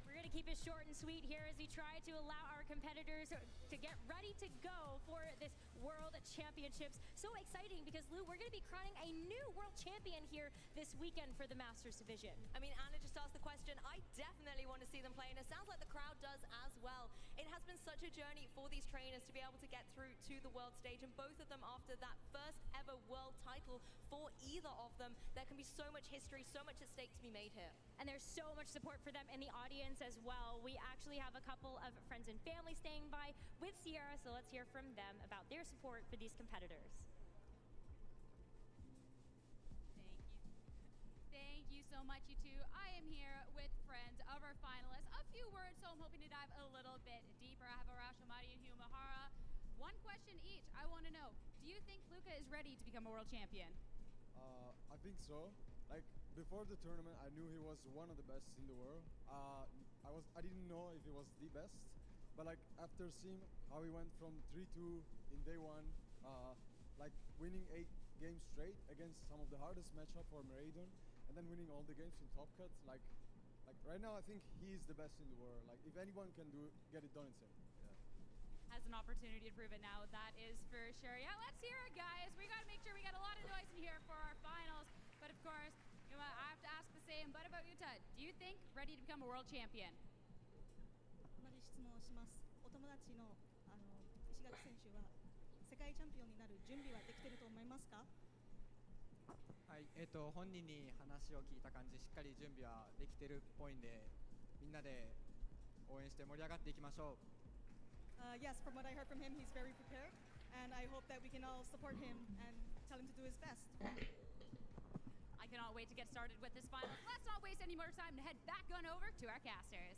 We're going to keep it short and sweet here as we try to allow our competitors to get ready to go for this World Championships. So exciting because, Lou, we're going to be crowning a new world champion here this weekend for the Masters Division. I mean, Anna just asked the question. I definitely want to see them play, and it sounds like the crowd does as well. It has been such a journey for these trainers to be able to get through to the world stage, and both of them after that first ever world title for either of them. There can be so much history, so much at stake to be made here. And there's so much support for them in the audience as well. We actually have a couple of friends and family staying by with Sierra, so let's hear from them about their support for these competitors. Thank you so much, you two. I am here with friends of our finalists. A few words, so I'm hoping to dive a little bit deeper. I have Arashi Mari and Humahara. One question each. I want to know, do you think Luca is ready to become a world champion? I think so. Like, before the tournament, I knew he was one of the best in the world. I didn't know if he was the best, but like after seeing how he went from 3-2 in day 1, like winning 8 games straight against some of the hardest matchup for Miraidon, and then winning all the games in Top Cut, like right now I think he's the best in the world. Like if anyone can get it done, it's him. Has an opportunity to prove it now. That is for sure. Yeah, let's hear it, guys. We got to make sure we got a lot of noise in here for our finals. But of course, you know, I have to ask the same. But about Yuta, do you think ready to become a world champion? 同じ質問をします。お友達の石垣選手は世界チャンピオンになる準備はできてると思いますか？はい、本人に話を聞いた感じ、しっかり準備はできてるっぽいんで、みんなで応援して盛り上がっていきましょう。Yes, from what I heard from him, he's very prepared, and I hope that we can all support him and tell him to do his best. I cannot wait to get started with this final. Let's not waste any more time and head back on over to our casters.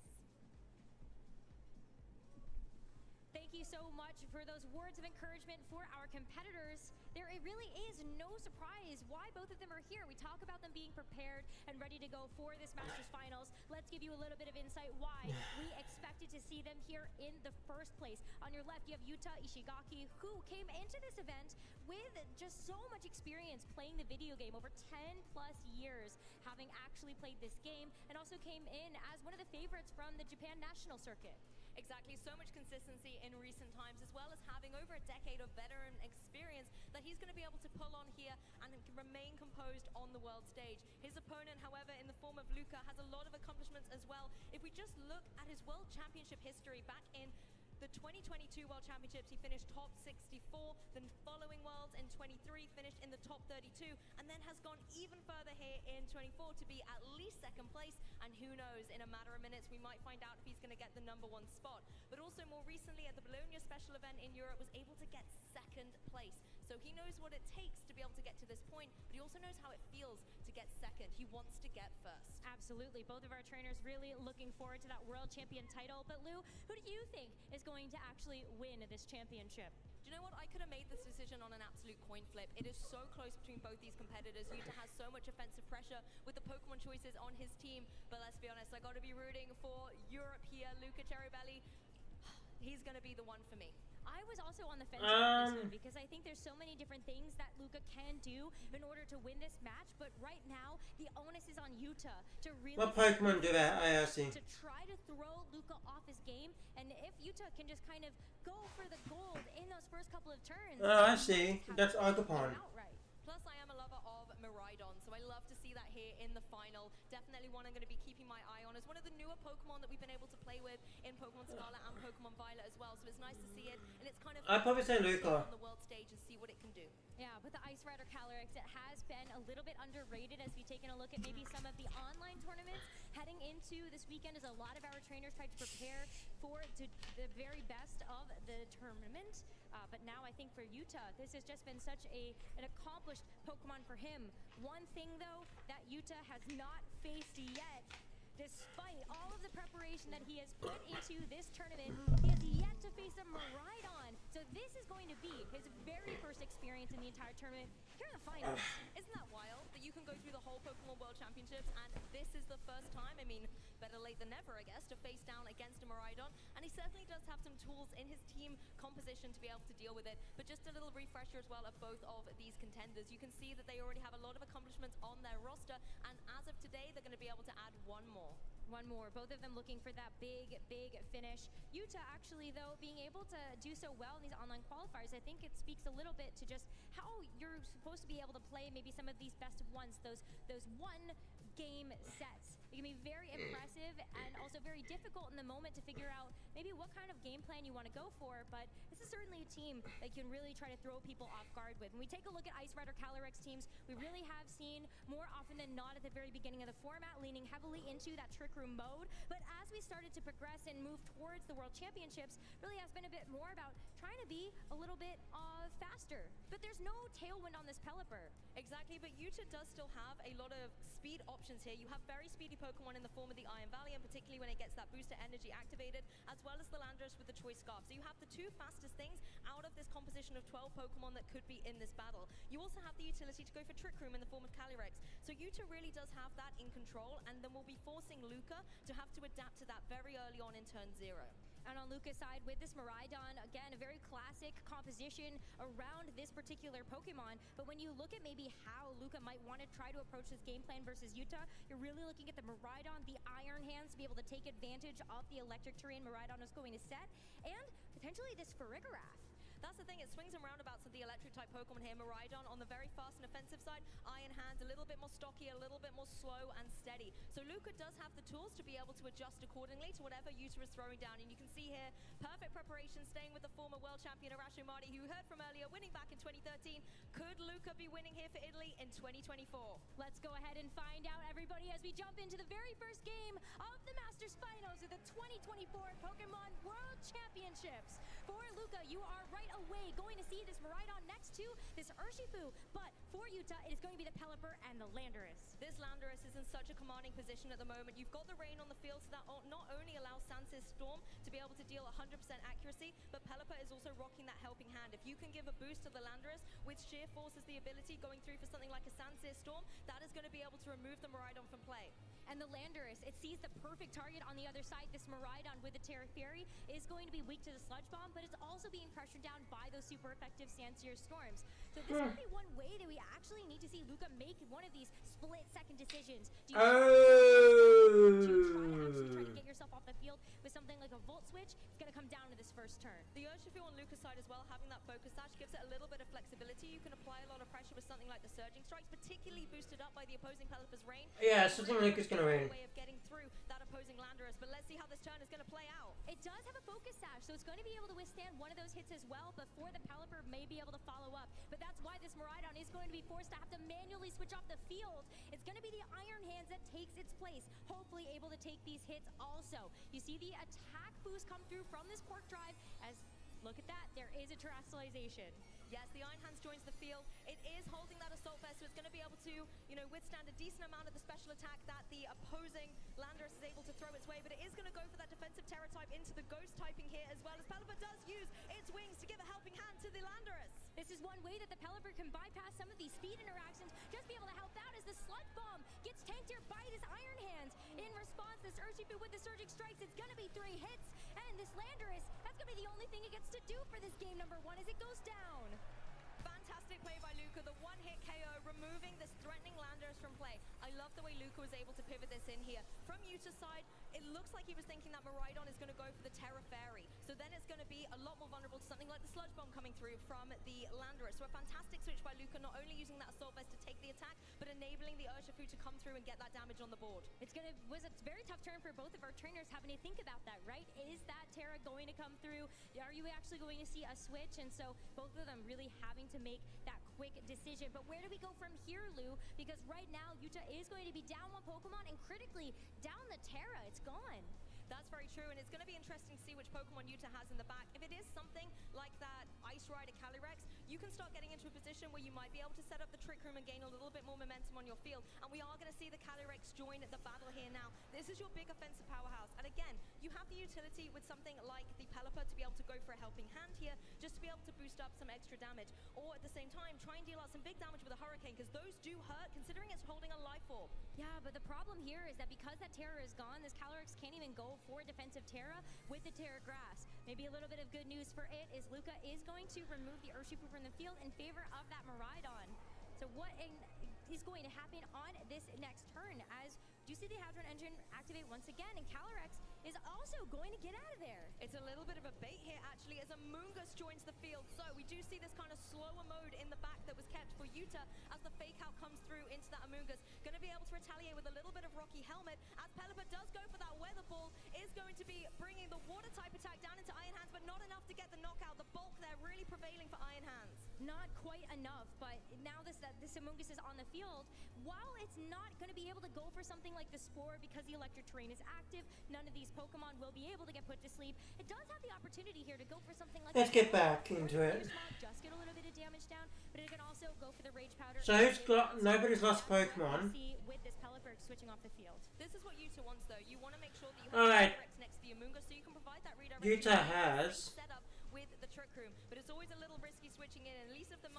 Thank you so much for those words of encouragement for our competitors. There it really is no surprise why both of them are here. We talk about them being prepared and ready to go for this Masters Finals. Let's give you a little bit of insight why we expected to see them here in the first place. On your left, you have Yuta Ishigaki, who came into this event with just so much experience playing the video game, over 10 plus years having actually played this game, and also came in as one of the favorites from the Japan National Circuit. Exactly, so much consistency in recent times, as well as having over a decade of veteran experience that he's going to be able to pull on here and can remain composed on the world stage. His opponent, however, in the form of Luca, has a lot of accomplishments as well. If we just look at his World Championship history back in the 2022 World Championships, he finished top 64. The following Worlds in 23 finished in the top 32, and then has gone even further here in 24 to be at least second place. And who knows, in a matter of minutes, we might find out if he's going to get the #1 spot. But also more recently at the Bologna special event in Europe, was able to get second place. So he knows what it takes to be able to get to this point, but he also knows how it feels to get second. He wants to get first. Absolutely. Both of our trainers really looking forward to that world champion title. But Lou, who do you think is going to actually win this championship? Do you know what? I could have made this decision on an absolute coin flip. It is so close between both these competitors. Yuta has so much offensive pressure with the Pokemon choices on his team. But let's be honest, I got to be rooting for Europe here. Luca Cherrybelly, he's going to be the one for me. I was also on the fence on this one because I think there's so many different things that Luca can do in order to win this match, but right now the onus is on Yuta to really What Pokemon do that, IRC? to try to throw Luca off his game, and if Yuta can just kind of go for the gold in those first couple of turns. Oh, I see. That's Agapon. Plus, I am a lover of Miraidon, so I love to see that here in the final. Definitely one I'm going to be keeping my eye on as one of the newer Pokemon that we've been able to play with in Pokemon Scarlet and Pokemon Violet as well. So it's nice to see it, and it's kind of I'd probably say Luca. on the world stage and see what it can do. Yeah, but the Ice Rider Calyrex, it has been a little bit underrated as we've taken a look at maybe some of the online tournaments. Heading into this weekend as a lot of our trainers try to prepare for the very best of the tournament. But now I think for Yuta, this has just been such an accomplished Pokemon for him. One thing though that Yuta has not faced yet, despite all of the preparation that he has put into this tournament, he has yet to face a Miraidon. So this is going to be his very first experience in the entire tournament here in the finals. Isn't that wild that you can go through the whole Pokemon World Championships and this is the first time, I mean, better late than never, I guess, to face down against a Miraidon. And he certainly does have some tools in his team composition to be able to deal with it. But just a little refresher as well of both of these contenders. You can see that they already have a lot of accomplishments on their roster, and as of today, they're going to be able to add one more. One more. Both of them looking for that big finish. Yuta actually, though, being able to do so well in these online qualifiers, I think it speaks a little bit to just how you're supposed to be able to play maybe some of these best of ones, those one-game sets. It can be very impressive and also very difficult in the moment to figure out maybe what kind of game plan you want to go for, but this is certainly a team that can really try to throw people off guard with. When we take a look at Ice Rider Calyrex teams, we really have seen more often than not at the very beginning of the format leaning heavily into that Trick Room mode, but as we started to progress and move towards the World Championships, really has been a bit more about trying to be a little bit faster. But there's no tailwind on this Pelipper. Exactly, but Yuta does still have a lot of speed options here. You have very speedy Pokemon in the form of the Iron Valley, and particularly when it gets that booster energy activated, as well as the Landorus with the Choice Scarf. So you have the two fastest things out of this composition of 12 Pokemon that could be in this battle. You also have the utility to go for Trick Room in the form of Calyrex. So Yuta really does have that in control, and then we'll be forcing Luca to have to adapt to that very early on in turn 0. And on Luca's side, with this Miraidon, again, a very classic composition around this particular Pokemon. But when you look at maybe how Luca might want to try to approach this game plan versus Yuta, you're really looking at the Miraidon, the Iron Hands, to be able to take advantage of the electric terrain Miraidon is going to set, and potentially this Farigiraf. That's the thing, it swings and roundabouts of the electric type Pokemon here. Miraidon on the very fast and offensive side, Iron Hands a little bit more stocky, a little bit more slow and steady. So Luca does have the tools to be able to adjust accordingly to whatever Yuta is throwing down. And you can see here, perfect preparation, staying with the former world champion Arashi Mardi, who you heard from earlier, winning back in 2013. Could Luca be winning here for Italy in 2024? Let's go ahead and find out, everybody, as we jump into the very first game of the Masters Finals of the 2024 Pokemon World Championships. For Luca, you are right away going to see this Miraidon next to this Urshifu, but for Yuta, it is going to be the Pelipper and the Landorus. This Landorus is in such a commanding position at the moment. You've got the rain on the field, so that not only allows Sans's Storm to be able to deal 100% accuracy, but Pelipper is also rocking that helping hand. If you can give a boost to the Landorus with Sheer Force as the ability going through for something like a Sans's Storm, that is going to be able to remove the Miraidon from play. And the Landorus, it sees the perfect target on the other side. This Miraidon with the Terra Fairy is going to be weak to the Sludge Bomb, but it's also being pressured down by those super effective Sandsear Storms. So this could be one way that we actually need to see Luca make one of these split-second decisions. Do you try to get yourself off the field with something like a Volt Switch, it's going to come down to this first turn. The Urshifu on Luca's side as well, having that focus sash gives it a little bit of flexibility. You can apply a lot of pressure with something like the Surging Strikes, particularly boosted up by the opposing Pelipper's Rain. Yeah, something Luca's gonna win. Way of getting through that opposing Landorus, but let's see how this turn is going to play out. It does have a focus sash, so it's going to be able to withstand one of those hits as well before the Pelipper may be able to follow up. But that's why this Miraidon is going to be forced to have to manually switch off the field. It's going to be the Iron Hands that takes its place, hopefully able to take these hits also. You see the attack boost come through from this Quark Drive as, look at that, there is a terrestrialization. Yes, the Iron Hands joins the field. It is holding that Assault Vest, so it's going to be able to, withstand a decent amount of the special attack that the opposing Landorus is able to throw its way, but it is going to go for that defensive Terra type into the Ghost typing here as well, as Pelipper does use its wings to give a helping hand to the Landorus. This is one way that the Pelipper can bypass some of these speed interactions, just be able to help out as the Sludge Bomb gets tanked here by his Iron Hands. In response, this Urshifu with the Surging Strikes, it's going to be 3 hits, and this Landorus, that's going to be the only thing it gets to do for this game number 1 as it goes down. Fantastic play by Luca, the one-hit KO, removing this threatening Landorus from play. I love the way Luca was able to pivot this in here. From Yuta's side, it looks like he was thinking that Miraidon is going to go for the Terra Fairy. So then it's going to be a lot more vulnerable to something like the Sludge Bomb coming through from the Landorus. So a fantastic switch by Luca, not only using that Assault Vest to take the attack, but enabling the Urshifu to come through and get that damage on the board. Was a very tough turn for both of our trainers having to think about that, right? Is that Terra going to come through? Are you actually going to see a switch? And so both of them really having to make that quick decision. But where do we go from here, Lou? Because right now, Yuta is going to be down 1 Pokemon and critically down the Terra. It's gone. That's very true, and it's going to be interesting to see which Pokemon Yuta has in the back. If it is something like that Ice Rider Calyrex, you can start getting into a position where you might be able to set up the Trick Room and gain a little bit more momentum on your field. And we are going to see the Calyrex join the battle here now. This is your big offensive powerhouse. And again, you have the utility with something like the Pelipper to be able to go for a helping hand here, just to be able to boost up some extra damage. Or at the same time, try and deal out some big damage with a Hurricane, because those do hurt, considering it's holding a Life Orb. Yeah, but the problem here is that because that Terra is gone, this Calyrex can't even go for defensive Terra with the Terra Grass. Maybe a little bit of good news for it is Luca is going to remove the Urshifu from the field in favor of that Miraidon. So what is going to happen on this next turn as you see the Hadron Engine activate once again, and Calyrex is also going to get out of there. It's a little bit of a bait here, actually, as Amoonguss joins the field. So we do see this kind of slower mode in the back that was kept for Yuta as the fake out comes through into that Amoonguss. Going to be able to retaliate with a little bit of Rocky Helmet as Pelipper does go for that Weather Ball. Is going to be bringing the Water type attack down into Iron Hands, but not enough to get the knockout. The bulk there really prevailing for Iron Hands. Not quite enough, but now this Amoonguss is on the field. While it's not going to be able to go for something like the Spore because the electric terrain is active, none of these Pokemon will be able to get put to sleep. It does have the opportunity here to go for something like Let's get back into it. Just get a little bit of damage down, but it can also go for the Rage Powder. So nobody's lost Pokemon. With this Pelipper switching off the field. This is what Yuta wants, though. You want to make sure that you have Alright. Calyrex next to the Amoonguss so you can provide that redirect. Yuta has set up with the Trick Room, but it's always a little risky switching in. And at least if the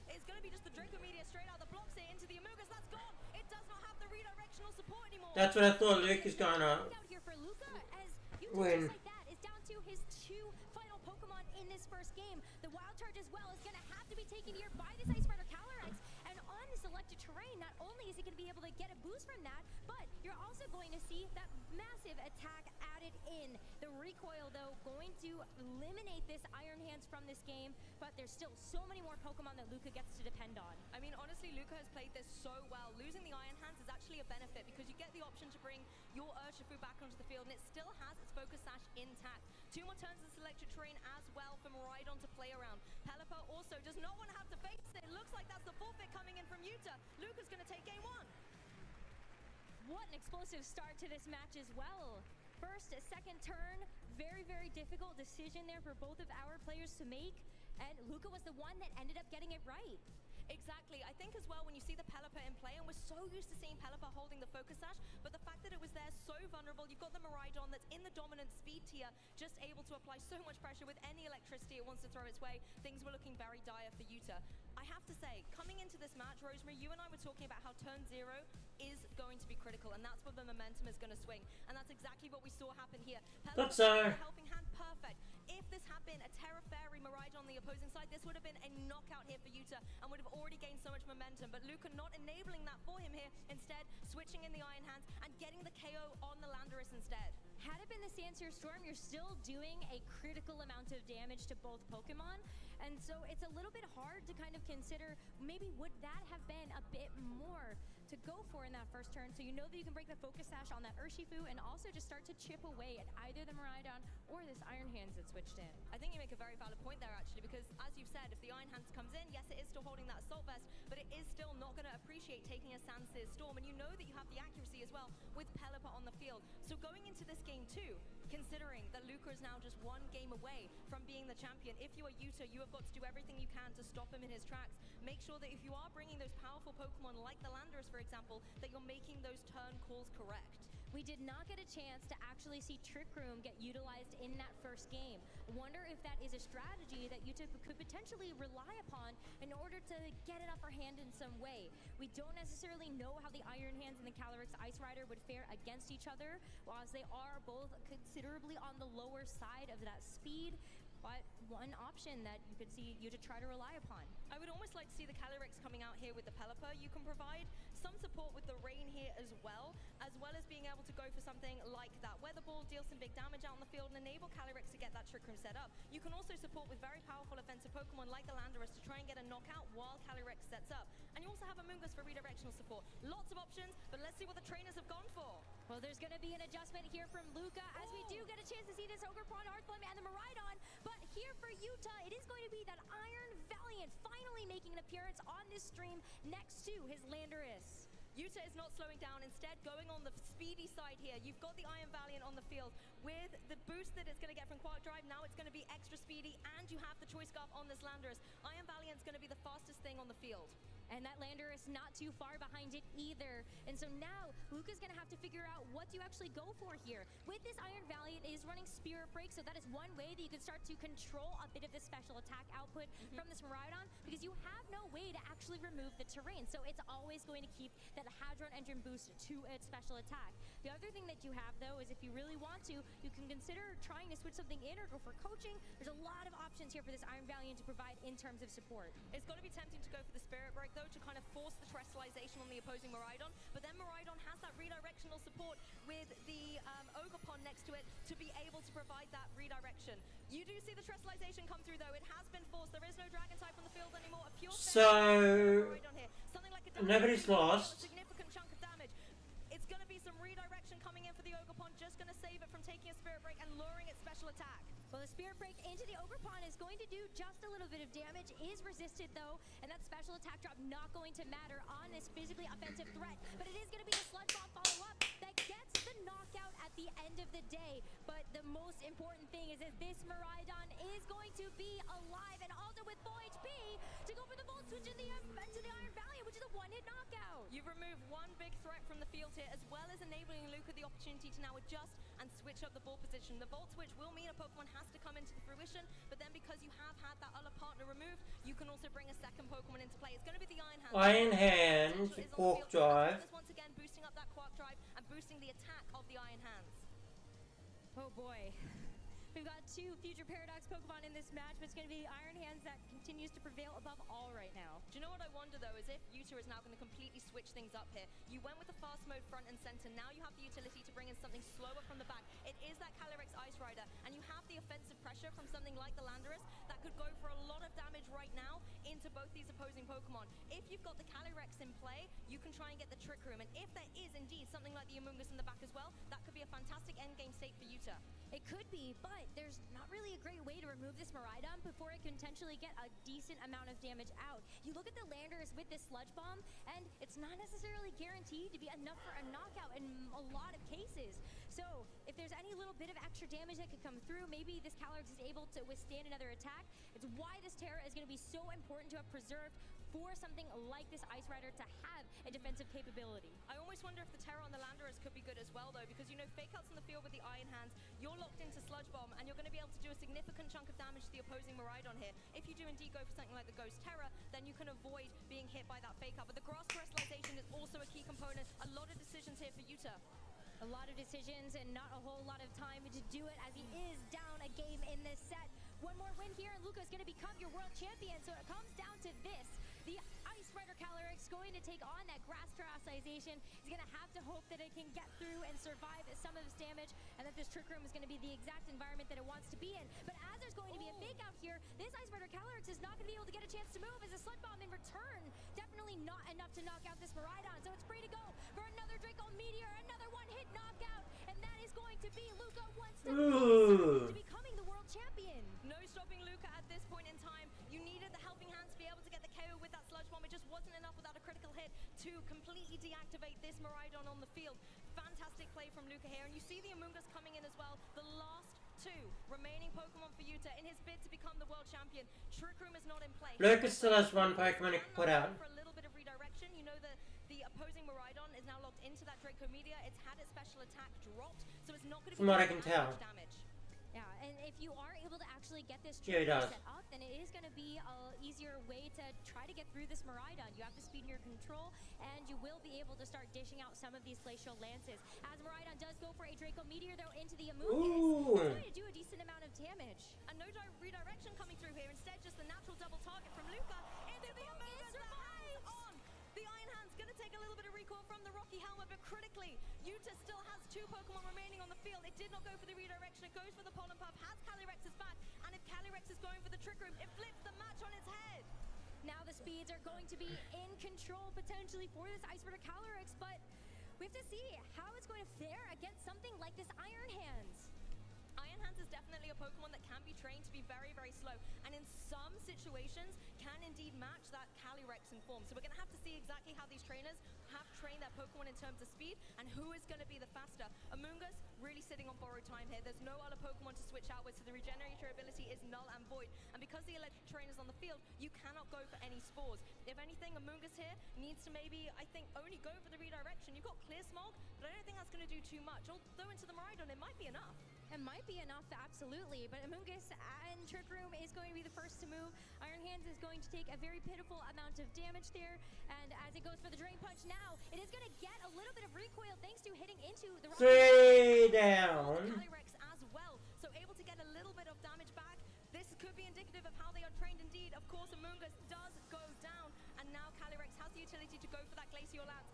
it's going to be just the Draco Meteor straight out the blocks here into the Amoonguss. That's gone. It does not have the redirectional support anymore. That's what I thought. Luke is gonna Out here for Luca as Yuta win. just like that is down to his 2 final Pokemon in this first game. The Wild Charge as well is going to have to be taken here by this Ice Rider Calyrex, and on the selected terrain, not only is he going to be able to get a boost from that, but you're also going to see that massive attack added in. The recoil, though, going to eliminate this Iron Hands from this game, but there's still so many more Pokemon that Luca gets to depend on. I mean, honestly, Luca has played this so well. Losing the Iron Hands is actually a benefit because you get the option to bring your Urshifu back onto the field, and it still has its Focus Sash intact. 2 more turns of selected terrain as well for Miraidon to play around. Pelipper also does not want to have to face it. It looks like that's the forfeit coming in from Yuta. Luca's going to take game 1. What an explosive start to this match as well. First, second turn, very, very difficult decision there for both of our players to make, and Luca was the one that ended up getting it right. Exactly. I think as well when you see the Pelipper in play, and we're so used to seeing Pelipper holding the Focus Sash, but the fact that it was there so vulnerable, you've got the Miraidon that's in the dominant speed tier, just able to apply so much pressure with any electricity it wants to throw its way. Things were looking very dire for Yuta. I have to say, coming into this match, Rosemary, you and I were talking about how turn 0 is going to be critical, and that's where the momentum is going to swing. And that's exactly what we saw happen here. Thought so. Helping hand, perfect. If this had been in a Terra Fairy Miraidon on the opposing side, this would have been a knockout here for Yuta and would have already gained so much momentum. But Luca not enabling that for him here, instead switching in the Iron Hands and getting the KO on the Landorus instead. Had it been the Sandseer Storm, you're still doing a critical amount of damage to both Pokemon. And so it's a little bit hard to kind of consider, maybe would that have been a bit more to go for in that first turn, so you know that you can break the focus sash on that Urshifu and also just start to chip away at either the Miraidon or this Iron Hands that switched in. I think you make a very valid point there actually, because as you've said, if the Iron Hands comes in, yes it is still holding that Assault Vest, but it is still not going to appreciate taking a Sandseer Storm, and you know that you have the accuracy as well with Pelipper on the field. So going into this game too, considering that Luca is now just one game away from being the champion, if you are Yuta, you have got to do everything you can to stop him in his tracks. Make sure that if you are bringing those powerful Pokemon like the Landorus, for example, that you're making those turn calls correct. We did not get a chance to actually see Trick Room get utilized in that first game. Wonder if that is a strategy that Yuta could potentially rely upon in order to get an upper hand in some way. We don't necessarily know how the Iron Hands and the Calyrex Ice Rider would fare against each other, whilst they are both considerably on the lower side of that speed. But one option that you could see Yuta try to rely upon. I would almost like to see the Calyrex coming out here with the Pelipper. You can provide some support with the Rain here as well as being able to go for something like that Weather Ball, deal some big damage out on the field and enable Calyrex to get that Trick Room set up. You can also support with very powerful offensive Pokemon like the Landorus to try and get a knockout while Calyrex sets up. And you also have Amoonguss for redirectional support. Lots of options, but let's see what the trainers have gone for. Well, there's going to be an adjustment here from Luca as we do get a chance to see this Ogerpon, Hearthflame, and the Miraidon. But here for Yuta, it is going to be that Iron Valiant finally making an appearance on this stream next to his Landorus. Yuta is not slowing down, instead going on the speedy side here. You've got the Iron Valiant on the field. With the boost that it's going to get from Quark Drive, now it's going to be extra speedy, and you have the Choice Scarf on this Landorus. Iron Valiant's going to be the fastest thing on the field. And that Landorus not too far behind it either. And so now, Luca's gonna have to figure out what to actually go for here. With this Iron Valiant, it is running Spirit Break, so that is one way that you can start to control a bit of the special attack output from this Miraidon, because you have no way to actually remove the terrain. So it's always going to keep that Hadron Engine boost to its special attack. The other thing that you have, though, is if you really want to, you can consider trying to switch something in or go for coaching. There's a lot of options here for this Iron Valiant to provide in terms of support. It's got to be tempting to go for the Spirit Break, though, to kind of force the Terrestrialization on the opposing Miraidon, but then Miraidon has that redirectional support with the Ogerpon next to it to be able to provide that redirection. You do see the Terrestrialization come through, though. It has been forced. There is no Dragon type on the field anymore. A pure Miraidon here. Something like a nobody's lost. A significant chunk of damage. It's going to be some redirection coming in for the Ogerpon, just going to save it from taking a Spirit Break and luring its special attack. Well, the Spirit Break into the Ogerpon is going to do just a little bit of damage, is resisted though, and that special attack drop not going to matter on this physically offensive threat, but it is going to be the Sludge Bomb follow-up that gets the knockout at the end of the day. But the most important thing is that this Miraidon is going to be alive, and also with full HP to go for the Volt Switch into the Iron Valiant, which is a one-hit knockout. You've removed one big threat from the field here, as well as enabling Luca the opportunity to now adjust and switch up the ball position. The Volt Switch will mean a Pokemon has to come into the fruition, but then because you have had that other partner removed, you can also bring a second Pokemon into play. It's going to be the Iron Hands. Iron Hands, Quark Drive. Once again, boosting up that Quark Drive and boosting the attack of the Iron Hands. Oh boy. We've got two future Paradox Pokemon in this match, but it's going to be Iron Hands that continues to prevail above all right now. Do you know what I wonder, though, is if Yuta is now going to completely switch things up here. You went with the fast mode front and center. Now you have the utility to bring in something slower from the back. It is that Calyrex Ice Rider, and you have the offensive pressure from something like the Landorus that could go for a lot of damage right now into both these opposing Pokemon. If you've got the Calyrex in play, you can try and get the Trick Room, and if there is indeed something like the Amoonguss in the back as well, that could be a fantastic endgame state for Yuta. It could be, but there's not really a great way to remove this Miraidon before it can potentially get a decent amount of damage out. You look at the Landorus with this Sludge Bomb, and it's not necessarily guaranteed to be enough for a knockout in a lot of cases. So if there's any little bit of extra damage that could come through, maybe this Calyrex is able to withstand another attack. It's why this Terra is going to be so important to have preserved for something like this Ice Rider to have a defensive capability. I almost wonder if the Terra on the Landorus could be good as well, though, because you know Fake Out's in the field with the Iron Hands, you're locked into Sludge Bomb, and you're going to be able to do a significant chunk of damage to the opposing Miraidon here. If you do indeed go for something like the Ghost Terra, then you can avoid being hit by that Fake Out. But the Grass Terrestrialization is also a key component. A lot of decisions here for Yuta. A lot of decisions and not a whole lot of time to do it, as he is down a game in this set. one more win here, and Luca's going to become your world champion. So it comes down to this. The Ice Rider Calyrex going to take on that grass terastization. He's going to have to hope that it can get through and survive some of this damage, and that this Trick Room is going to be the exact environment that it wants to be in. But as there's going to be a fake out here, this Ice Rider Calyrex is not going to be able to get a chance to move as a Slud Bomb in return. Definitely not enough to knock out this Miraidon, so it's free to go for another Draco Meteor, another one-hit knockout, and that is going to be Luca one step closer to becoming the world champion. No stopping Luca at this point in time. You needed the helping hand to be able to get the KO with that Sludge Bomb. It just wasn't enough without a critical hit to completely deactivate this Miraidon on the field. Fantastic play from Luca here, and you see the Amoonguss coming in as well. The last two remaining Pokemon for Yuta in his bid to become the world champion. Trick Room is not in play. Lucas still has one Pokemon he can put out. For a little bit of redirection, you know the opposing Miraidon is now locked into that Draco Meteor. It's had its special attack dropped, so it's not going to be From what I doing can as tell. much damage. Yeah, and if you are able to actually get this Yeah, he Trick Room does. set up, then it is going to be an easier way to try to get through this Miraidon. You have the speed in your control, and you will be able to start dishing out some of these Glacial Lances. As Miraidon does go for a Draco Meteor, though, into the Amoonguss, it's going to do a decent amount of damage. And no redirection coming through here. Instead, just the natural double target from Luca into the Amoonguss. The hands on. The Iron Hand's going to take a little bit of recoil from the Rocky Helmet, but critically, Yuta still has two Pokemon remaining on the field. It did not go for the redirection. It goes for the Pollen Puff. Has Calyrex's back. And if Calyrex is going for the Trick Room, it flips the match on its head. Now the speeds are going to be in control potentially for this Ice Rider Calyrex, but we have to see how it's going to fare against something like this Iron Hands. Iron Hands is definitely a Pokemon that can be trained to be very, very slow, and in some situations can indeed match that Calyrex in form. So we're going to have to see exactly how these trainers have trained their Pokemon in terms of speed and who is going to be the faster. Amoonguss really sitting on borrowed time here. There's no other Pokemon to switch out with, so the regenerator ability is null and void. And because the electric trainer's on the field, you cannot go for any spores. If anything, Amoonguss here needs to maybe, I think, only go for the redirection. You've got Clear Smog, but I don't think that's going to do too much. Although into the Miraidon, it might be enough. It might be enough, absolutely, but Amoonguss and Trick Room is going to be the first to move. Iron Hands is going to take a very pitiful amount of damage there, and as it goes for the Drain Punch now, it is going to get a little bit of recoil thanks to hitting into the Three down. Calyrex as well, so able to get a little bit of damage back. This could be indicative of how they are trained indeed. Of course, Amoonguss does go down, and now Calyrex has the utility to go for that Glacial Lance.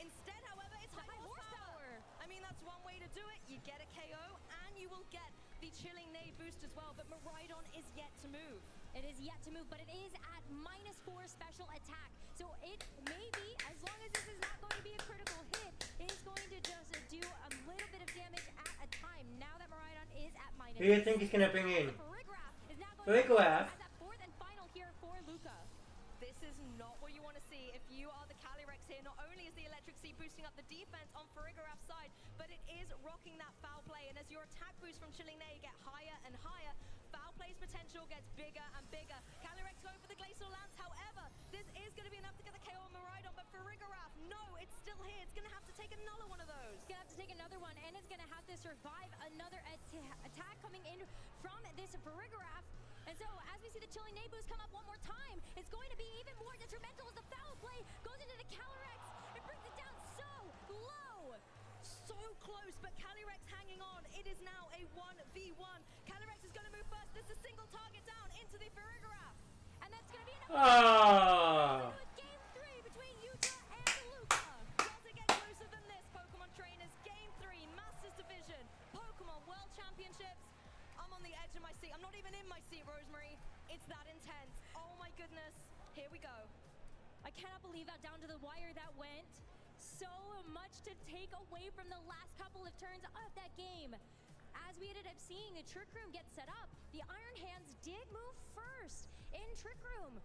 Instead, however, it's high horsepower. I mean, that's one way to do it. You get a KO, and you will get the Chilling Neigh boost as well, but Miraidon is yet to move. It is yet to move, but it is at -4 special attack. So it may be, as long as this is not going to be a critical hit, it is going to just do a little bit of damage at a time. Now that Miraidon is at -. Who do you think he's going to bring in? Farigiraf is now going Farigiraf? as that fourth and final here for Luca. This is not what you want to see if you are the Calyrex here. Not only is the Electric Sea boosting up the defense on Farigiraf's side, but it is rocking that foul play. And as your attack boost from Chilling Neigh get higher and higher, foul play's potential gets bigger and bigger. Calyrex going for the Glacial Lance. However, this is going to be enough to get the KO on Miraidon, but Farigiraf, no, it's still here. It's going to have to take another one of those. It's going to have to take another one, and it's going to have to survive another attack coming in from this Farigiraf. And so, as we see the Chilling Neigh boost come up one more time, it's going to be even more detrimental as the foul play goes into the Calyrex. It brings it down so low. So close, but Calyrex hanging on. It is now a 1v1. Calyrex is going to move first. This is a single target down into the Farigiraf. And that's going to be enough. Game 3 between Yuta and Luca. Does it get closer than this, Pokemon trainers? Game 3, Masters Division, Pokemon World Championships. I'm on the edge of my seat. I'm not even in my seat, Rosemary. It's that intense. Oh my goodness. Here we go. I cannot believe how down to the wire that went. So much to take away from the last couple of turns of that game. As we ended up seeing the Trick Room get set up, the Iron Hands did move first in Trick Room.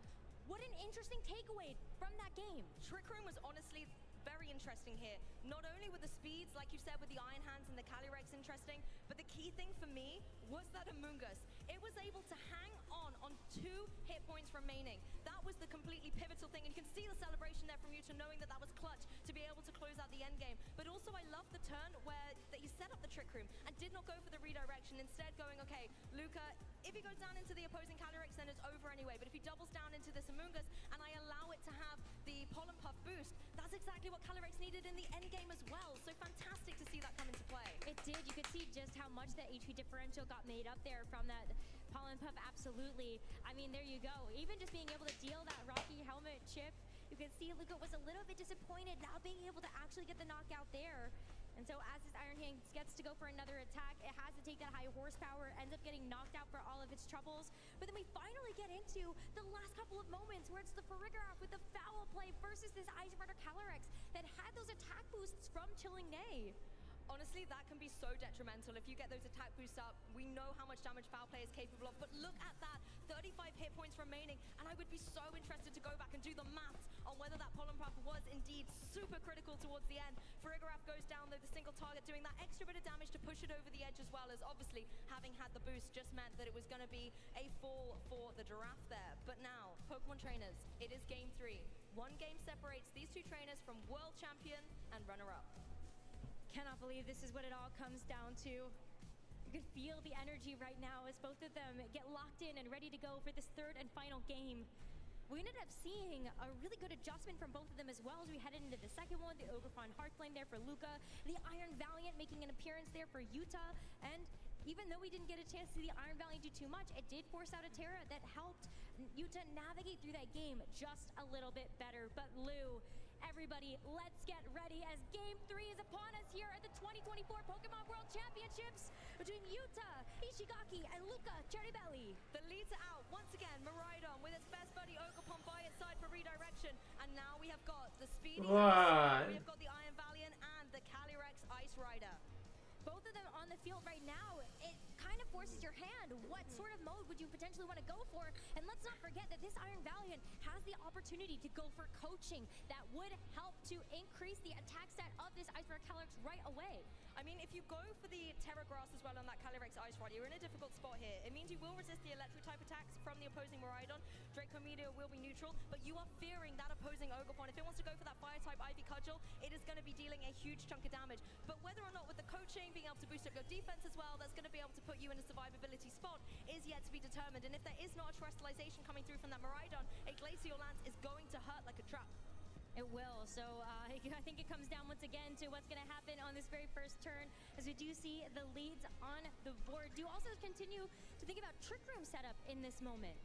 What an interesting takeaway from that game. Trick Room was honestly very interesting here. Not only were the speeds, like you said, with the Iron Hands and the Calyrex interesting, but the key thing for me was that Amoonguss. It was able to hang on 2 hit points remaining. That was the completely pivotal thing. And you can see the celebration there from Yuta, knowing that that was clutch to be able to close out the end game. But also, I love the turn where that he set up the Trick Room and did not go for the redirection. Instead, going, okay, Luca, if he goes down into the opposing Calyrex, then it's over anyway. But if he doubles down into this Amoonguss and I allow it to have the Pollen Puff boost, that's exactly what Calyrex needed in the end game as well. So fantastic to see that come into play. It did. You could see just how much that HP differential got made up there from that Pollen Talonpup, absolutely. I mean, there you go. Even just being able to deal that Rocky Helmet chip, you can see Luca was a little bit disappointed not being able to actually get the knockout there. And so as this Iron Hands gets to go for another attack, it has to take that high horsepower, ends up getting knocked out for all of its troubles. But then we finally get into the last couple of moments where it's the Farigiraf with the foul play versus this Ice Rider Calyrex that had those attack boosts from Chilling Nay. Honestly, that can be so detrimental. If you get those attack boosts up, we know how much damage Foul Play is capable of. But look at that, 35 hit points remaining. And I would be so interested to go back and do the maths on whether that Pollenpuff was indeed super critical towards the end. Farigiraf goes down though, the single target doing that extra bit of damage to push it over the edge, as well as obviously having had the boost just meant that it was going to be a fall for the Giraffe there. But now, Pokemon trainers, it is game 3. One game separates these two trainers from world champion and runner-up. Cannot believe this is what it all comes down to. You can feel the energy right now as both of them get locked in and ready to go for this third and final game. We ended up seeing a really good adjustment from both of them as well as we headed into the second one. The Ogerpon Heartflame there for Luca, the Iron Valiant making an appearance there for Yuta, and even though we didn't get a chance to see the Iron Valiant do too much, it did force out a Terra that helped Yuta navigate through that game just a little bit better. But Lou, everybody, let's get ready as Game 3 is upon us here at the 2024 Pokemon World Championships between Yuta, Ishigaki, and Luca Ceribelli. The leads are out once again. Miraidon with its best buddy Ogerpon by its side for redirection. And now we have got the Speedy, we have got the Iron Valiant, and the Calyrex Ice Rider. Both of them on the field right now. It kind of forces your hand. What sort of mode would you potentially want to go for? And let's not forget that this Iron Valiant has the opportunity to go for coaching that would help to increase the attack stat of this Ice Rider Calyrex right away. I mean, if you go for the Terra Grass as well on that Calyrex Ice Rider, you're in a difficult spot here. It means you will resist the electric type attacks from the opposing Miraidon. Draco Meteor will be neutral, but you are fearing that opposing Ogerpon. If it wants to go for that fire type Ivy Cudgel, it is going to be dealing a huge chunk of damage. But whether or not with the coaching, being able to boost up your defense as well, that's going to be able to put you in a survivability spot is yet to be determined. And if there is not a terrestrialization coming through from that Miraidon, a Glacial Lance is going to hurt like a trap. It will. So I think it comes down once again to what's going to happen on this very first turn, as we do see the leads on the board. Do also continue to think about Trick Room setup in this moment.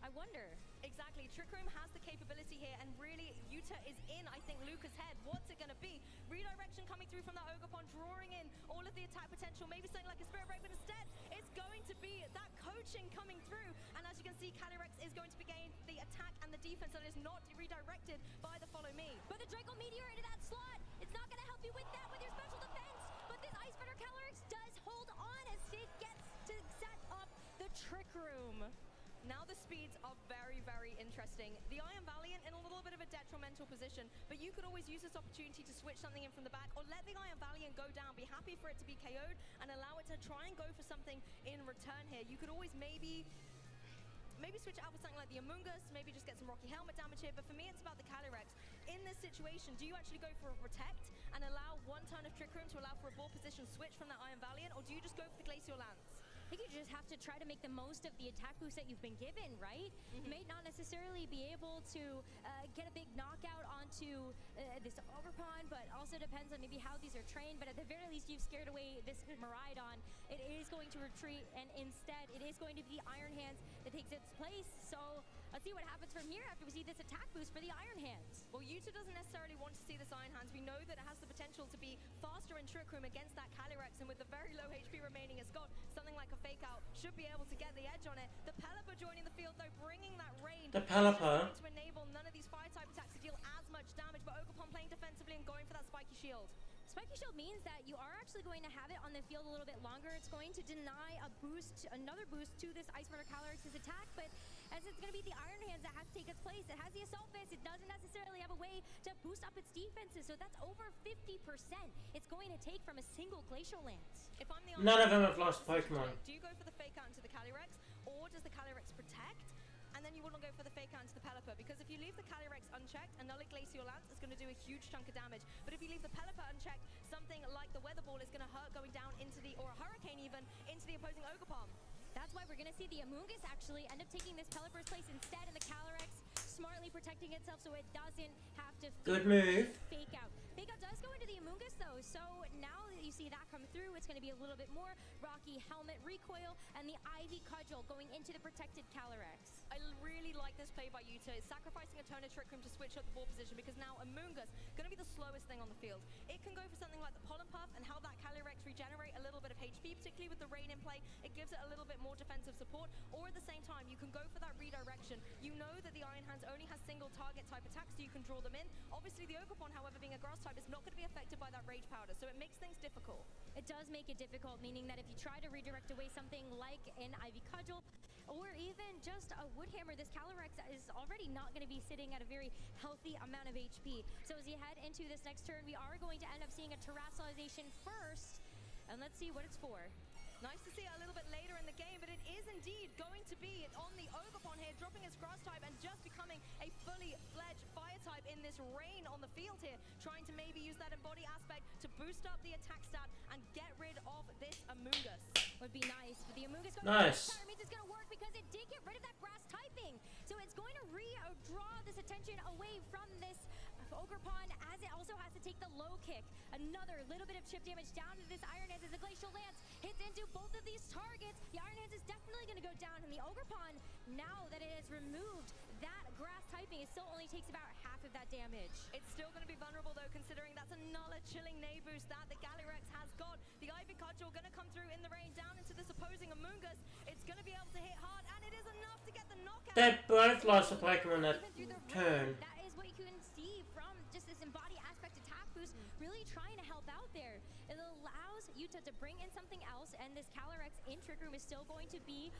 I wonder. Exactly. Trick Room has the capability here, and really, Yuta is in, I think, Luca's head. What's it going to be? Redirection coming through from that Ogerpon, drawing in all of the attack potential, maybe something like a Spirit Break, but instead, it's going to be that coaching coming through. And as you can see, Calyrex is going to be gaining the attack and the defense that is not redirected by the Follow Me. But the Draco Meteor into that slot, it's not going to help you with that with your special defense. But this Ice Rider Calyrex does hold on as it gets to set up the Trick Room. Now the speeds are very, very interesting. The Iron Valiant in a little bit of a detrimental position, but you could always use this opportunity to switch something in from the back, or let the Iron Valiant go down, be happy for it to be KO'd, and allow it to try and go for something in return here. You could always maybe switch out with something like the Amoonguss, maybe just get some Rocky Helmet damage here, but for me it's about the Calyrex. In this situation, do you actually go for a Protect and allow one turn of Trick Room to allow for a ball position switch from that Iron Valiant, or do you just go for the Glacial Lance? I think you just have to try to make the most of the attack boost that you've been given, right? You may not necessarily be able to get a big knockout onto this Ogerpon, but also depends on maybe how these are trained. But at the very least, you've scared away this Miraidon. It is going to retreat, and instead, it is going to be the Iron Hands that takes its place. So let's see what happens from here after we see this attack boost for the Iron Hands. Well, Yuta doesn't necessarily want to see this Iron Hands. We know that it has the potential to be faster in Trick Room against that Calyrex, and with the very low HP remaining, it's got something like a Fake Out, should be able to get the edge on it. The Pelipper joining the field though, bringing that range. The Pelipper. To enable none of these fire type attacks to deal as much damage, but Ogerpon playing defensively and going for that Spiky Shield. Spiky Shield means that you are actually going to have it on the field a little bit longer. It's going to deny a boost, another boost to this Ice Rider Calyrex's attack, but as it's going to be the Iron Hands that has to take its place. It has the Assault Fist. It doesn't necessarily have a way to boost up its defenses, so that's over 50% it's going to take from a single Glacial Lance. If I'm the None of them have lost Pokemon. Do you go for the Fake Out into the Calyrex, or does the Calyrex protect? And then you wouldn't go for the Fake Out into the Pelipper, because if you leave the Calyrex unchecked, another Glacial Lance is going to do a huge chunk of damage. But if you leave the Pelipper unchecked, something like the Weather Ball is going to hurt going down into the, or a Hurricane even, into the opposing Ogerpon. That's why we're going to see the Amoonguss actually end up taking this Pelipper's place instead, and the Calyrex smartly protecting itself so it doesn't have to Good move. Fake Out. Mega does go into the Amoonguss though, so now that you see that come through, it's going to be a little bit more Rocky Helmet recoil and the Ivy Cudgel going into the protected Calyrex. I really like this play by Yuta. It's sacrificing a turn of Trick Room to switch up the ball position because now Amoonguss going to be the slowest thing on the field. It can go for something like the Pollen Puff and how that Calyrex regenerate a little bit of HP, particularly with the Rain in play. It gives it a little bit more defensive support, or at the same time, you can go for that redirection. You know that the Iron Hands only has single target type attacks, so you can draw them in. Obviously, the Ogerpon, however, being a grass type, is not going to be affected by that Rage Powder, so it makes things difficult. It does make it difficult, meaning that if you try to redirect away something like an Ivy Cudgel, or even just a Woodhammer, this Calyrex is already not going to be sitting at a very healthy amount of HP. So as you head into this next turn, we are going to end up seeing a Terrassalization first, and let's see what it's for. Nice to see it a little bit later in the game, but it is indeed going to be on the Ogerpon here, dropping its grass type and just becoming a fully fledged fire type in this Rain on the field here, trying to maybe use that embody aspect to boost up the attack stat and get rid of this Amoonguss. Would be nice, but the Amoonguss going Nice. to means it's going to work because it did get rid of that grass typing. So it's going to draw this attention away from this Ogerpon, as it also has to take the low kick. Another little bit of chip damage down to this Iron Hands as the Glacial Lance hits into both of these targets. The Iron Hands is definitely going to go down, and the Ogerpon, now that it has removed that grass typing, it still only takes about half of that damage. It's still going to be vulnerable though, considering that's another chilling Nay boost that the Calyrex has got. The Ivy Cudgel going to come through in the Rain down into this opposing Amoonguss. It's going to be able to hit hard, and it is enough to get the knockout. They both lost a Pokemon that turn. That is what you can see from just this embody aspect attack boost, really trying to help out there. It allows Yuta to bring in something else, and this Calyrex in Trick Room is still going to be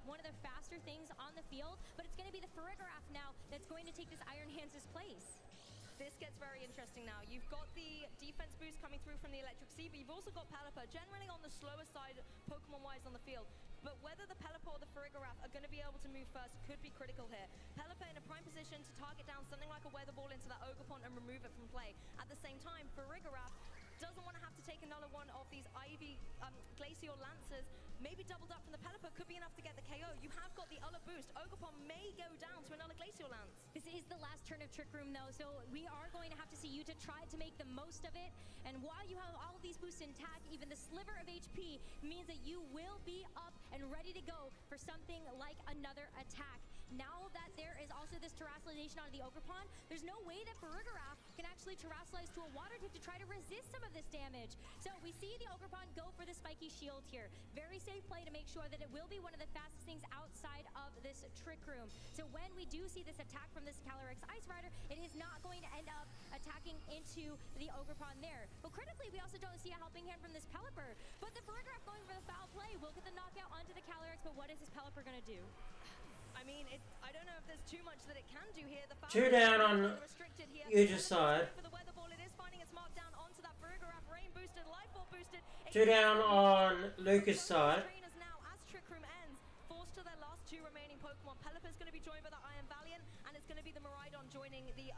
one of the faster things on the field, but it's going to be the Farigiraf now that's going to take this Iron Hands' place. This gets very interesting now. You've got the defense boost coming through from the Electric Sea, but you've also got Pelipper, generally on the slower side Pokemon-wise on the field. But whether the Pelipper or the Farigiraf are going to be able to move first could be critical here. Pelipper in a prime position to target down something like a Weather Ball into that Ogerpon and remove it from play. At the same time, Farigiraf doesn't want to have to take another one of these Ivy Glacial Lancers. Maybe doubled up from the Pelipper could be enough to get the KO. You have got the Ulla boost. Ogerpon may go down to another Glacial Lance. This is the last turn of Trick Room though, so we are going to have to see Yuta try to make the most of it. And while you have all of these boosts intact, even the sliver of HP means that you will be up and ready to go for something like another attack. Now that there is also this Terrassalization onto the Ogerpon, there's no way that Farigiraf can actually Terrassalize to a water type to try to resist some of this damage. So we see the Ogerpon go for the spiky shield here. Very safe play to make sure that it will be one of the fastest things outside of this Trick Room. So when we do see this attack from this Calyrex Ice Rider, it is not going to end up attacking into the Ogerpon there. But critically, we also don't see a helping hand from this Pelipper. But the Farigiraf going for the foul play will get the knockout onto the Calyrex, but what is this Pelipper going to do? I mean, I don't know if there's too much that it can do here. The Two down on Yuja's side. For the Weather Ball, it is finding its mark down onto that Farigiraf. Rain boosted, Life Ball boosted. Two down on Lucas' side. Trainers now, as Trick Room ends, forced to their last two remaining Pokemon. Pelipper's going to be joined by the Iron Valiant, and it's going to be the Miraidon joining the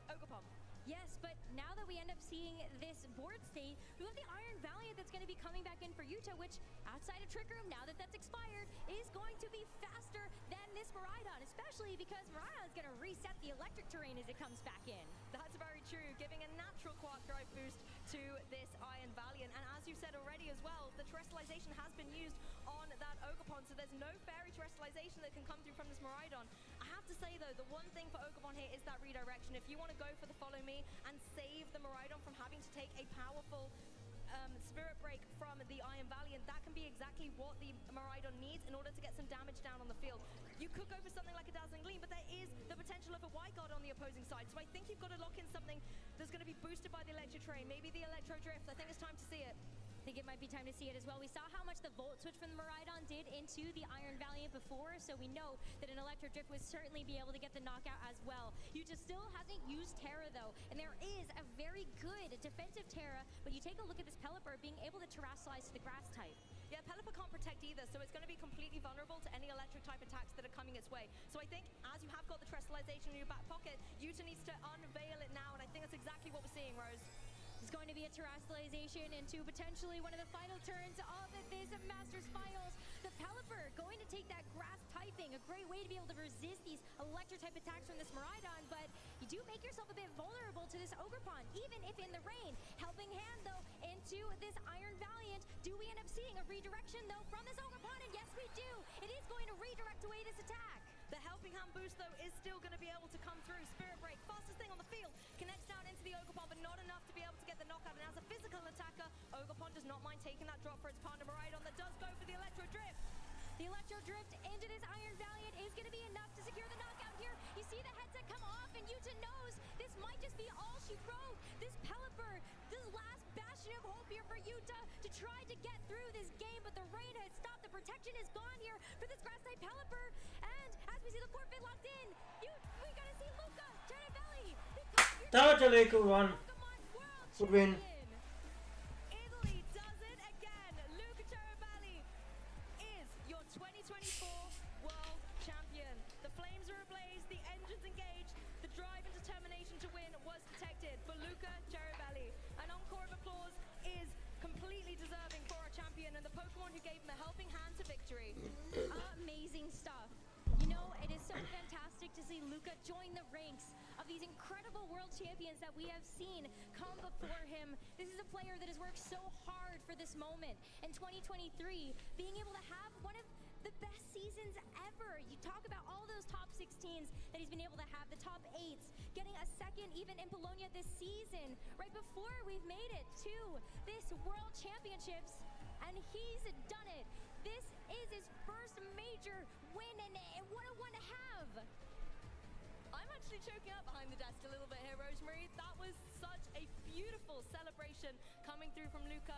Ogerpon. Yes, but now that we end up seeing this board state, we have the Iron Valiant that's going to be coming back in for Yuta, which, outside of Trick Room, now that that's expired, is going to be faster than this Miraidon, especially because Miraidon is going to reset the electric terrain as it comes back in. That's very true, giving a natural Quark Drive boost to this Iron Valiant. And as you said already as well, the Terrestrialization has been used on that Ogerpon, so there's no Fairy Terrestrialization that can come through from this Miraidon. I have to say, though, the one thing for Ogerpon here is that redirection. If you want to go for the Follow Me and save the Miraidon from having to take a powerful Spirit Break from the Iron Valiant, that can be exactly what the Miraidon needs in order to get some damage down on the field. You could go for something like a Dazzling Gleam, but there is the potential of a White Guard on the opposing side. So I think you've got to lock in something that's going to be boosted by the Electro Train, maybe the Electro Drift. I think it's time to see it. I think it might be time to see it as well. We saw how much the Volt Switch from the Miraidon did into the Iron Valiant before, so we know that an Electro Drift would certainly be able to get the knockout as well. Yuta still hasn't used Terra though, and there is a very good defensive Terra, but you take a look at this Pelipper being able to Terrassalize to the Grass type. Yeah, Pelipper can't protect either, so it's going to be completely vulnerable to any electric type attacks that are coming its way. So I think as you have got the Terrestrialization in your back pocket, Yuta needs to unveil it now, and I think that's exactly what we're seeing, Rose. It's going to be a Terrestrialization into potentially one of the final turns of this Masters Finals. The Pelipper going to take that Grass typing diving, a great way to be able to resist these electro-type attacks from this Miraidon, but you do make yourself a bit vulnerable to this Ogerpon, even if in the rain. Helping hand, though, into this Iron Valiant. Do we end up seeing a redirection, though, from this Ogerpon? And yes, we do! It is going to redirect away this attack. The helping hand boost, though, is still going to be able to come through. Spirit Break, fastest thing on the field, connects down into the Ogerpon, but not enough to be able to get the knockout. And as a physical attacker, Ogerpon does not mind taking that drop for its partner Miraidon that does go for the Electro Drift. The Electro Drift into this Iron Valiant is going to be enough to secure the knockout here. You see the headset come off, and Yuta knows this might just be all she wrote. This Pelipper, the last bastion of hope here for Yuta to try to get through this game, but the rain has stopped. The protection is gone here for this Grass-type Pelipper, and as we see the Corphet locked in, we gotta see Luca Cervelli. Told you Luca won. Would win. Italy does it again. Luca Cervelli is your 2024 world champion. The flames are ablaze, the engines engaged, the drive and determination to win was detected for Luca Cervelli. An encore of applause is completely deserving for our champion and the Pokemon who gave him a helping hand to victory. Amazing stuff. You know, it is so fantastic to see Luca join the ranks of these incredible world champions that we have seen come before him. This is a player that has worked so hard for this moment. In 2023, being able to have one of the best seasons ever. You talk about all those top 16s that he's been able to have, the top 8s, getting a second even in Bologna this season, right before we've made it to this World Championships, and he's done it. This is his first major win, and what a one to have. I'm actually choking up behind the desk a little bit here, Rosemary. That was such a beautiful celebration coming through from Luca.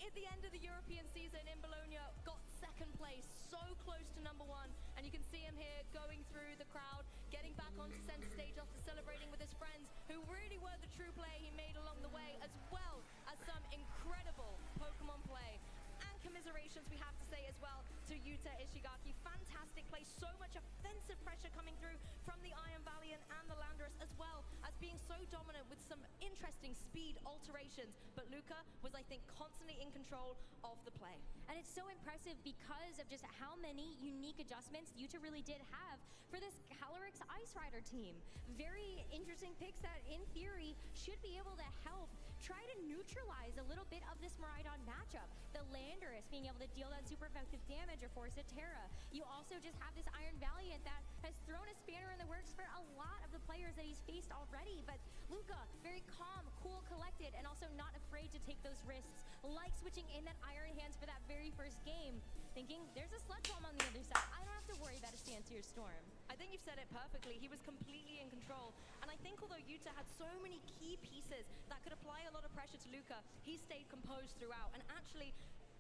At the end of the European season in Bologna, got second place, so close to number 1. And you can see him here going through the crowd, getting back onto center stage after celebrating with his friends, who really were the true play he made along the way, as well as some incredible Pokemon play. And commiserations, we have to say as well, to Yuta Ishigaki. Fantastic play, so much offensive pressure coming through from the Iron Valiant and the Landorus, as well as being so dominant with some interesting speed alterations. But Luca was, I think, constantly in control of the play. And it's so impressive because of just how many unique adjustments Yuta really did have for this Calyrex Ice Rider team. Very interesting picks that, in theory, should be able to help try to neutralize a little bit of this Miraidon matchup. The Landorus being able to deal that super effective damage or force a Terra. You also just have this Iron Valiant that has thrown a spanner in the works for a lot of the players that he's faced already. But Luca, very calm, cool, collected, and also not afraid to take those risks, like switching in that Iron Hands for that very first game, thinking there's a Sludge Bomb on the other side. I don't have to worry about a Santier Storm. I think you've said it perfectly. He was completely in control. And I think although Yuta had so many key pieces that could apply a lot of pressure to Luca, he stayed composed throughout. And actually,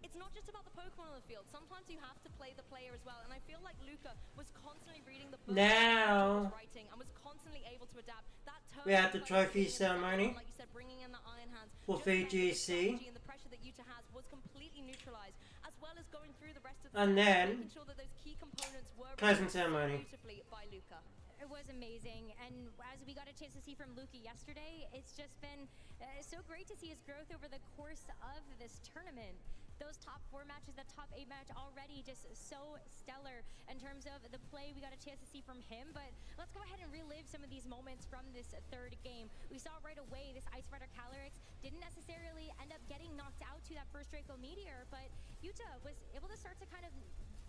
it's not just about the Pokemon on the field. Sometimes you have to play the player as well. And I feel like Luca was constantly reading the book Now writing and was constantly able to adapt. That we have the trophy ceremony like you said, bringing in the Iron Hands for VGC. And the pressure that Yuta has was completely neutralized, as well as going through the rest of the And then making sure that those key components were closing ceremony. beautifully by Luca. It was amazing, and as we got a chance to see from Luca yesterday, it's just been so great to see his growth over the course of this tournament. Those top 4 matches, that top 8 match already just so stellar in terms of the play we got a chance to see from him. But let's go ahead and relive some of these moments from this third game. We saw right away this Ice Rider Calyrex didn't necessarily end up getting knocked out to that first Draco Meteor, but Yuta was able to start to kind of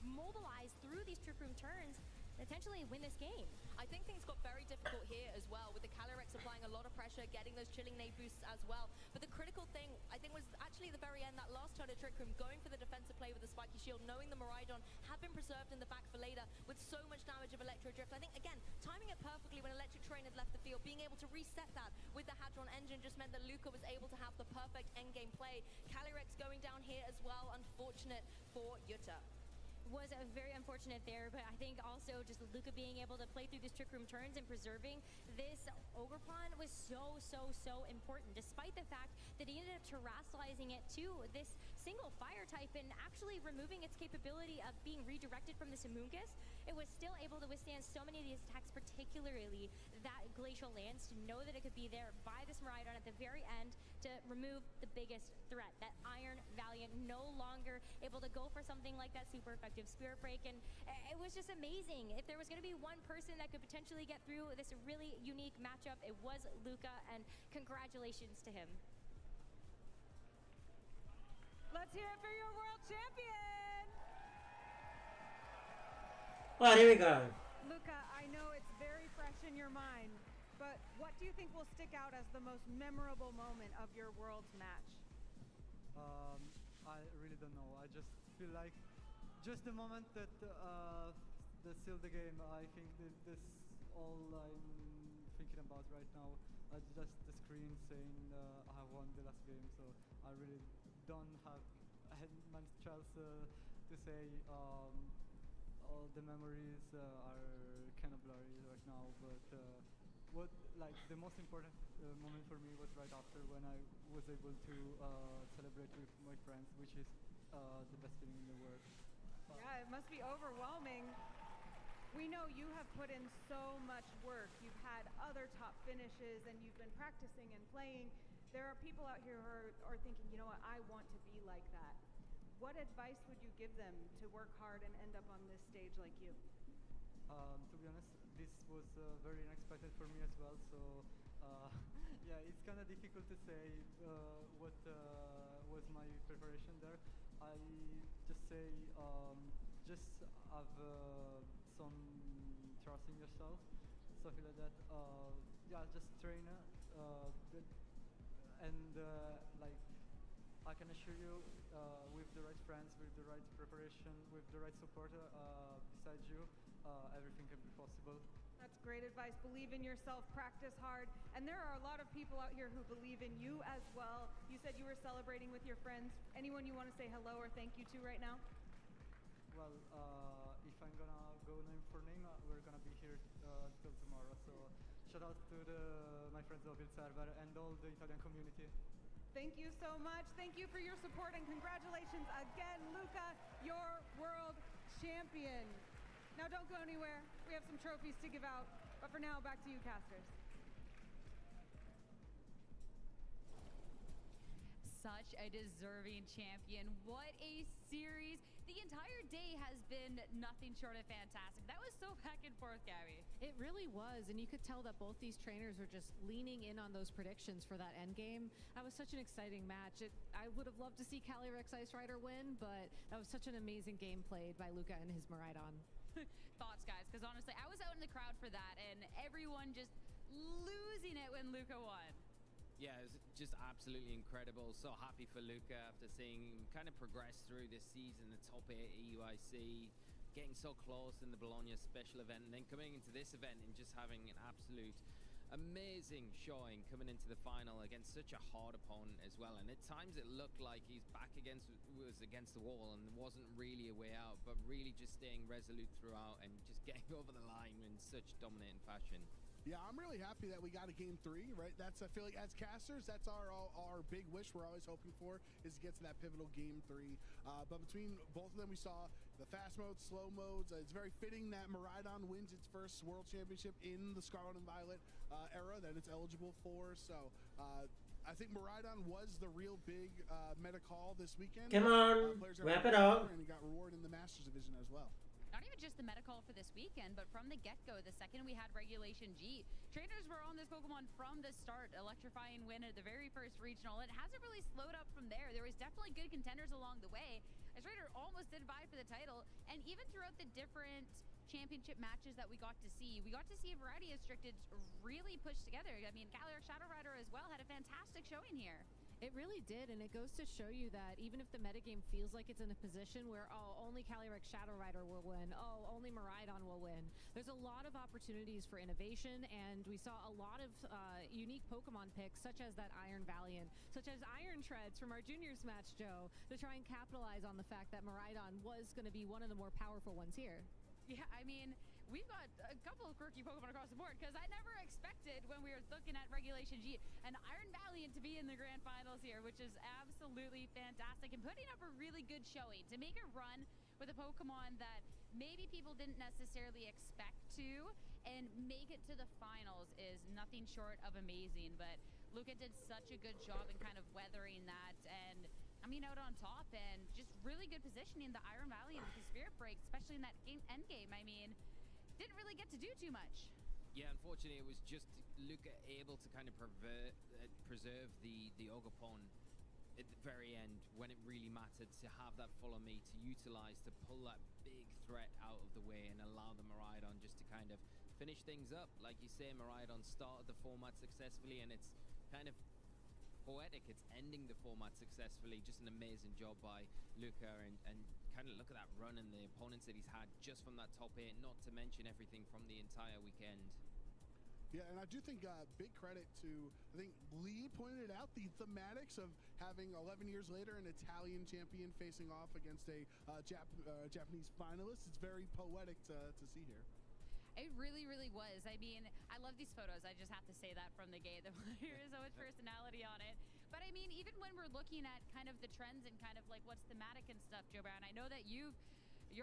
mobilize through these Trick Room turns, potentially win this game. I think things got very difficult here as well, with the Calyrex applying a lot of pressure, getting those chilling nade boosts as well. But the critical thing, I think, was actually at the very end, that last turn of Trick Room, going for the defensive play with the spiky shield, knowing the Miraidon had been preserved in the back for later with so much damage of Electro Drift. I think, again, timing it perfectly when Electric Train had left the field, being able to reset that with the Hadron engine just meant that Luca was able to have the perfect endgame play. Calyrex going down here as well, unfortunate for Yuta. Was very unfortunate there, but I think also just Luca being able to play through these Trick Room turns and preserving this Ogerpon was so important, despite the fact that he ended up terrestrializing it to this single fire type and actually removing its capability of being redirected from this Amoonguss. it was still able to withstand so many of these attacks, particularly that Glacial Lance, to know that it could be there by this Miraidon at the very end to remove the biggest threat. That Iron Valiant no longer able to go for something like that super effective Spirit Break, and it was just amazing. If there was going to be one person that could potentially get through this really unique matchup, it was Luca, and congratulations to him. Let's hear it for your world champion! Well, here we go. Luca, I know it's very fresh in your mind, but what do you think will stick out as the most memorable moment of your world's match? I really don't know. I just feel like just the moment that they seal the game, I think this all I'm thinking about right now. Just the screen saying I won the last game, so I really don't have much chance to say. All the memories are kind of blurry right now, but what like the most important moment for me was right after when I was able to celebrate with my friends, which is the best feeling in the world. Yeah, it must be overwhelming. We know you have put in so much work. You've had other top finishes and you've been practicing and playing. There are people out here who are thinking, you know what, I want to be like that. What advice would you give them to work hard and end up on this stage like you? To be honest, this was very unexpected for me as well. So yeah, it's kind of difficult to say what was my preparation there. I just say just have some trust in yourself, something like that. Yeah, just train and like I can assure you, with the right friends, with the right preparation, with the right support beside you, everything can be possible. That's great advice. Believe in yourself, practice hard. And there are a lot of people out here who believe in you as well. You said you were celebrating with your friends. Anyone you want to say hello or thank you to right now? Well, if I'm gonna go name for name, we're gonna be here till tomorrow. So shout out to my friends of Il server and all the Italian community. Thank you so much. Thank you for your support and congratulations again, Luca, your world champion. Now don't go anywhere. We have some trophies to give out. But for now, back to you, casters. Such a deserving champion. What a series. The entire day has been nothing short of fantastic. That was so back and forth, Gabby. It really was, and you could tell that both these trainers were just leaning in on those predictions for that end game. That was such an exciting match. I would have loved to see Calyrex Ice Rider win, but that was such an amazing game played by Luca and his Miraidon. Thoughts, guys? Because honestly, I was out in the crowd for that, and everyone just losing it when Luca won. Yeah, it was just absolutely incredible. So happy for Luca after seeing him kind of progress through this season, the top 8 at EUIC, getting so close in the Bologna special event, and then coming into this event and just having an absolute amazing showing coming into the final against such a hard opponent as well. And at times it looked like he's back against the wall and there wasn't really a way out, but really just staying resolute throughout and just getting over the line in such dominating fashion. Yeah, I'm really happy that we got a game 3, right? That's, I feel like as casters, that's our big wish we're always hoping for, is to get to that pivotal game 3. But between both of them, we saw the fast modes, slow modes. It's very fitting that Miraidon wins its first world championship in the Scarlet and Violet era that it's eligible for. So I think Miraidon was the real big meta call this weekend. Come on, wrap it up. And he got rewarded in the Masters division as well. Not even just the meta call for this weekend, but from the get-go, the second we had Regulation G, trainers were on this Pokemon from the start, electrifying win at the very first regional. It hasn't really slowed up from there. There was definitely good contenders along the way. Ice Rider almost did vie for the title, and even throughout the different championship matches that we got to see a variety of Stricted really pushed together. I mean, Calyrex Shadow Rider as well had a fantastic showing here. It really did, and it goes to show you that even if the metagame feels like it's in a position where, oh, only Calyrex Shadow Rider will win, oh, only Miraidon will win, there's a lot of opportunities for innovation, and we saw a lot of unique Pokemon picks, such as that Iron Valiant, such as Iron Treads from our juniors match, Joe, to try and capitalize on the fact that Miraidon was going to be one of the more powerful ones here. Yeah, I mean, we've got a couple of quirky Pokemon across the board, because I never expected when we were looking at Regulation G an Iron Valiant to be in the grand finals here, which is absolutely fantastic and putting up a really good showing to make a run with a Pokemon that maybe people didn't necessarily expect to, and make it to the finals is nothing short of amazing. But Luca did such a good job in kind of weathering that, and out on top, and just really good positioning. The Iron Valley and the Spirit Break, especially in that end game, didn't really get to do too much. Yeah, unfortunately, it was just Luca able to kind of preserve the Ogapon at the very end when it really mattered, to have that follow me, to utilize, to pull that big threat out of the way and allow the Miraidon just to kind of finish things up. Like you say, Miraidon started the format successfully, and it's kind of poetic. It's ending the format successfully. Just an amazing job by Luca, and kind of look at that run and the opponents that he's had just from that top 8, not to mention everything from the entire weekend. Yeah, and I do think big credit to, I think Lee pointed it out, the thematics of having 11 years later an Italian champion facing off against a Japanese finalist. It's very poetic to see here. It really, really was. I love these photos. I just have to say that from the gate. There's so much personality on it. But even when we're looking at kind of the trends and kind of like what's thematic and stuff, Joe Brown, I know that you're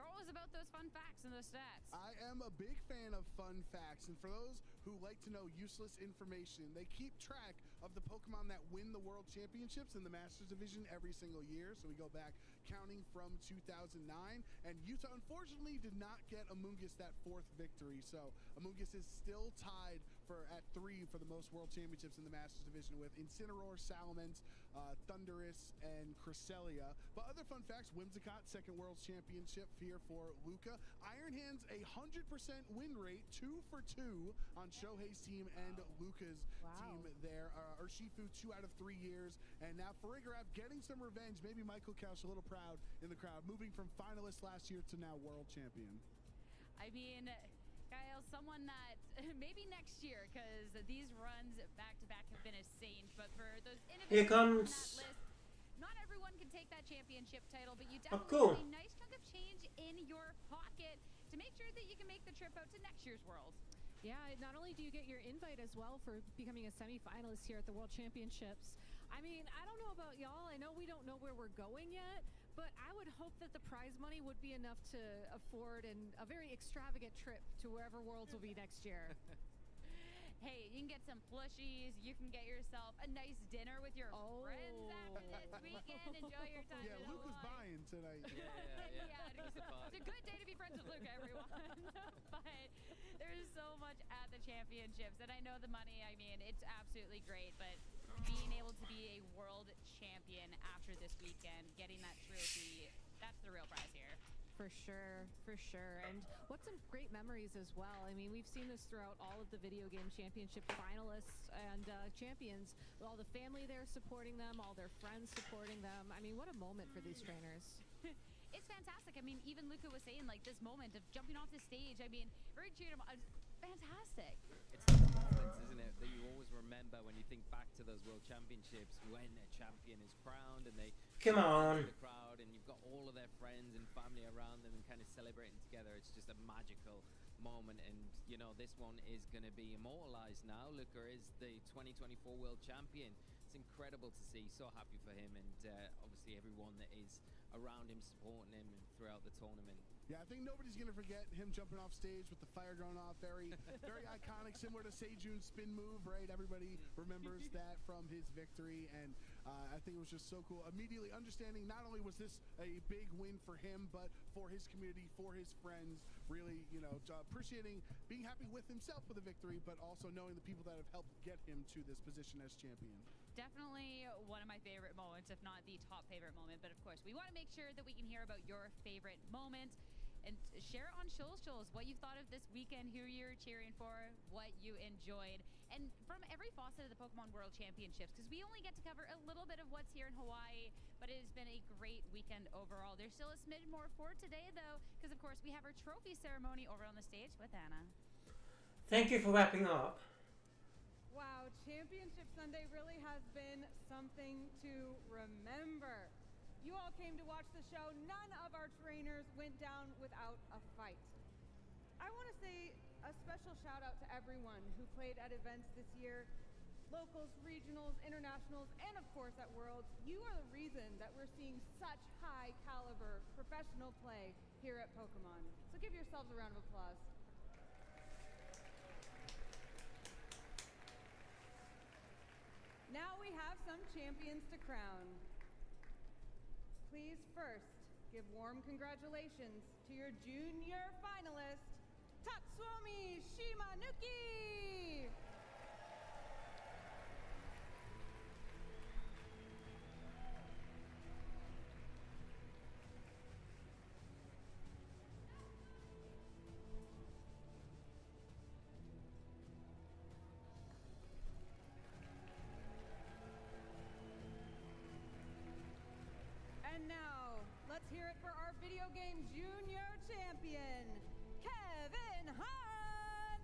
always about those fun facts and those stats. I am a big fan of fun facts, and for those who like to know useless information, they keep track of the Pokemon that win the World Championships in the Masters Division every single year. So we go back counting from 2009, and Utah unfortunately did not get Amoonguss that 4th victory. So Amoonguss is still tied at 3 for the most World Championships in the Masters Division, with Incineroar, Salamence, Thundurus, and Cresselia. But other fun facts: Whimsicott, 2nd World Championship here for Luca. Iron Hands, 100% win rate, 2 for 2 on Shohei's team and Luca's team there. Urshifu, 2 out of 3 years. And now Farigiraf getting some revenge. Maybe Michael Kausch a little proud in the crowd, moving from finalist last year to now world champion. Kyle, someone that maybe next year, because these runs back-to-back have been insane. But for those individuals on that list, not everyone can take that championship title, but you definitely have a nice chunk of change in your pocket to make sure that you can make the trip out to next year's World. Yeah, not only do you get your invite as well for becoming a semi-finalist here at the World Championships. I don't know about y'all. I know we don't know where we're going yet, but I would hope that the prize money would be enough to afford a very extravagant trip to wherever Worlds will be next year. Hey, you can get some plushies. You can get yourself a nice dinner with your friends after this weekend. Enjoy your time. Yeah, Luca's buying tonight. Yeah, it's a good day to be friends with Luca, everyone. But there's so much at the championships, and I know the money. It's absolutely great, but being able to be a world champion after this weekend, getting that trophy, that's the real prize here. For sure. And what's some great memories as well. We've seen this throughout all of the video game championship finalists and champions, with all the family there supporting them, all their friends supporting them. What a moment for these trainers. It's fantastic. Even Luca was saying, like, this moment of jumping off the stage, very cheered him. Fantastic. It's those moments, isn't it, that you always remember when you think back to those World Championships, when a champion is crowned and they come on the crowd, and you've got all of their friends and family around them and kind of celebrating together. It's just a magical moment, and this one is going to be immortalized now. Luca is the 2024 World Champion. It's incredible to see. So happy for him, and obviously everyone that is around him, supporting him throughout the tournament. Yeah, I think nobody's going to forget him jumping off stage with the fire going off. Very iconic, similar to Sejun's spin move, right? Everybody remembers that from his victory, and I think it was just so cool. Immediately understanding not only was this a big win for him, but for his community, for his friends, really, appreciating, being happy with himself with the victory, but also knowing the people that have helped get him to this position as champion. Definitely one of my favorite moments, if not the top favorite moment. But of course, we want to make sure that we can hear about your favorite moment and share it on Shoals, what you thought of this weekend, who you're cheering for, what you enjoyed, and from every facet of the Pokemon World Championships, because we only get to cover a little bit of what's here in Hawaii, but it has been a great weekend overall. There's still a smidge more for today, though, because of course we have our trophy ceremony over on the stage with Anna. Thank you for wrapping up. Wow, Championship Sunday really has been something to remember. You all came to watch the show. None of our trainers went down without a fight. I want to say a special shout out to everyone who played at events this year. Locals, regionals, internationals, and of course at Worlds. You are the reason that we're seeing such high caliber professional play here at Pokemon. So give yourselves a round of applause. Now we have some champions to crown. Please first give warm congratulations to your junior finalist, Tatsuomi Shimanuki! And now, let's hear it for our video game junior champion, Kevin Hahn!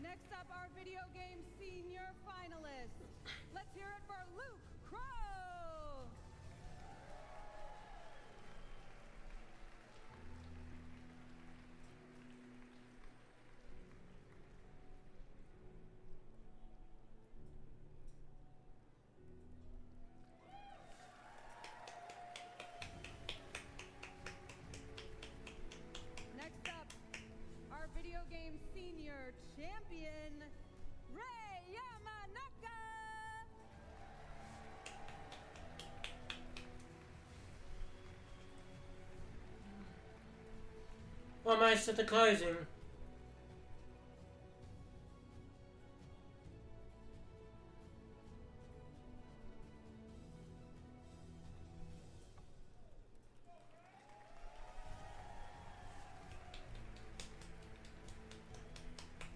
Next up, our video game senior finalists. Let's hear it for Luke Crow. Next up, our video game senior champion, Rei Yamanaka! Almost at the closing.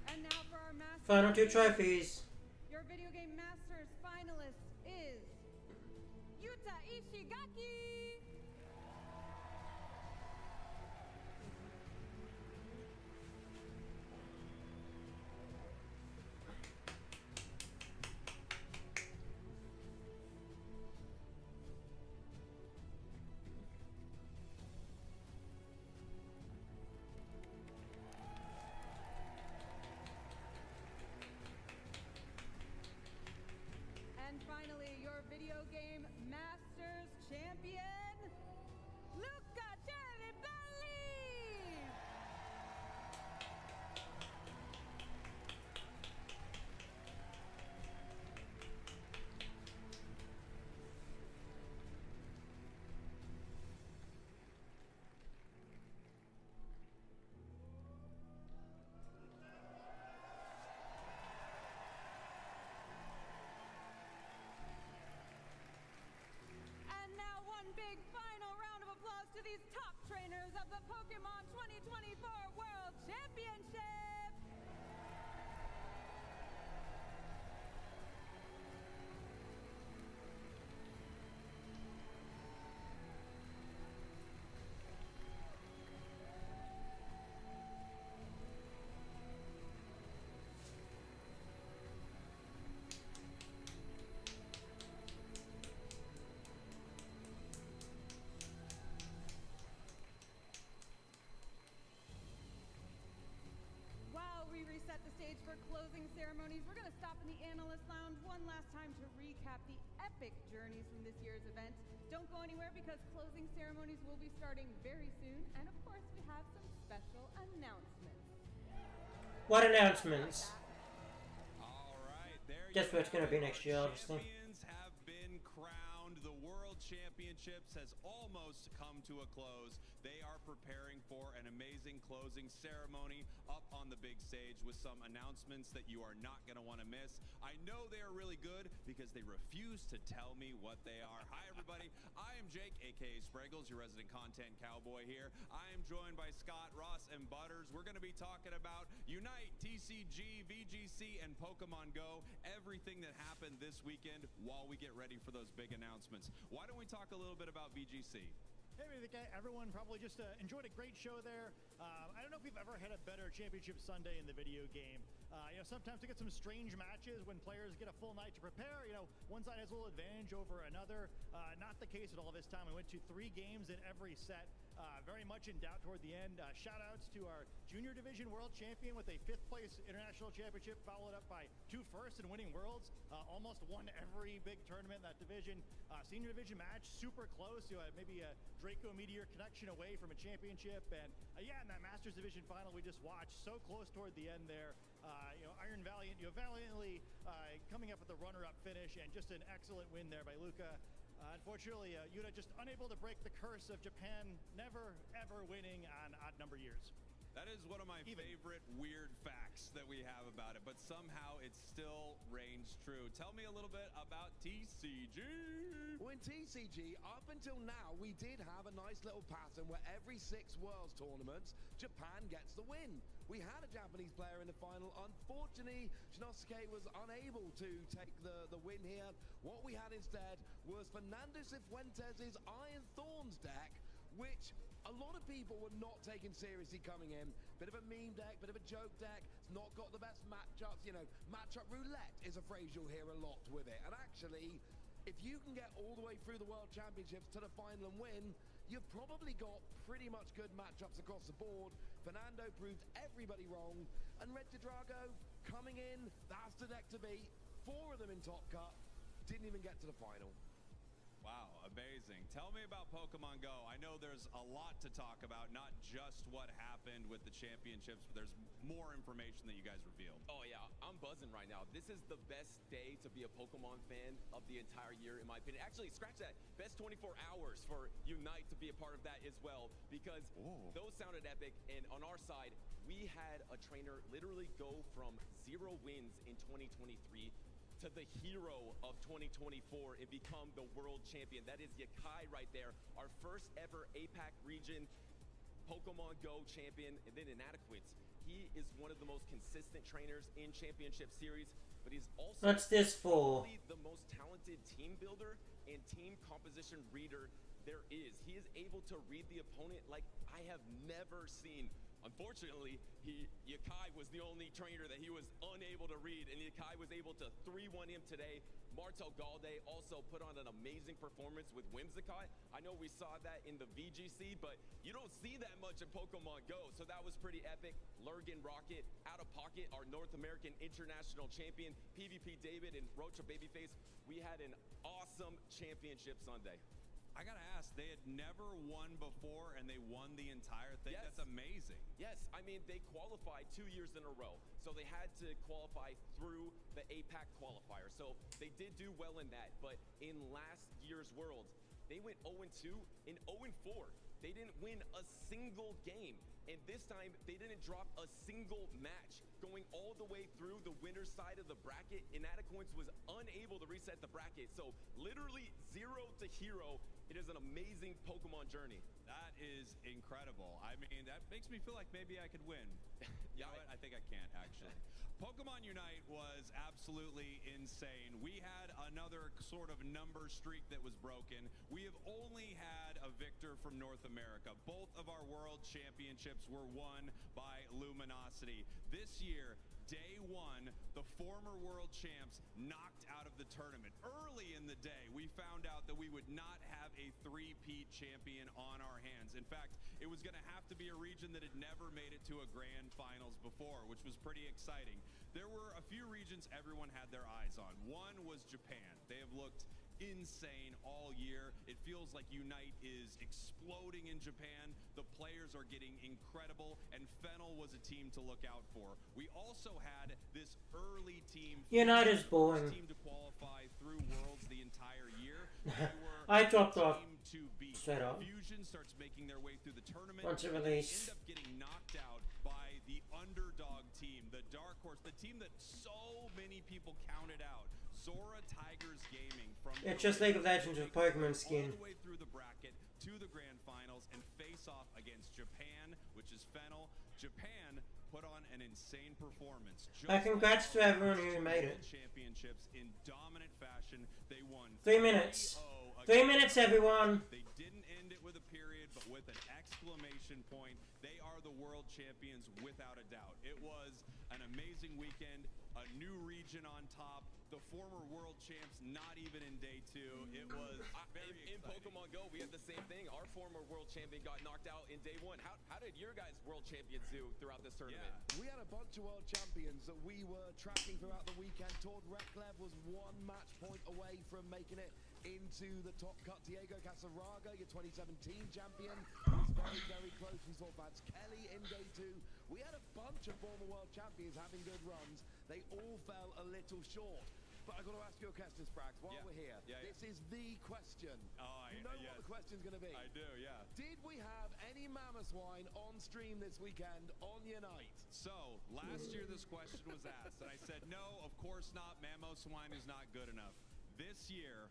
And now for our Masters. Final two trophies. Your video game Masters finalist is Yuta Ishigaki. And finally, your video game Masters champion, Luca Ceribelli! And now one big final round of applause to these top trainers of the Pokemon 2024 World Championship! While we reset the stage for closing ceremonies, we're going to stop in the Analyst Lounge one last time to recap the epic journeys from this year's event. Don't go anywhere because closing ceremonies will be starting very soon. And of course, we have some special announcements. What announcements? All right, there Guess you what it's going to have be it. next year, Our obviously. champions have been crowned. The World Championships has almost come to a close. they are preparing for an amazing closing ceremony up on the big stage with some announcements that you are not going to want to miss. I know they are really good because they refuse to tell me what they are. Hi, everybody. I am Jake, aka Spraggles, your resident content cowboy here. I am joined by Scott, Ross, and Butters. We're going to be talking about Unite, TCG, VGC, and Pokemon Go, everything that happened this weekend while we get ready for those big announcements. Why don't we talk a little bit about VGC? Hey, I think everyone probably just enjoyed a great show there. I don't know if we've ever had a better Championship Sunday in the video game. Sometimes we get some strange matches when players get a full night to prepare. One side has a little advantage over another. Not the case at all this time. We went to 3 games in every set. Very much in doubt toward the end. Shout outs to our Junior Division World Champion with a 5th place International Championship, followed up by 2 firsts and winning Worlds. Almost won every big tournament in that division. Senior Division match, super close. Maybe a Draco Meteor connection away from a championship. And in that Masters Division final we just watched, so close toward the end there. Iron Valiant, valiantly coming up with a runner-up finish, and just an excellent win there by Luca. Unfortunately, Yuta just unable to break the curse of Japan never, ever winning on odd number years. That is one of my favorite weird facts that we have about it, but somehow it still reigns true. Tell me a little bit about TCG. Well, in TCG, up until now, we did have a nice little pattern where every 6 Worlds tournaments, Japan gets the win. We had a Japanese player in the final. Unfortunately, Shinosuke was unable to take the win here. What we had instead was Fernando Cifuentes' Iron Thorns deck, which a lot of people were not taking seriously coming in. Bit of a meme deck, bit of a joke deck. It's not got the best matchups. Matchup roulette is a phrase you'll hear a lot with it. And actually, if you can get all the way through the World Championships to the final and win, you've probably got pretty much good matchups across the board. Fernando proved everybody wrong. And Red Drago coming in, that's the deck to beat. 4 of them in Top Cut, didn't even get to the final. Wow, amazing. Tell me about Pokemon Go. I know there's a lot to talk about, not just what happened with the championships, but there's more information that you guys revealed. Oh yeah, I'm buzzing right now. This is the best day to be a Pokemon fan of the entire year, in my opinion. Actually, scratch that. Best 24 hours for Unite to be a part of that as well, because those sounded epic. And on our side, we had a trainer literally go from 0 wins in 2023 to the hero of 2024 and become the world champion. That is Yakai right there, our first ever APAC region Pokemon Go champion. And then Inadequates, he is one of the most consistent trainers in Championship Series, but he's also What's this for? probably the most talented team builder and team composition reader there is. He is able to read the opponent like I have never seen. Unfortunately, Yakai was the only trainer that he was unable to read, and Yakai was able to 3-1 him today. Martel Galde also put on an amazing performance with Whimsicott. I know we saw that in the VGC, but you don't see that much in Pokemon Go, so that was pretty epic. Lurgan Rocket, Out of Pocket, our North American International Champion, PvP David, and Rocha Babyface. We had an awesome Championship Sunday. I gotta ask, they had never won before and they won the entire thing. Yes. That's amazing. Yes, I mean, they qualified 2 years in a row. So they had to qualify through the APAC qualifier. So they did do well in that. But in last year's Worlds, they went 0-2 and 0-4. They didn't win a single game. And this time, they didn't drop a single match. Going all the way through the winner's side of the bracket, Inadequates was unable to reset the bracket. So literally 0 to hero. It is an amazing Pokemon journey. That is incredible. I mean, that makes me feel like maybe I could win. You know what? I think I can't, actually. Pokemon Unite was absolutely insane. We had another sort of number streak that was broken. We have only had a victor from North America. Both of our world championships were won by Luminosity. This year, day 1, the former world champs knocked out of the tournament. Early in the day, we found out that we would not have a 3-peat champion on our hands. In fact, it was going to have to be a region that had never made it to a grand finals before, which was pretty exciting. There were a few regions everyone had their eyes on. One was Japan. They have looked insane all year. It feels like Unite is exploding in Japan. The players are getting incredible, and Fennel was a team to look out for. We also had this early team. Unite is boring. Team to qualify through Worlds the entire year. They were I dropped off team to beat. straight up. Fusion starts making their way through the tournament. Once it They released. end up getting knocked out by the underdog team, the Dark Horse, the team that so many people counted out. Zora Tigers Gaming from It's just League of Legends with Pokemon skin. all the way through the bracket to the grand finals and face off against Japan, which is Fennel. Japan put on an insane performance. Congrats to everyone who made it. Championships in dominant fashion. They won 3 minutes. 3-0 3 minutes, everyone. They didn't end it with a period, but with an exclamation point. They are the world champions without a doubt. It was an amazing weekend, a new region on top. The former world champs not even in day 2. It was very in Pokemon Go, we had the same thing. Our former world champion got knocked out in day 1. How did your guys' world champions do throughout this tournament? We had a bunch of world champions that we were tracking throughout the weekend. Tord Reklev was 1 match point away from making it into the top cut. Diego Casaraga, your 2017 champion, was very, very close. We saw Vance Kelly in day 2. We had a bunch of former world champions having good runs. They all fell a little short. But I've got to ask you a question, Sprags, while we're here. This is the question. You know what the question's going to be? I do, yeah. Did we have any Mammothswine on stream this weekend on Unite? So, last year this question was asked, and I said, no, of course not. Mammothswine is not good enough. This year,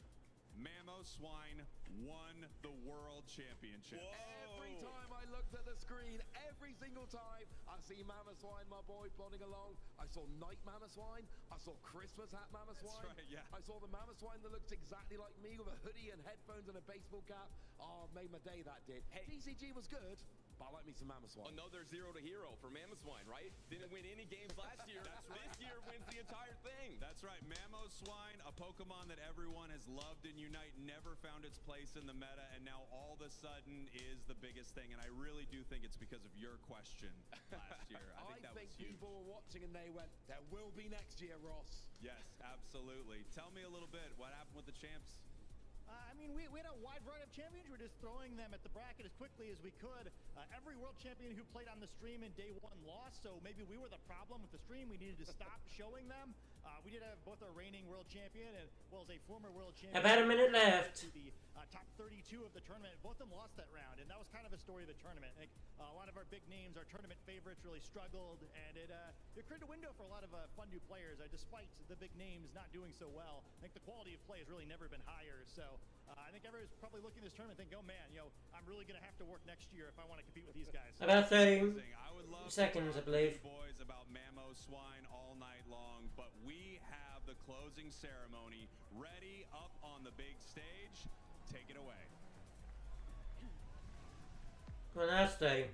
Mammothswine won the world championship. Every time I looked at the screen, every single time, I see Mammothswine, my boy, plodding along. I saw Night Mammothswine. I saw Christmas Hat Mammothswine. That's right, yeah. I saw the Mammothswine that looks exactly like me with a hoodie and headphones and a baseball cap. Oh, made my day, that did. Hey, TCG was good, but I like me some Mammothswine. Another 0 to hero for Mammothswine, right? Didn't win any games last year. That's right. This year wins the entire thing. That's right. Mammothswine, a Pokemon that everyone has loved in Unite, never found its place in the meta, and now all of a sudden is the biggest thing. And I really do think it's because of your question last year. I think that was huge. People were watching and they went, there will be next year, Ross. Yes, absolutely. Tell me a little bit. What happened with the champs? I mean, we had a wide variety of champions. We're just throwing them at the bracket as quickly as we could. Every world champion who played on the stream in day 1 lost, so maybe we were the problem with the stream. We needed to stop showing them. We did have both a reigning world champion and well as a former world champion. About a minute left. To the top 32 of the tournament. Both of them lost that round, and that was kind of a story of the tournament. I think a lot of our big names, our tournament favorites, really struggled, and it created a window for a lot of fun new players. Despite the big names not doing so well, I think the quality of play has really never been higher. So I think everyone's probably looking at this tournament and thinking, oh man, I'm really going to have to work next year if I want to compete with these guys. About 30 I would love seconds, I believe. Boys about Mammothswine all night long, but we have the closing ceremony ready up on the big stage. Take it away. Well, that's day.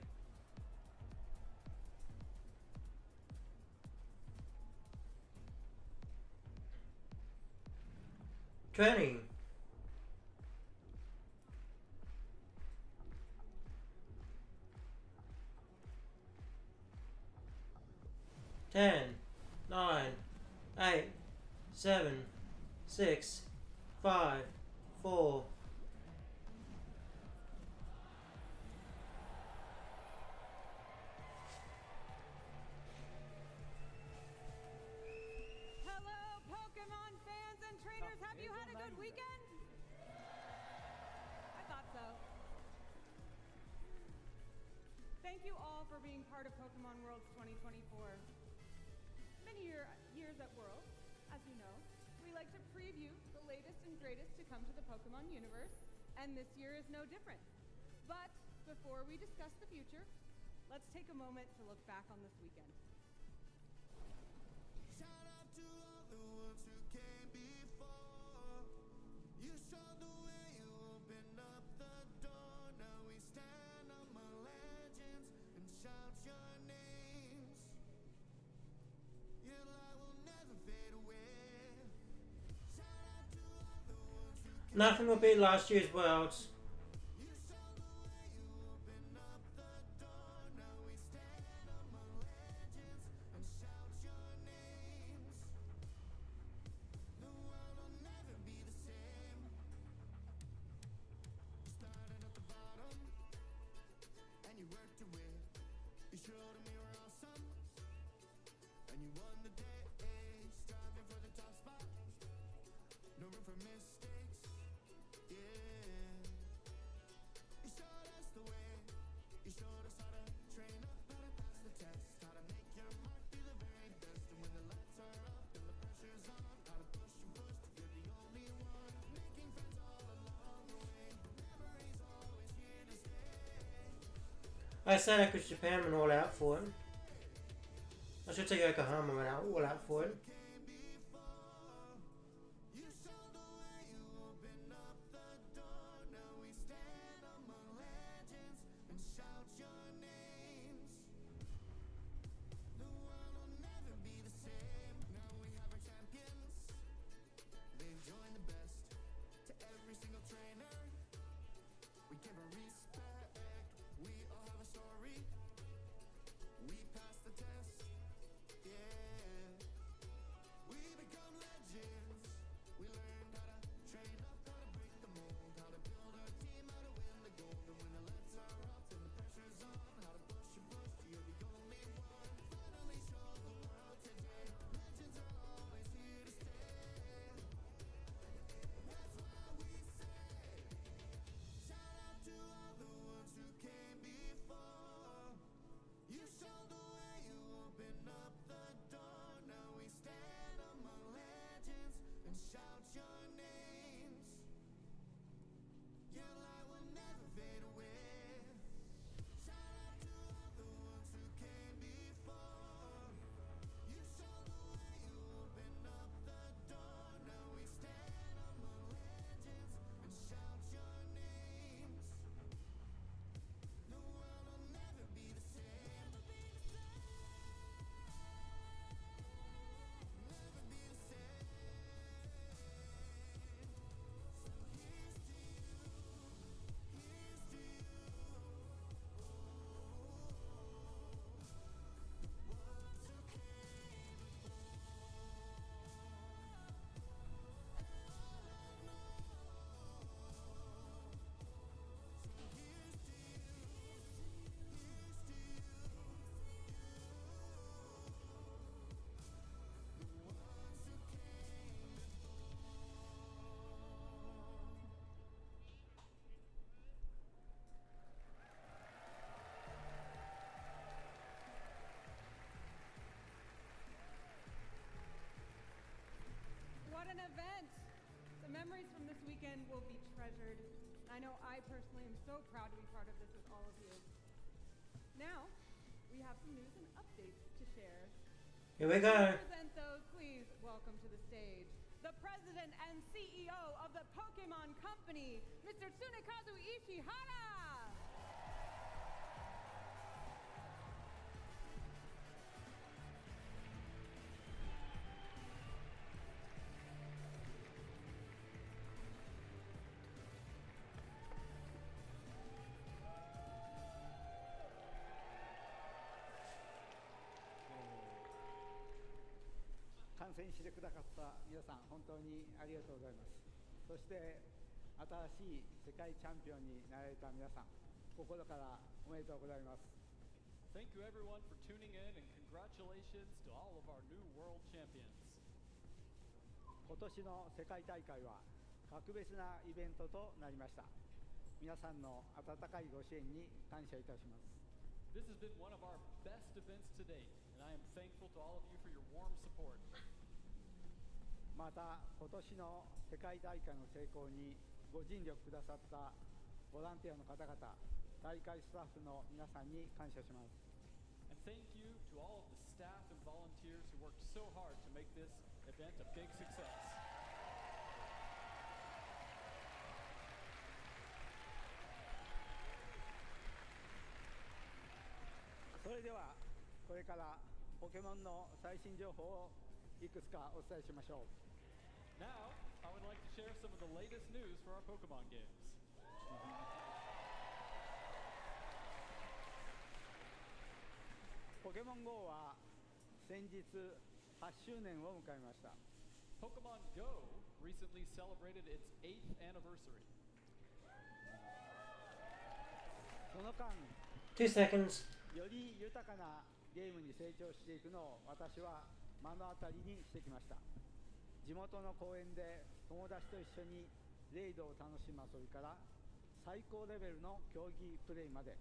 Training. Ten, 9, 8, 7, 6, 5, 4. Hello, Pokemon fans and trainers. Have you had a good weekend? I thought so. Thank you all for being part of Pokemon Worlds 2024. Many years at Worlds, as you know, we like to preview the latest and greatest to come to the Pokemon universe, and this year is no different. But before we discuss the future, let's take a moment to look back on this weekend. Shout out to all the ones who came before. You showed the way, you opened up the door. Now we stand on my legends and shout your names. Your light will never fade away. Shout out to all the ones who came. Nothing will beat last year's Worlds. You showed the way, you opened up the door. Now we stand on my legends and shout your names. The world will never be the same. You started at the bottom and you worked your way. You showed them you were awesome and you won the day. Striving for the top spot, no room for mistakes. Yeah. I say that because Japan went all out for him. I should say Yokohama went all out for him. What an event! The memories from this weekend will be treasured. I know I personally am so proud to be part of this with all of you. Now, we have some news and updates to share. Here we go. To present those, please welcome to the stage the president and CEO of the Pokemon Company, Mr. Tsunekazu Ishihara! 観戦してくださった皆さん、本当にありがとうございます。そして新しい世界チャンピオンになられた皆さん、心からおめでとうございます。 Thank you everyone for tuning in and congratulations to all of our new world champions. 今年の世界大会は格別なイベントとなりました。皆さんの温かいご支援に感謝いたします。 This has been one of our best events to date, and I am thankful to all of you for your warm support. また今年の世界大会の成功にご尽力くださったボランティアの方々、大会スタッフの皆さんに感謝します。 And thank you to all of the staff and volunteers who worked so hard to make this event a big success. それではこれからポケモンの最新情報をいくつかお伝えしましょう。 Now, I would like to share some of the latest news for our Pokemon games. ポケモン GO は先日8周年を迎えました。 Pokemon Go recently celebrated its 8th anniversary. その間、 2 seconds. より豊かなゲームに成長していくのを私は目の当たりにしてきました。地元の公園で友達と一緒にレイドを楽しむ遊びから最高レベルの競技プレイまで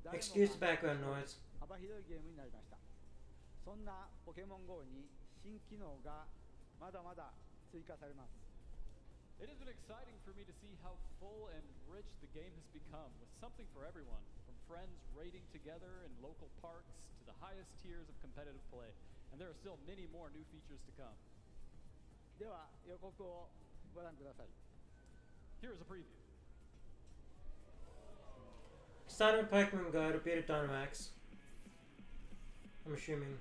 誰もが Excuse the background noise. 幅広いゲームになりました。そんなポケモン GO に新機能がまだまだ追加されます。It has been exciting for me to see how full and rich the game has become, with something for everyone, from friends raiding together in local parks to the highest tiers of competitive play. And there are still many more new features to come. では予告をご覧ください。 Here is a preview. Starting with Pokemon Go to beat a Dynamax. I'm assuming.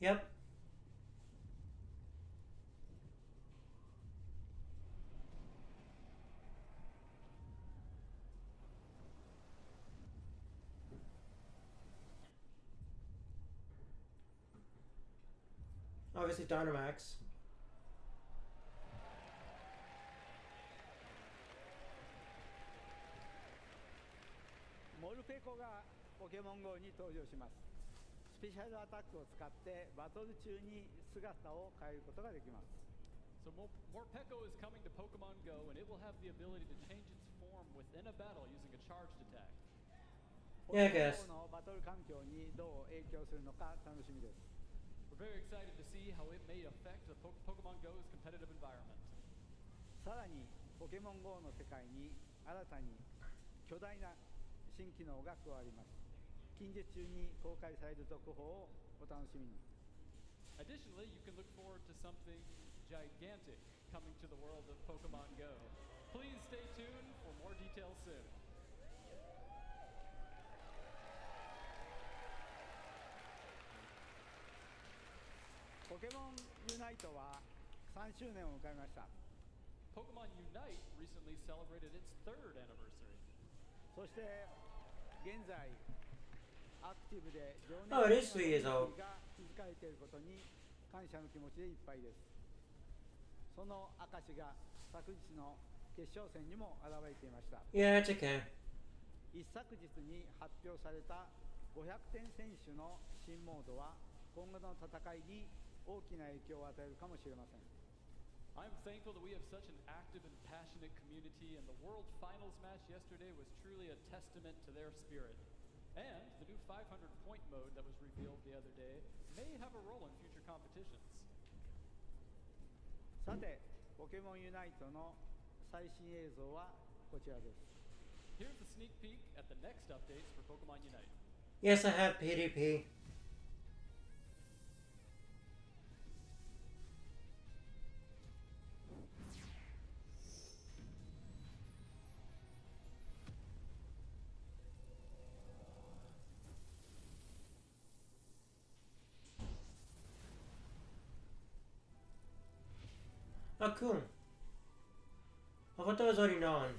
Yep. Obviously Dynamax. モルペコがポケモン GO に登場します。スペシャルアタックを使ってバトル中に姿を変えることができます。 So Morpeko is coming to Pokemon Go, and it will have the ability to change its form within a battle using a charged attack. Yeah, I guess. のバトル環境にどう影響するのか楽しみです。 We're very excited to see how it may affect the Pokemon Go's competitive environment. さらにポケモン GO の世界に新たに巨大な新機能が加わります。近日中に公開される続報をお楽しみに。 Additionally, you can look forward to something gigantic coming to the world of Pokemon Go. Please stay tuned for more details soon. ポケモンユナイトは3周年を迎えました。 Pokemon Unite recently celebrated its 3rd anniversary. そして現在アクティブで情熱 Oh, it is 3 years 的な old. コミュニティが築かれていることに感謝の気持ちでいっぱいです。その証が昨日の決勝戦にも現れていました。 Yeah, it's okay. 一昨日に発表された500点選手の新モードは今後の戦いに大きな影響を与えるかもしれません。 I'm thankful that we have such an active and passionate community, and the World Finals match yesterday was truly a testament to their spirit. And the new 500-point mode that was revealed the other day may have a role in future competitions. さて、ポケモンユナイトの最新映像はこちらです。 Here's a sneak peek at the next updates for Pokemon Unite. Yes, I have PDP. Oh, cool. I thought that was already known.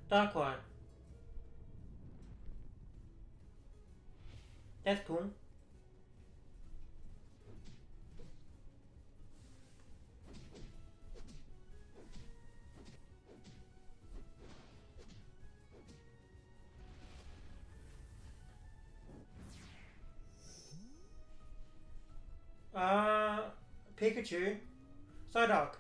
Darkrai. That's cool. Pikachu. Psyduck.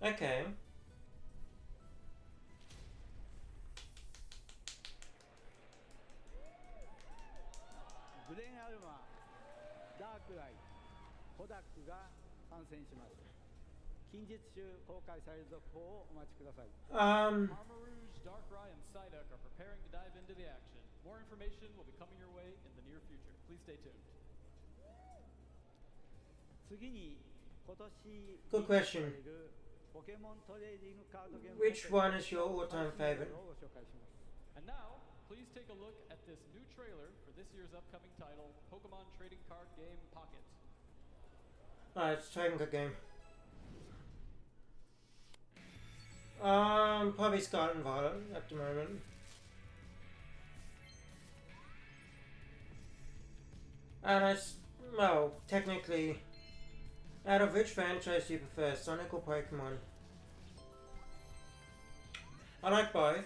Okay. Glen Alma, Darkrai, コダックが参戦します。近日中公開される続報をお待ちください。Armor Rouge, Darkrai, and Psyduck are preparing to dive into the action. More information will be coming your way in the near future. Please stay tuned. 次に今年 Good question. ポケモントレーディングカードゲーム Which one is your all-time favorite? をご紹介します。 And now, please take a look at this new trailer for this year's upcoming title, Pokemon Trading Card Game Pocket. It's a trading card game. Probably Scarlet and Violet at the moment. And well, technically, out of which franchise do you prefer, Sonic or Pokemon? I like both.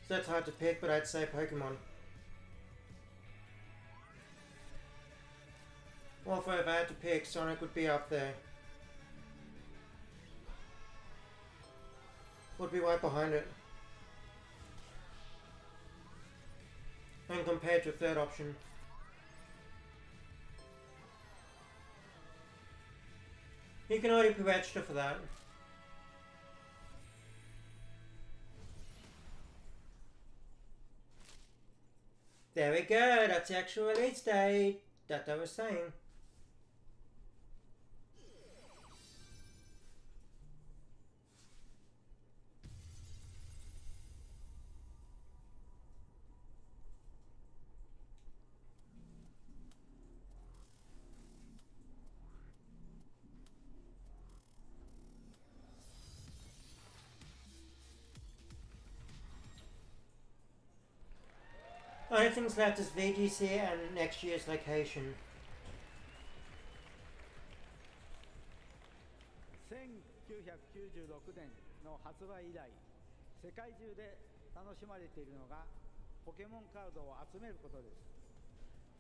So it's hard to pick, but I'd say Pokemon. Although if I had to pick, Sonic would be up there. Would be right behind it. And compared to a third option. You can already pre-register for that. There we go, that's the actual release date that I was saying. Only things left is VGC and next year's location. 1996年の発売以来、世界中で楽しまれているのがポケモンカードを集めることです。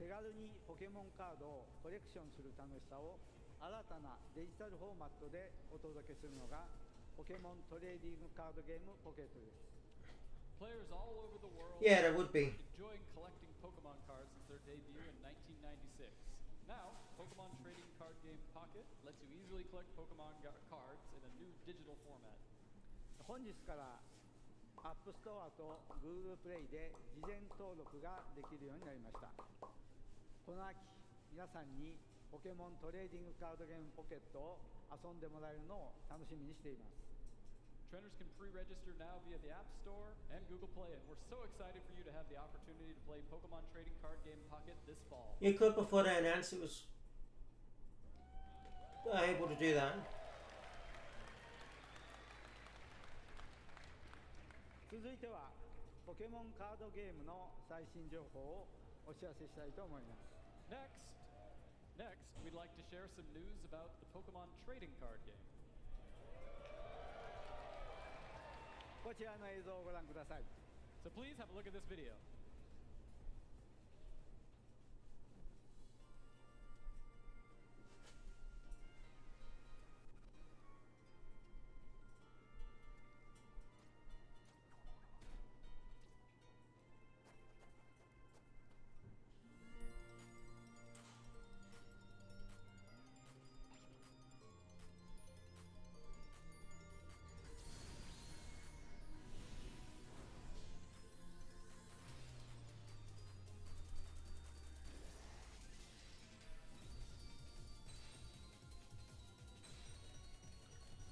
手軽にポケモンカードをコレクションする楽しさを新たなデジタルフォーマットでお届けするのがポケモントレーディングカードゲームポケットです。 Players all over the world Yeah, there would be. enjoying collecting Pokemon cards since their debut in 1996. Now, Pokemon Trading Card Game Pocket lets you easily collect Pokemon cards in a new digital format. 本日からアップストアと Google プレイで事前登録ができるようになりました。この秋、皆さんにポケモントレーディングカードゲームポケットを遊んでもらえるのを楽しみにしています。 Trainers can pre-register now via the App Store and Google Play, and we're so excited for you to have the opportunity to play Pokemon Trading Card Game Pocket this fall. You could, before they announced it was able to do that. 続いてはポケモンカードゲームの最新情報をお知らせしたいと思います。 Next, we'd like to share some news about the Pokemon Trading Card Game. こちらの映像をご覧ください。 So please have a look at this video.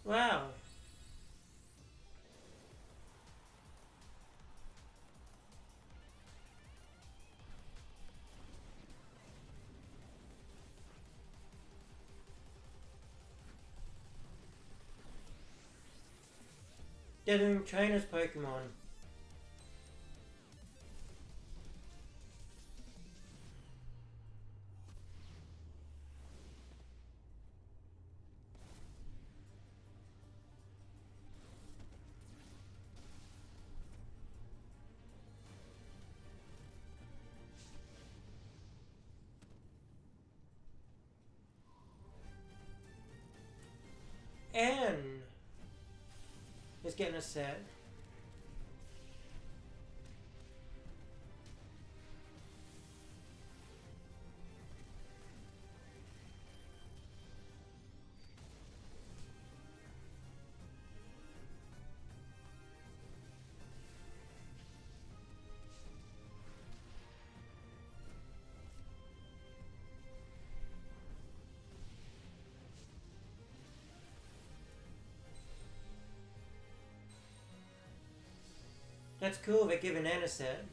Wow. They're doing trainers Pokemon. N is getting a set. That's cool, they're giving Anna a set.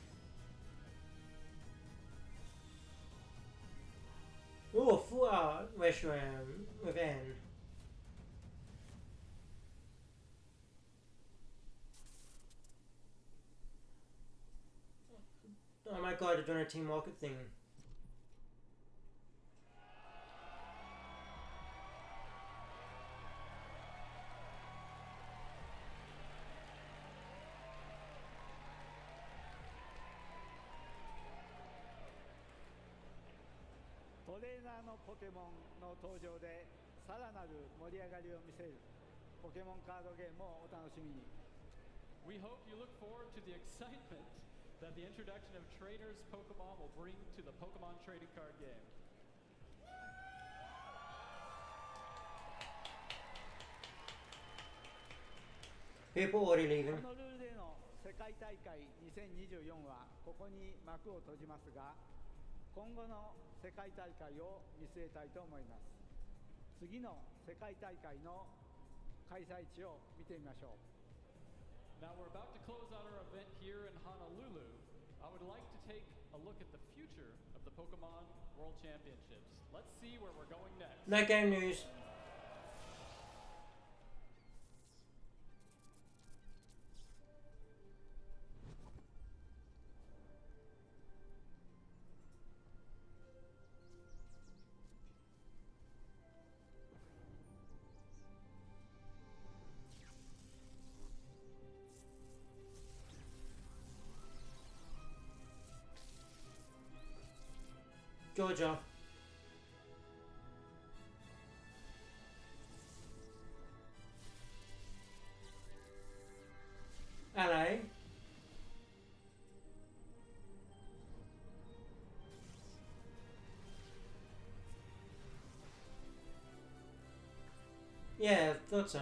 Ooh, a full art Reshiram with Anne. Oh my god, they're doing a Team Rocket thing.トレーナーのポケモンの登場でさらなる盛り上がりを見せるポケモンカードゲームをお楽しみに。 We hope you look forward to the excitement that the introduction of trainers Pokemon will bring to the Pokemon trading card game. People already leaving. このルールでの世界大会2024はここに幕を閉じますが、今後の世界大会を見据えたいと思います。次の世界大会の開催地を見てみましょう。 Now we're about to close out our event here in Honolulu. I would like to take a look at the future of the Pokemon World Championships. Let's see where we're going next. Night game news. Georgia. LA. Yeah, thought so.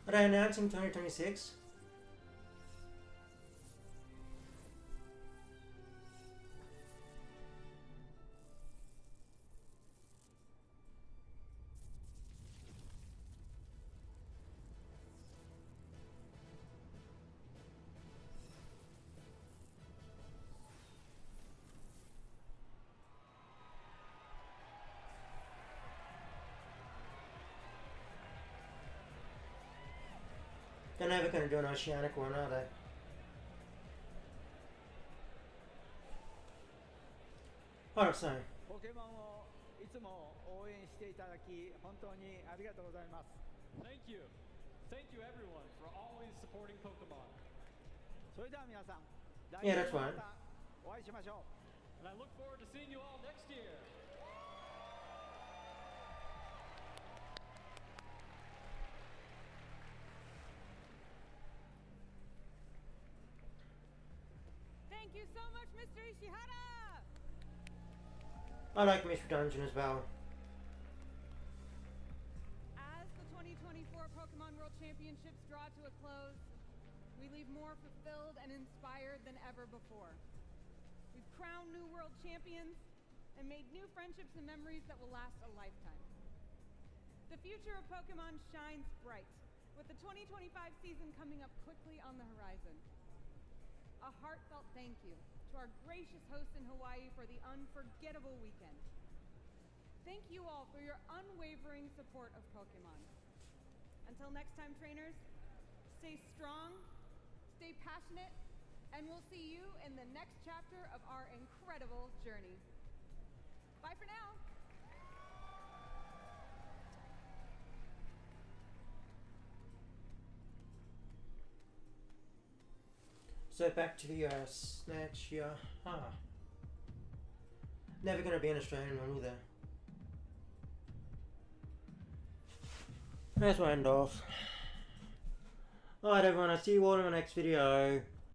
Are they announcing 2026? They're never going to do an Oceanic one, are they? Alright, so. ポケモンをいつも応援していただき本当にありがとうございます。 Thank you. Thank you everyone for always supporting Pokemon. それでは皆さん、来 Yeah, 年 that's ま fine. たお会いしましょう。 And I look forward to seeing you all next year. Thank you so much, Mr. Ishihara! I like Mystery Dungeon as well. As the 2024 Pokemon World Championships draw to a close, we leave more fulfilled and inspired than ever before. We've crowned new world champions and made new friendships and memories that will last a lifetime. The future of Pokemon shines bright, with the 2025 season coming up quickly on the horizon. A heartfelt thank you to our gracious hosts in Hawaii for the unforgettable weekend. Thank you all for your unwavering support of Pokemon. Until next time, trainers, stay strong, stay passionate, and we'll see you in the next chapter of our incredible journey. Bye for now. So back to the US next year. Never going to be an Australian one either. That's my end off. Alright everyone, I'll see you all in my next video.